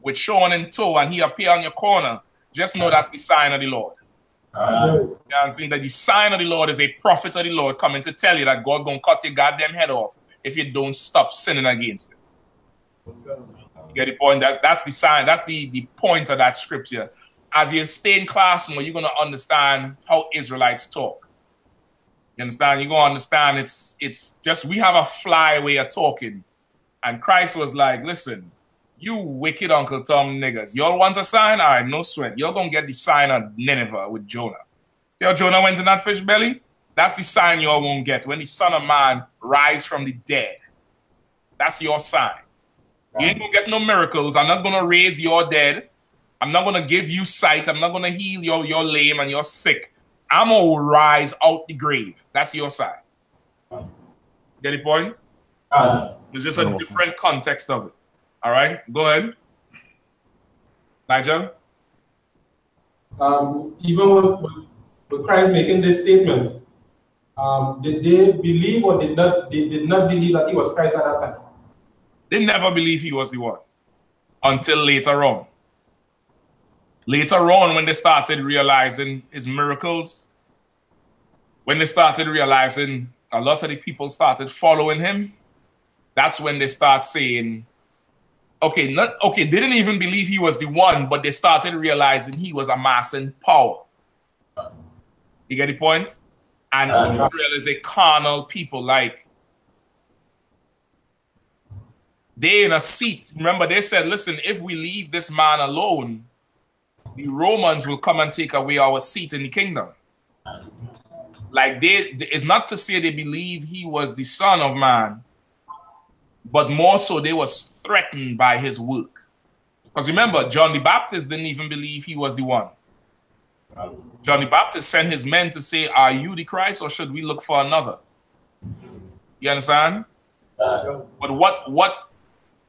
with Sean in tow and he appear on your corner, just know that's the sign of the Lord. You understand that the sign of the Lord is a prophet of the Lord coming to tell you that God gonna cut your goddamn head off if you don't stop sinning against him. You get the point? That's the sign. That's the point of that scripture. As you stay in class more, you're gonna understand how Israelites talk. You understand? You're gonna understand it's just we have a fly way of talking. And Christ was like, listen, you wicked Uncle Tom niggas. Y'all want a sign? All right, no sweat. You're going to get the sign of Nineveh with Jonah. See how Jonah went in that fish belly? That's the sign you're going to get when the Son of Man rise from the dead. That's your sign. You ain't going to get no miracles. I'm not going to raise your dead. I'm not going to give you sight. I'm not going to heal your lame and your sick. I'm going to rise out the grave. That's your sign. Get the point? It's just a different context of it. All right, go ahead. Nigel? Even with Christ making this statement, did they believe or did not believe that he was Christ at that time? They never believed he was the one until later on. Later on, when they started realizing his miracles, when they started realizing a lot of the people started following him, that's when they start saying, okay, they didn't even believe he was the one, but they started realizing he was amassing power. You get the point? And Israel is a carnal people, like they in a seat. Remember, they said, listen, if we leave this man alone, the Romans will come and take away our seat in the kingdom. Like it's not to say they believe he was the Son of Man, but more so they was threatened by his work. Because remember, John the Baptist didn't even believe he was the one. John the Baptist sent his men to say, are you the Christ or should we look for another? You understand? But what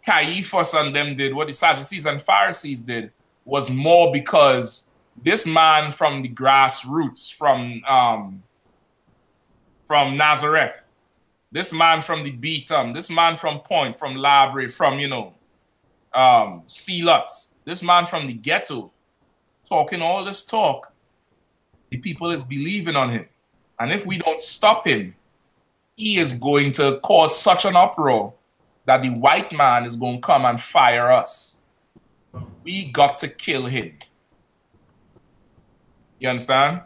Caiaphas and them did, what the Sadducees and Pharisees did, was more because this man from the grassroots, from Nazareth, this man from the Beatum, this man from Point, from Labre, from, you know, Sealots, this man from the ghetto, talking all this talk, the people is believing on him. And if we don't stop him, he is going to cause such an uproar that the white man is going to come and fire us. We got to kill him. You understand?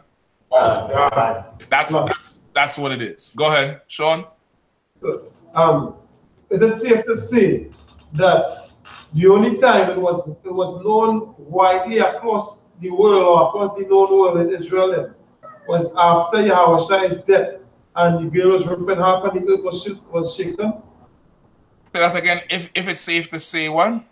That's what it is. Go ahead, Sean. So, is it safe to say that the only time it was known widely across the world or across the known world in Israel was after Yahushai's death and the veil was ripped in half and the earth was shaken? Say that again. If it's safe to say what?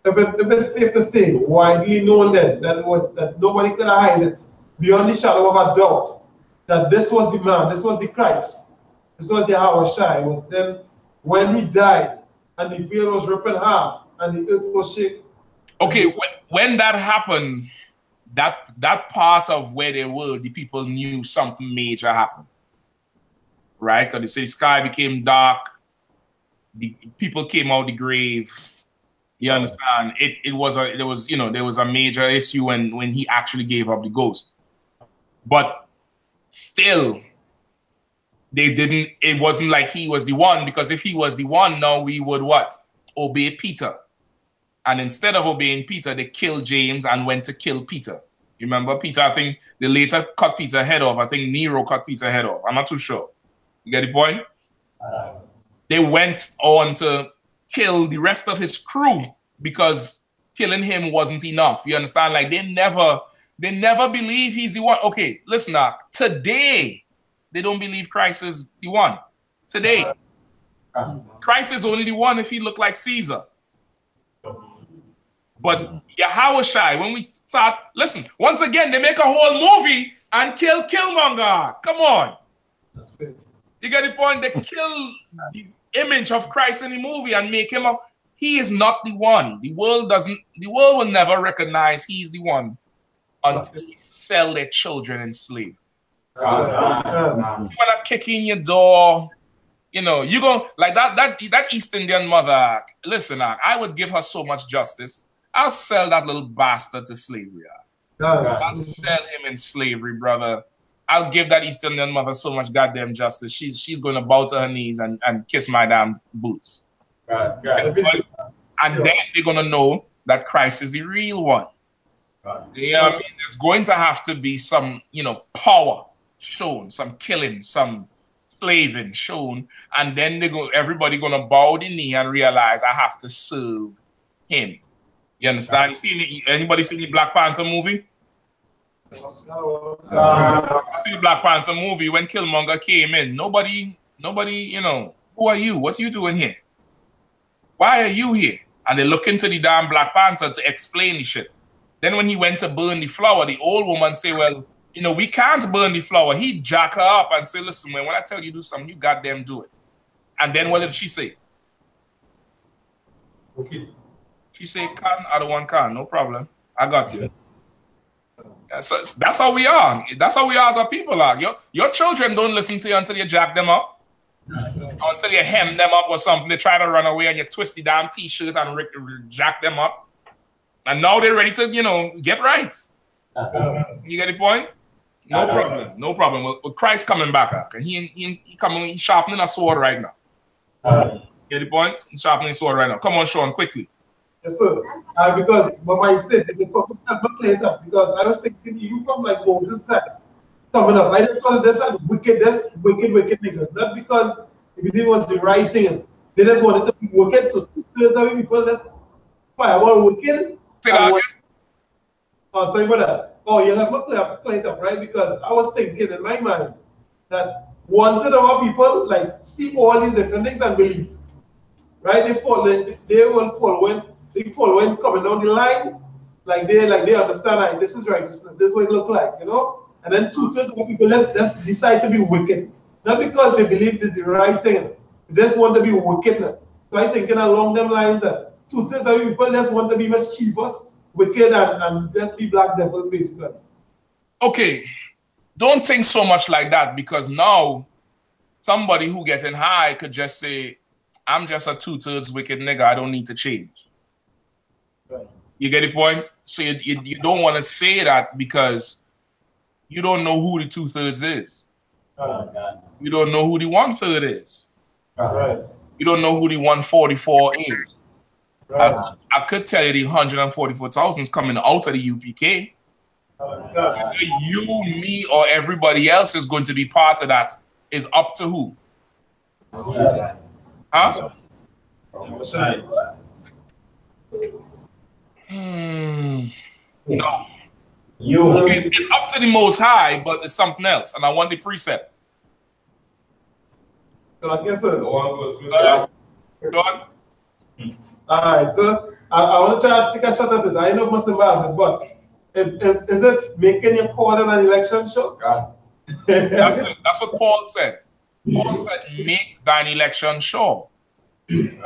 If it's safe to say, widely known then, that nobody could hide it beyond the shadow of a doubt, that this was the man, this was the Christ, this was Yahushai. It was then when he died and the veil was ripped in half and the earth was shaken. Okay, when that happened, that part of where they were, the people knew something major happened, right? Because they say the sky became dark, the people came out of the grave. You understand? There was a major issue when he actually gave up the ghost, but still, it wasn't like he was the one, because if he was the one, now we would what? Obey Peter. And instead of obeying Peter, they killed James and went to kill Peter. You remember Peter? I think they later cut Peter's head off. I think Nero cut Peter's head off. I'm not too sure. You get the point? They went on to kill the rest of his crew because killing him wasn't enough. You understand? Like they never believe he's the one. Okay, listen now. Today, they don't believe Christ is the one. Today. Christ is only the one if he looked like Caesar. But Yahushai, when we start, listen, once again, they make a whole movie and kill Killmonger. Come on. You get the point? They kill the image of Christ in the movie and make him he is not the one. The world will never recognize he's the one until they sell their children in slavery. You wanna kick in your door, you know, you go like that East Indian mother. Listen, I would give her so much justice. I'll sell that little bastard to slavery. I'll sell him in slavery, brother. I'll give that East Indian mother so much goddamn justice. She's going to bow to her knees and kiss my damn boots. And then they're going to know that Christ is the real one. You know what I mean? There's going to have to be some, you know, power shown, some killing, some slaving shown, and then everybody going to bow the knee and realize I have to serve him. You understand? Anybody seen the Black Panther movie? I see the Black Panther movie when Killmonger came in. Nobody, you know, who are you? What's you doing here? Why are you here? And they look into the damn Black Panther to explain the shit. Then when he went to burn the flower, the old woman say, well, you know, we can't burn the flower. He jack her up and say, listen, man, when I tell you do something, you goddamn do it. And then what did she say? Okay. She said, I don't want can, no problem. I got you. That's how we are. That's how we are as a people are. Your children don't listen to you until you jack them up. Until you hem them up or something. They try to run away and you twist the damn t-shirt and jack them up. And now they're ready to, you know, get right. You get the point? No problem. No problem. With Christ coming back, and he coming, he's sharpening a sword right now. Get the point? He's sharpening a sword right now. Come on, Sean, quickly. Yes, sir. Because my mind said the prophet never played up, because I was thinking you from like Moses time coming up. I just call it this wicked niggas. Not because if it was the right thing. They just wanted to be wicked. So 2/3 of people just fireball wicked. Say that again. Oh, sorry for that. Oh, you have not played up, right? Because I was thinking in my mind that 1/3 of our people like see all these different things and believe. Right? They will fall when coming down the line, like they understand, like this is righteousness, this is what it look like, you know. And then 2/3 of people just decide to be wicked, not because they believe this is the right thing, they just want to be wicked. So I thinking along them lines that 2/3 of people just want to be mischievous, wicked, and just be black devils basically. Okay, don't think so much like that, because now somebody who getting high could just say, I'm just a 2/3 wicked nigga, I don't need to change. You get the point? So you don't want to say that because you don't know who the 2/3 is. You don't know who the 1/3 is. You don't know who the 144 is. I could tell you the 144,000 is coming out of the UPK. You, me, or everybody else is going to be part of that is up to who? Huh? No. It's up to the Most High, but it's something else, and I want the precept. So I guess so. Go on. All right, so I want to try to take a shot at it. I know most about it, but is it making your call in an election show? That's it. That's what Paul said. Paul said, make thine election sure. You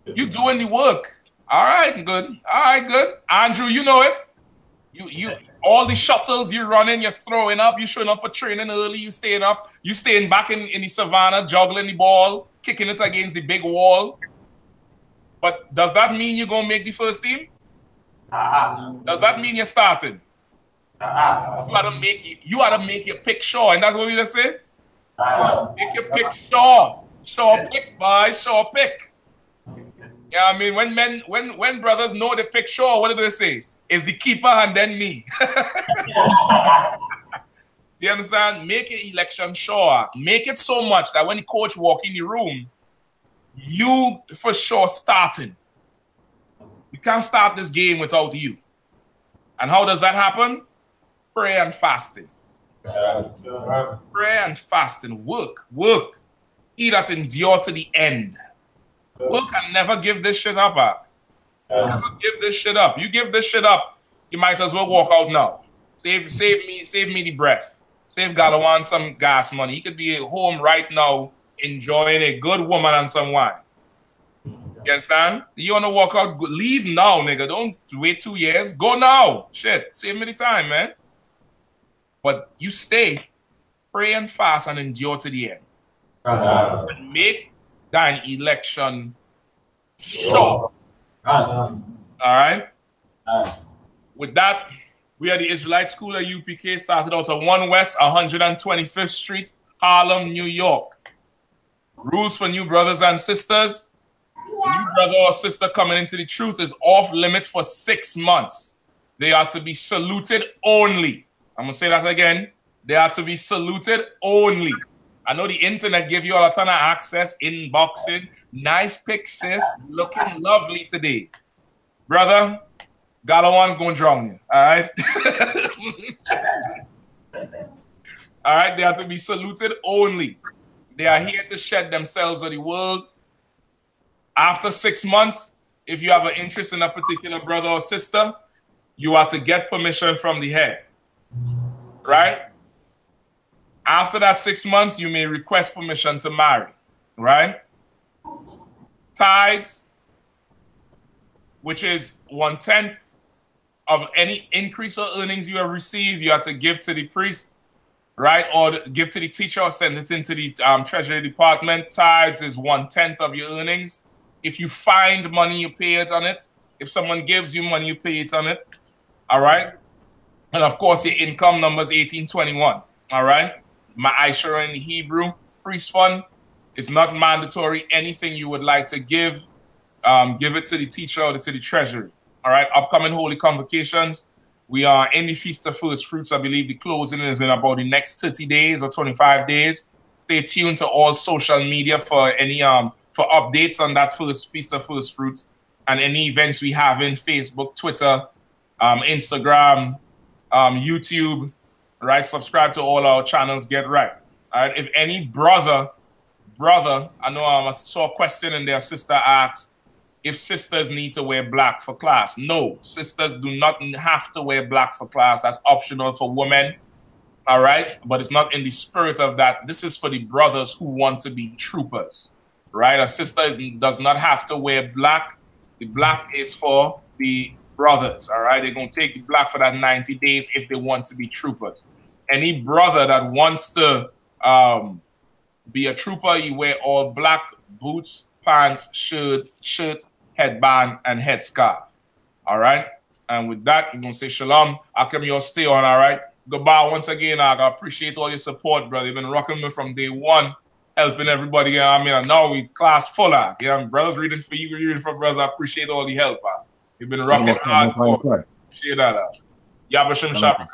doing the work. All right, good. All right, good. Andrew, you know it. You all the shuttles you're running, you're throwing up, you showing up for training early, you staying up, you staying back in the savannah, juggling the ball, kicking it against the big wall. But does that mean you're gonna make the first team? Does that mean you're starting? You ought to make your pick sure, and that's what we just say. Make your pick sure. Sure pick, boy. Sure pick. Yeah, I mean, when brothers know the pick sure, what do they say? Is the keeper and then me. You understand? Make your election sure. Make it so much that when the coach walk in the room, you for sure starting. We can't start this game without you. And how does that happen? Prayer and fasting. Prayer and fasting. Work. He that endure to the end. World can never give this shit up. Never give this shit up. You give this shit up, you might as well walk out now. Save me the breath. Save Galawan some gas money. He could be at home right now enjoying a good woman and some wine. You understand? You want to walk out, leave now, nigga. Don't wait 2 years. Go now. Shit. Save me the time, man. But you stay, pray and fast and endure to the end. And make that election sure. All right? With that, we are the Israelite School at UPK, started out at 1 West 125th Street, Harlem, New York. Rules for new brothers and sisters. New brother or sister coming into the truth is off limit for 6 months. They are to be saluted only. I'm going to say that again. They are to be saluted only. I know the internet give you all a ton of access, inboxing. Nice pic, sis. Looking lovely today. Brother, Galawan's going to drown you. All right? All right? They are to be saluted only. They are here to shed themselves on the world. After 6 months, if you have an interest in a particular brother or sister, you are to get permission from the head. Right? After that 6 months, you may request permission to marry. Right? Tithes, which is 1/10 of any increase or earnings you have received, you have to give to the priest, right? Or give to the teacher or send it into the Treasury Department. Tithes is 1/10 of your earnings. If you find money, you pay it on it. If someone gives you money, you pay it on it. All right? And of course, your income number is 1821. All right? Ma'ashara in Hebrew, priest fund. It's not mandatory. Anything you would like to give it to the teacher or to the treasury. All right? Upcoming holy convocations. We are in the Feast of First Fruits. I believe the closing is in about the next 30 days or 25 days. Stay tuned to all social media for any for updates on that Feast of First Fruits and any events we have in Facebook, Twitter, Instagram, YouTube. Right? Subscribe to all our channels. Get right. All right? If any brother, I know I saw a question in there. Sister asked if sisters need to wear black for class. No, sisters do not have to wear black for class. That's optional for women. All right? But it's not in the spirit of that. This is for the brothers who want to be troopers. Right? A sister does not have to wear black. The black is for the brothers. All right? They're going to take the black for that 90 days if they want to be troopers. Any brother that wants to be a trooper, you wear all black, boots, pants, shirt, headband, and headscarf. All right? And with that, we're going to say shalom. Akim, you'll stay on, all right? Goodbye once again. I appreciate all your support, brother. You've been rocking me from day one, helping everybody. You know what I mean? I know we class full out. Yeah, brothers reading for you, reading for brothers. I appreciate all the help. You've been rocking hardcore. Appreciate that. Yabashim Shabbat.